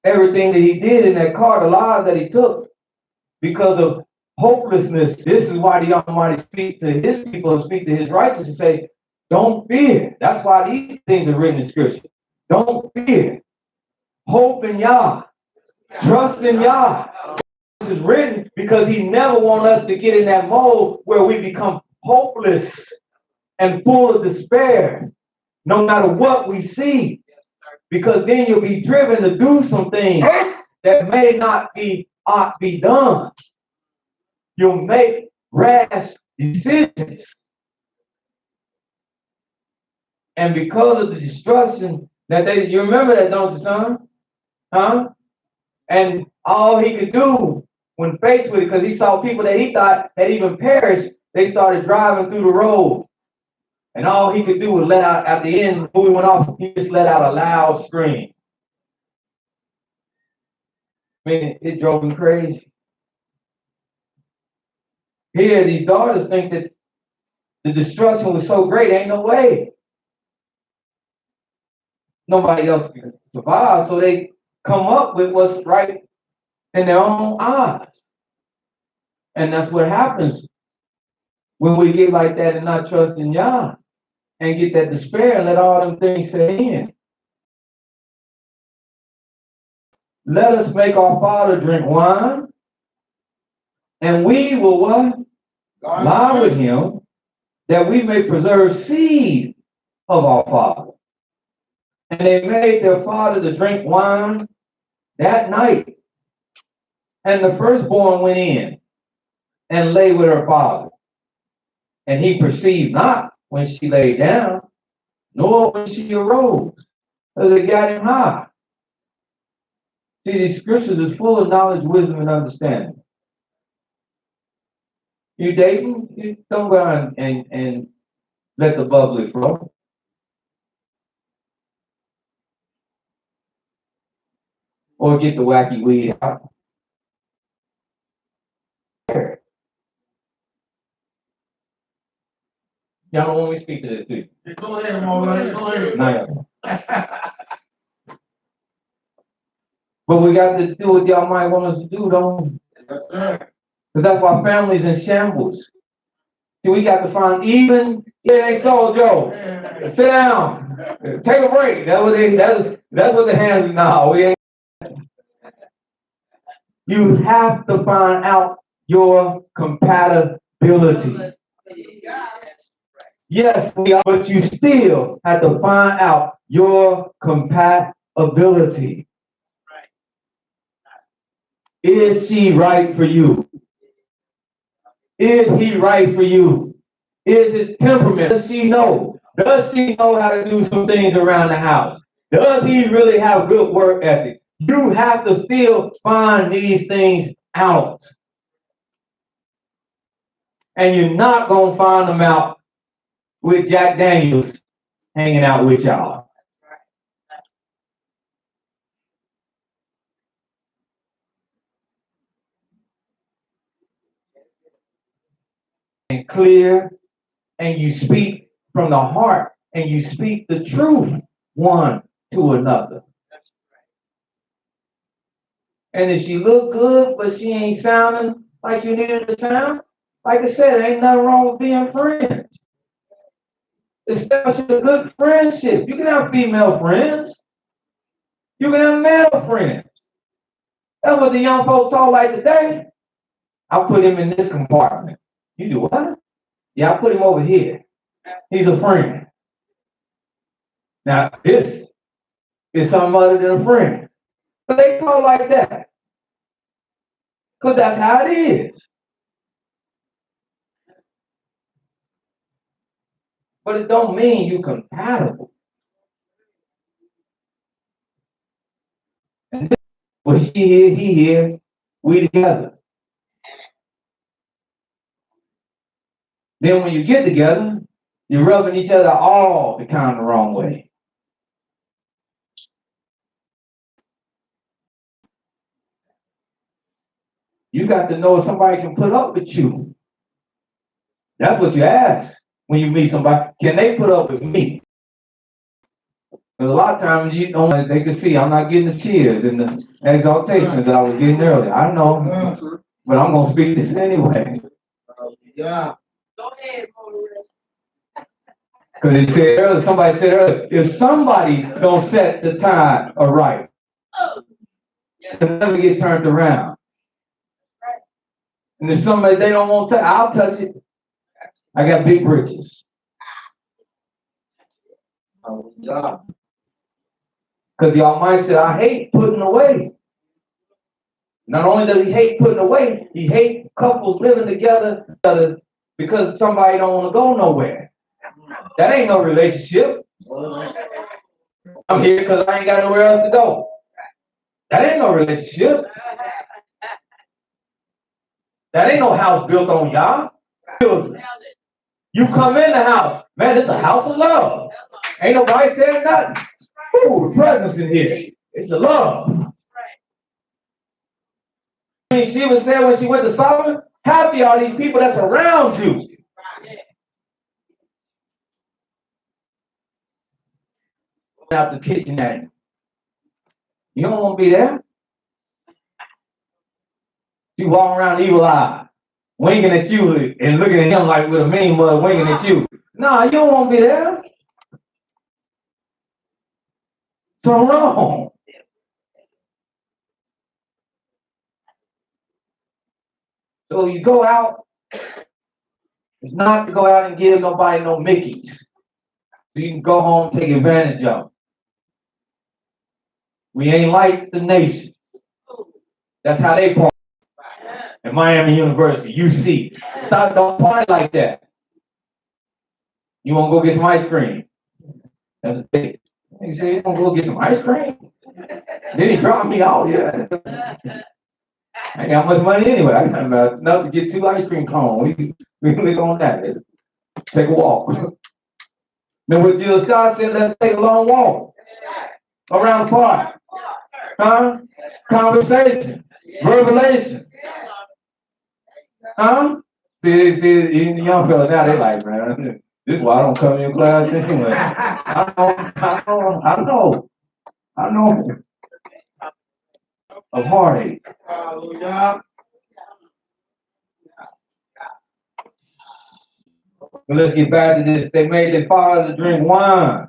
everything that he did in that car, the lives that he took, because of hopelessness. This is why the Almighty speaks to his people and speaks to his righteous and say, don't fear. That's why these things are written in Scripture. Don't fear. Hope in Yah. Trust in Yah. This is written because he never wants us to get in that mode where we become hopeless and full of despair, no matter what we see. Because then you'll be driven to do some things that may not be ought be done. You'll make rash decisions. And because of the destruction that you remember that, don't you, son? Huh? And all he could do when faced with it, because he saw people that he thought had even perished, they started driving through the road. And all he could do was let out, at the end, when we went off, he just let out a loud scream. I mean, it drove him crazy. Here, these daughters think that the destruction was so great, ain't no way nobody else can survive. So they come up with what's right in their own eyes. And that's what happens when we get like that and not trust in Yah and get that despair and let all them things set in. Let us make our father drink wine, and we will what? Lie with him, that we may preserve seed of our father. And they made their father to drink wine that night. And the firstborn went in and lay with her father. And he perceived not when she lay down, nor when she arose, because it got him high. See, these scriptures is full of knowledge, wisdom, and understanding. You dating, you don't go out and let the bubbly flow. Or get the wacky weed out. Y'all don't want me to speak to this, do you? Go ahead, Mo. Go ahead. No. But we got to do what y'all might want us to do, don't we? Yes, sir. Because that's why families in shambles. See, we got to find even, they sold Joe. Sit down. Take a break. That's what the hands are now. We ain't. You have to find out your compatibility. Yes, we are, but you still have to find out your compatibility. Is she right for you? Is he right for you? Is his temperament? Does she know? Does she know how to do some things around the house? Does he really have good work ethic? You have to still find these things out. And you're not going to find them out with Jack Daniels hanging out with y'all. And clear, and you speak from the heart, and you speak the truth one to another. And if she look good, but she ain't sounding like you need her to sound, like I said, ain't nothing wrong with being friends. Establish a good friendship. You can have female friends. You can have male friends. That's what the young folks talk like today. I put him in this compartment. You do what? Yeah, I put him over here. He's a friend. Now, this is something other than a friend. But they talk like that. Because that's how it is. But it don't mean you compatible. And well, she here, he here, we together. Then when you get together, you're rubbing each other all the kind of the wrong way. You got to know if somebody can put up with you. That's what you ask when you meet somebody. Can they put up with me? Because a lot of times you know they can see I'm not getting the cheers and the exaltation that I was getting earlier. I know, but I'm gonna speak this anyway. Yeah. Go ahead, Maurice. Because it said earlier, somebody said earlier, if somebody don't set the time right, Oh, it'll never get turned around. And if somebody they don't want to, I'll touch it. I got big britches. Yeah. Because the Almighty said, I hate putting away. Not only does he hate putting away, he hates couples living together because somebody don't want to go nowhere. That ain't no relationship. I'm here because I ain't got nowhere else to go. That ain't no relationship. That ain't no house built on y'all. You come in the house, man, it's a house of love. Ain't nobody saying nothing. Ooh, the presence in here. It's a love. She was saying when she went to Solomon, happy are these people that's around you. Out the kitchen at you. You don't want to be there. You walk around evil eye, winking at you and looking at him like with a mean mug winking at you. Nah, you don't want to be there. So wrong. So you go out, it's not to go out and give nobody no Mickeys. So you can go home and take advantage of them. We ain't like the nation. That's how they party. At Miami University, UC. Stop, don't party like that. You want to go get some ice cream? That's a thing. He said, you want to go get some ice cream? Then he dropped me out, yeah. I ain't got much money anyway. I got enough to get 2 ice cream cones. We can live on that. Take a walk. Then what Jill Scott said, let's take a long walk around the park. Huh? Conversation. Revelation. Huh? See, even the young fellas now, they like, man, this is why I don't come in class anyway. I know. Of heartache. Hallelujah. But let's get back to this. They made their father to drink wine.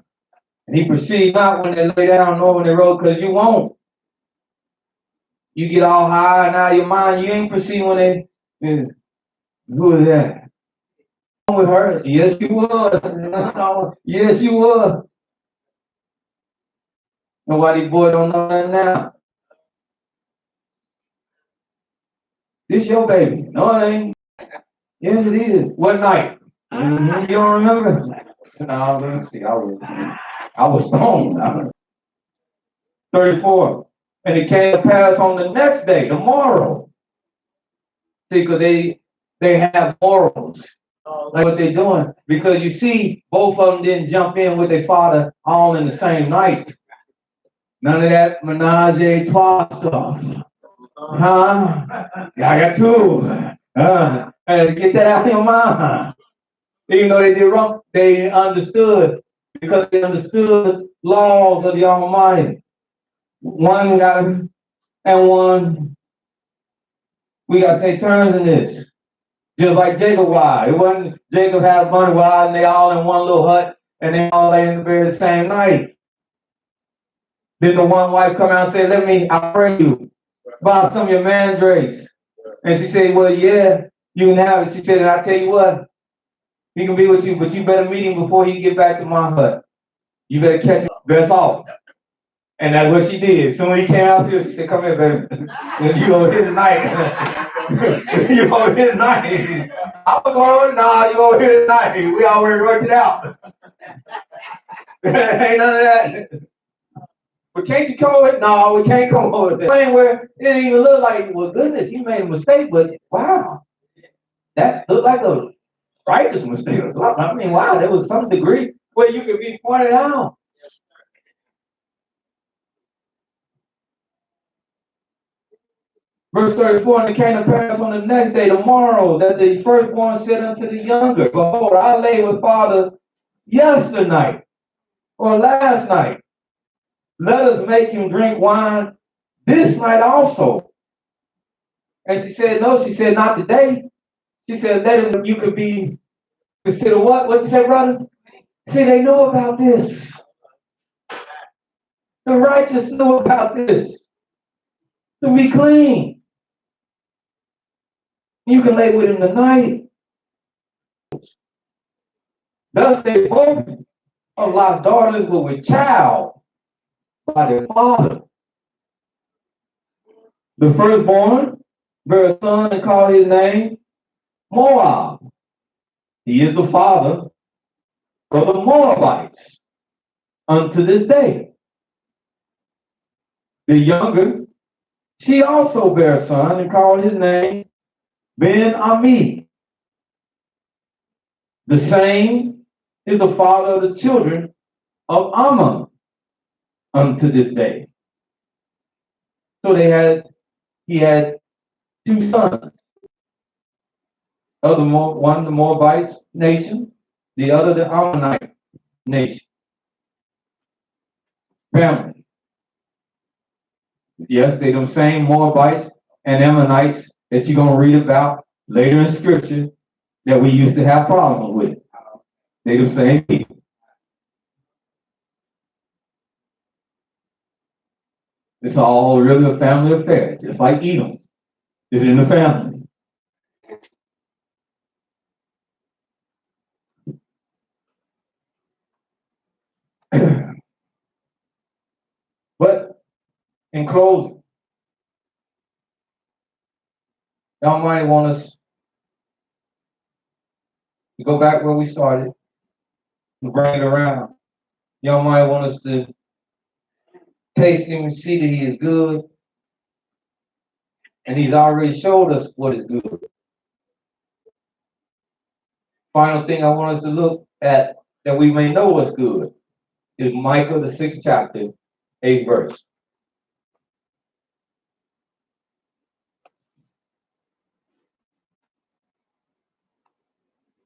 And he perceived not when they lay down nor when they rose, because you won't. You get all high and out of your mind, you ain't perceiving when they, who is that? With her? Yes, you was. Yes, you was. Nobody boy don't know that now. This your baby. No, it ain't. Yes, it is. What night? You don't remember? No, let me see. I was stoned. 34. And it came to pass on the next day, tomorrow. See, because they have morals. Like what they're doing. Because you see, both of them didn't jump in with their father all in the same night. None of that menage a trois stuff. Huh? I got 2. Get that out of your mind. Even though they did wrong, they understood. Because they understood laws of the Almighty. One got him, and one, we got to take turns in this. Just like Jacob wife. It wasn't Jacob had a bunch of wives and they all in one little hut and they all lay in the bed the same night. Then the one wife come out and say, I pray you about some of your mandrakes. And she said, well, yeah, you can have it. She said, and I tell you what, he can be with you, but you better meet him before he get back to my hut. You better catch him best off. And that's what she did. So when he came out here, she said, come here, baby. You over here tonight. You over here tonight. I was going, nah, you over here tonight. We already worked it out. Ain't none of that. But can't you come over? No, we can't come over there. Where it didn't even look like, well, goodness, he made a mistake, but wow. That looked like a righteous mistake or something. I mean, wow, there was some degree where you could be pointed out. Verse 34, and it came to pass on the next day, tomorrow, that the firstborn said unto the younger, behold, I lay with father yesternight, or last night. Let us make him drink wine this night also. And she said, no, she said, not today. She said, let him, you could be considered what? What you say, brother? See, they know about this. The righteous know about this. To be clean. You can lay with him tonight. Thus they both of Lot's daughters were with child by their father. The firstborn bare a son and called his name Moab. He is the father of the Moabites unto this day. The younger, she also bare a son and called his name Ben-Ami. The same is the father of the children of Ammon unto this day. So he had two sons. One the Moabite nation, the other the Ammonite nation. Family. Yes, they the same Moabites and Ammonites that you're going to read about later in scripture that we used to have problems with. They the same people. It's all really a family affair, just like Edom. It's in the family. But in closing, the Almighty want us to go back where we started and bring it around. The Almighty want us to taste him and see that he is good. And he's already showed us what is good. Final thing I want us to look at that we may know what's good is Micah, the 6th chapter, 8th verse.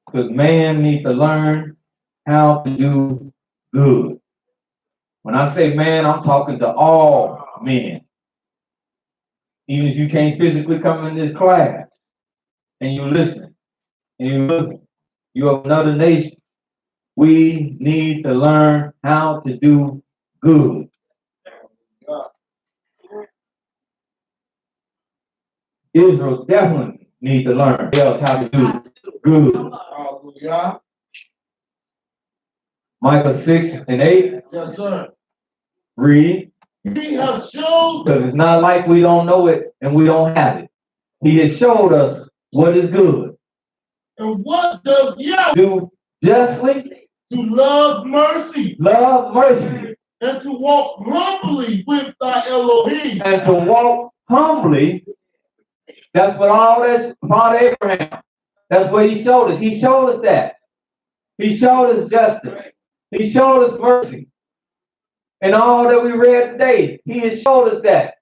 Because man needs to learn how to do good. When I say man, I'm talking to all men. Even if you can't physically come in this class and you're listening and you're looking, you're of another nation. We need to learn how to do good. Israel definitely needs to learn else how to do good. Hallelujah. Micah 6 and 8. Yes, sir. Read. We have showed. Because it's not like we don't know it and we don't have it. He has showed us what is good. And what does Yahweh do? Justly. To love mercy. Love mercy. And to walk humbly with thy Elohim. And to walk humbly. That's what all this Father Abraham. That's what he showed us. He showed us that. He showed us justice. He showed us mercy. And all that we read today, he has showed us that.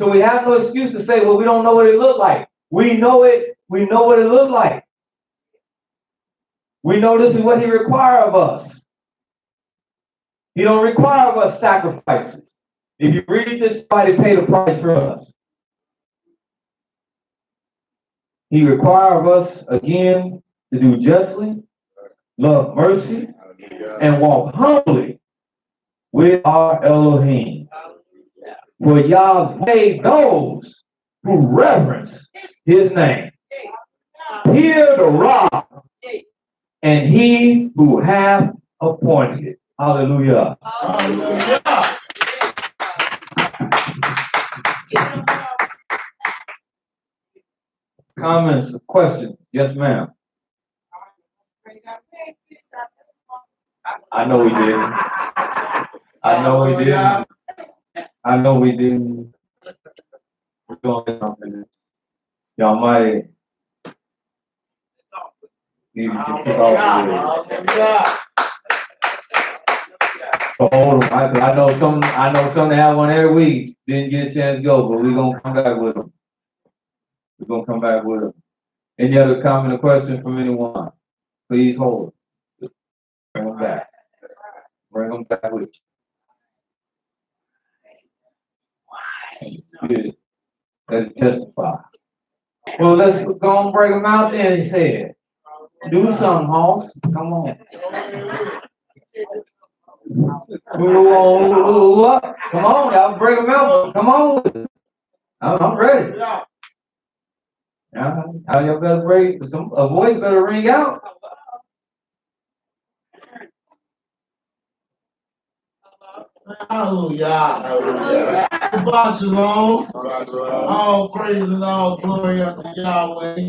So we have no excuse to say, well, we don't know what it looked like. We know it. We know what it looked like. We know this is what he requires of us. He don't require of us sacrifices. If you read this, somebody paid the price for us. He requires of us, again, to do justly, love mercy, and walk humbly with our Elohim. For Yahweh those who reverence his name. Hear the rod, and he who hath appointed it. Hallelujah. Hallelujah. Comments, questions? Yes, ma'am. I know we didn't. I know we didn't. I know we didn't. We're doing something. Y'all might need to kick off the Hallelujah. hold them. I know some that have one every week, didn't get a chance to go, but we're gonna come back with them. We're gonna come back with them. Any other comment or question from anyone? Please hold. Bring them back. Bring them back with you. Good. Let's testify. Well, let's go and break them out there and say it. Do something, Hoss. Come on. Come on, y'all break them out. Come on. I'm ready. Y'all better break. A voice better ring out. Hallelujah. Shabbat shalom. All praise and all glory unto Yahweh.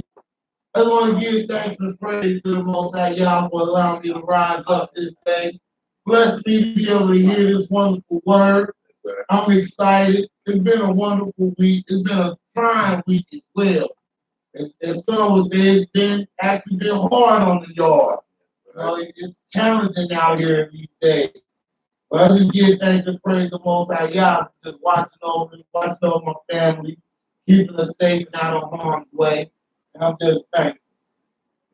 I want to give thanks and praise to the Most High Yahweh for allowing me to rise up this day. Bless me to be able to hear this wonderful word. I'm excited. It's been a wonderful week. It's been a trying week as well. As some would say, it's been actually been hard on the yard. You know, it's challenging out here these days. But I just give thanks and praise the Most High Yahweh for just watching over my family, keeping us safe and out of harm's way. And I'm just thankful.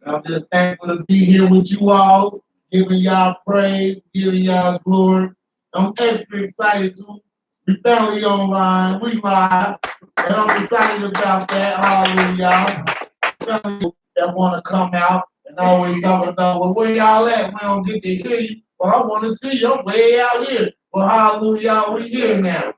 And I'm just thankful to be here with you all, giving y'all praise, giving y'all glory. I'm extra excited too. We family online, we live, and I'm excited about that. Hallelujah. Family that want to come out and always talking about, well, where y'all at? We don't get to hear you. Well, I want to see you. I'm way out here. Well, hallelujah, we here now.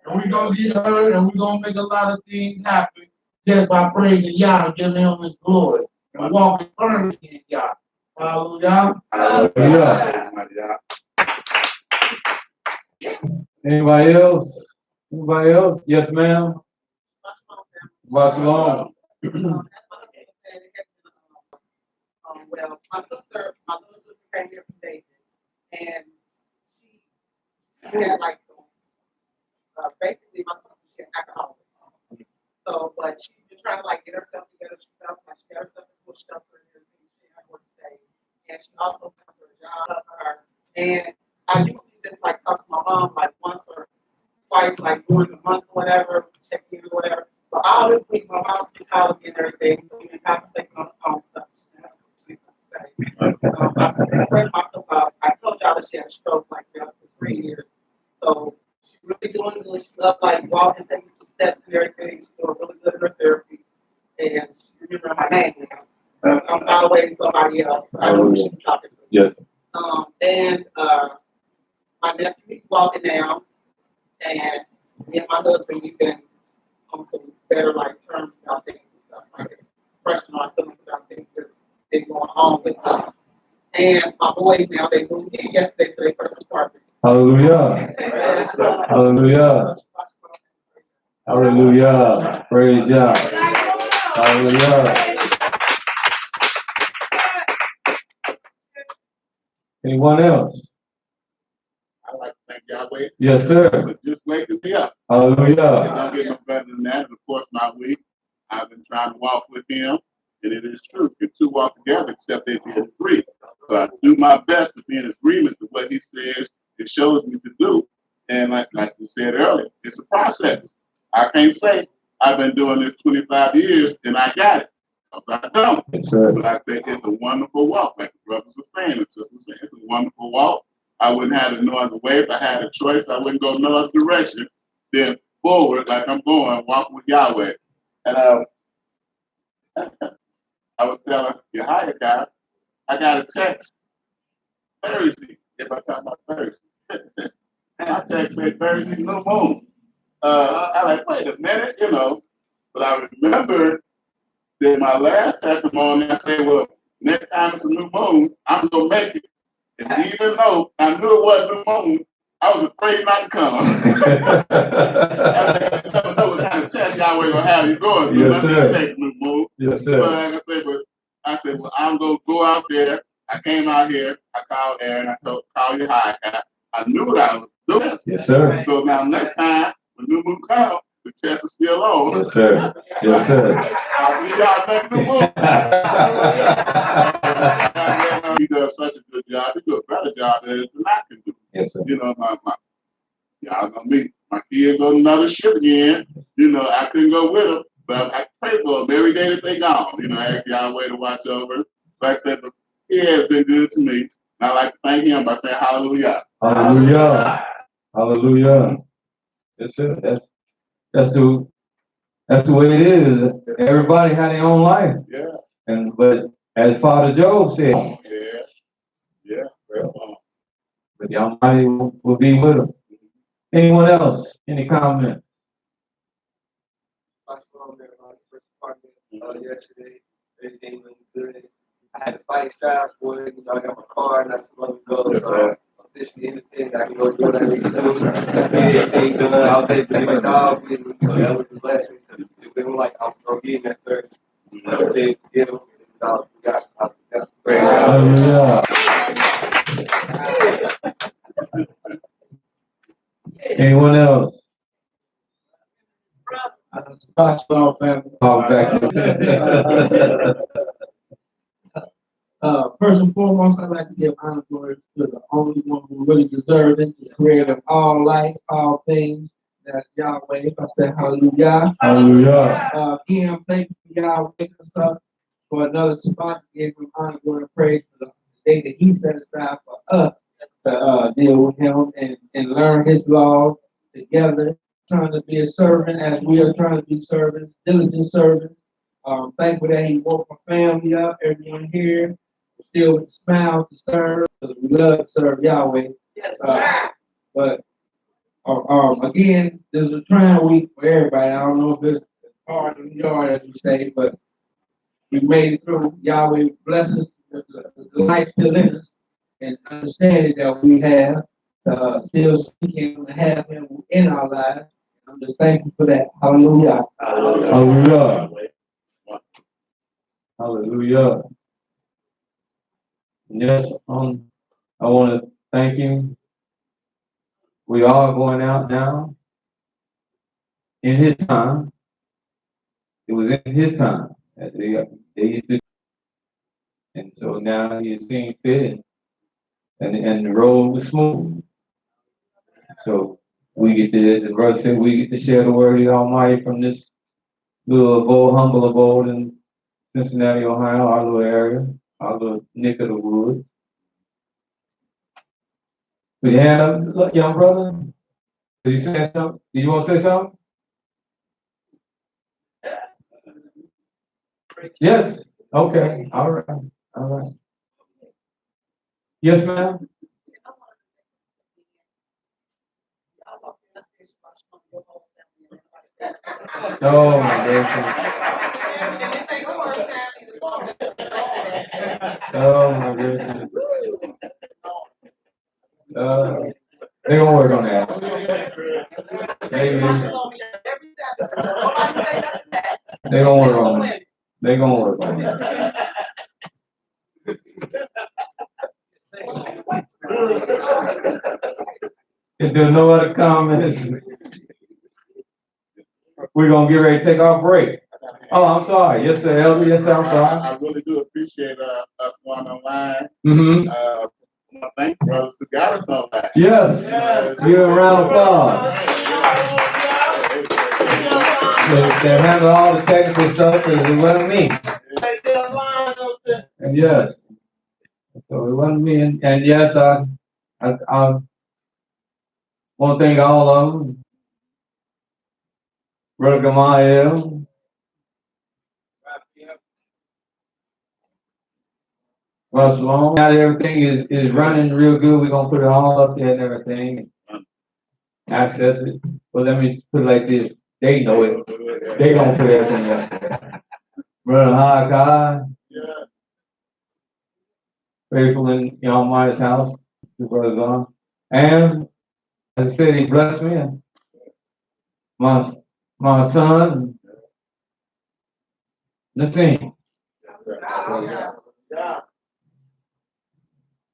And we're going to get heard, and we're going to make a lot of things happen just by praising Yah and giving him his glory. And walking firmly in Yah. Hallelujah. Hallelujah. Anybody else? Anybody else? Yes, ma'am. Shabbat shalom. Well, my little sister came here from David, and she had like basically my sister she had alcohol. So, but she's been trying to like get herself together. She felt like she got herself pushed up for everything she had work today, and she also found her job for her. And I usually just like talk to my mom like once or twice, like during the month or whatever, check in or whatever. But all this week, my mom's been calling me and everything, so we've been conversating on the phone stuff. I told y'all that she had a stroke like that for 3 years. So she's really doing good. She's up like walking, taking some steps and everything. She's doing really good in her therapy. And she's remembering my name now. I'm not away to somebody else. I know who she's talking to. Yes. And my nephew, he's walking now. And me and my husband, we've been on some better like terms about things and stuff. Like expressing our feelings about things that's been going on with us. And my boys now, they moved in yesterday to their first apartment. Hallelujah. Hallelujah. Hallelujah. Praise Yah. Hallelujah. Anyone else? I'd like to thank Yahweh. Yes, sir. For just waking me up. Hallelujah. It don't get no better than that. And of course, my week, I've been trying to walk with him. And it is true. If two walk together, except they be in agreement. So I do my best to be in agreement with what he says it shows me to do. And like you said earlier, it's a process. I can't say I've been doing this 25 years and I got it. Because I don't. Yes, sir. But I think it's a wonderful walk, like the brothers were saying, the sisters were saying. It's a wonderful walk. I wouldn't have it no other way. If I had a choice, I wouldn't go no other direction than forward like I'm going, walking with Yahweh. And I was telling your higher guy, I got a text Thursday. If I talk about Thursday. My text said Thursday, no moon. I like, wait a minute, you know. But I remember that my last testimony, I said, well, next time it's a new moon, I'm gonna make it. And even though I knew it wasn't new moon, I was afraid not to come. I never know what kind of test Yahweh will have you going through. Yes, sir. Next new moon. Yes, But sir. like I said, well, I'm gonna go out there. I came out here. I called Aaron. I told call you high. I knew what I was doing. Yes, sir. So now next time when new moon comes, the test is still on. Yes, sir. Yes, sir. I'll see y'all next new moon. He does such a good job. He does a better job than I can do. Yes, sir. You know, y'all gonna meet my kids on another ship again. You know, I couldn't go with them, but I pray for them every day that they gone. You know, I ask Yahweh to watch over. Like I said, he has been good to me. And I like to thank him by saying hallelujah. Hallelujah. Hallelujah. Yes, sir. That's the way it is. Everybody had their own life. Yeah. But as Father Job said, Yeah. but the Almighty will be with them. Anyone else? Any comments? Yesterday, everything went good. I had to fight strive for it. You know, I got my car and that's supposed to go. So I'm officially independent. I can go do what I need to do. Get everything done. I was able to get my dog with me. So that was a blessing. It wasn't like I was going to get that first. I was able to get him. I got praise God. Hallelujah. Anyone else? Small family. Talk back. First and foremost, I'd like to give honor and glory to the only one who really deserves it, the creator of all life, all things. That's Yahweh. If I say hallelujah. Hallelujah. Again, I'm thankful for Yahweh waking us up for another spot to give him honor, glory, and praise for the day that he set aside for us to deal with him and learn his laws together, trying to be a servant as we are trying to be servants, diligent servants. Thankful that he woke my family up, everyone here, still with a smile to serve, because we love to serve Yahweh. Yes, sir. But again, this is a trying week for everybody. I don't know if it's hard in the yard, as we say, but we made it through. Yahweh bless us with the life still in us and understanding that we have still speaking and have him in our lives. I'm just thankful for that. Hallelujah. Hallelujah. Hallelujah. Yes, I want to thank him. We are going out now. In his time. It was in his time that they used to. And so now he is seeing fit and the road was smooth. So we get to, as the brother said, we get to share the word of the Almighty from this little abode, humble abode in Cincinnati, Ohio, our little area, our little neck of the woods. Did you have a young brother? Did you say something? Did you want to say something? Yes. Okay. All right. All right. Yes, ma'am. Oh my goodness. Oh my goodness. They gonna work on that. They gonna work on it. They gonna work on it. If there's no other comments, we're gonna get ready to take our break. Oh, I'm sorry. Yes, sir, Elder. Yes, sir, I'm sorry. I really do appreciate us going online. Mm-hmm. I thank brothers who got us online. Yes. Give a round of applause. They handle all the technical stuff because it wasn't me. And yes. So it wasn't me. And yes, I want to thank all of them. Brother Gamaliel. Well, Shalom, now that everything is running real good, we're gonna put it all up there and everything. Access it. Well, let me put it like this. They know it. They gonna put everything up there. Brother God, Yeah. faithful in your Almighty's house, your brother's on. And as I said, he blessed me. And my son, Nassim, Yeah.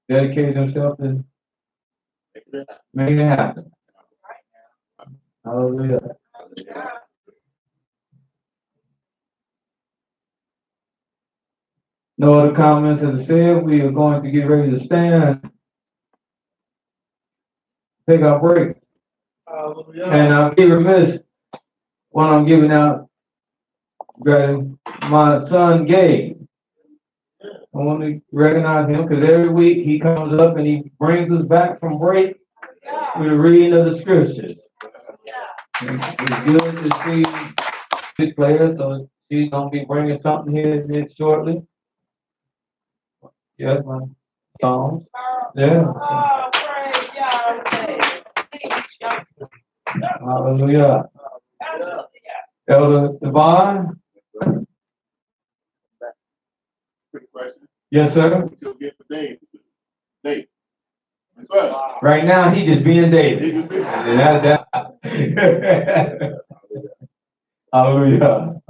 dedicated himself to making it happen. Hallelujah. No other comments, as I said, we are going to get ready to stand, take our break. Hallelujah. And I'll be remiss when I'm giving out my son Gabe. I want to recognize him because every week he comes up and he brings us back from break with a reading of the scriptures. It's good to see good players, so she's gonna be bringing something here shortly. Yes, my songs. Yeah. Oh, praise Yahweh. Please, youngster. Hallelujah. Hallelujah. Elder Devon. Quick question. Yes, sir. What you'll get for Dave? Dave. Yes, sir. Right now, he just being He David. just been- And that. Hallelujah.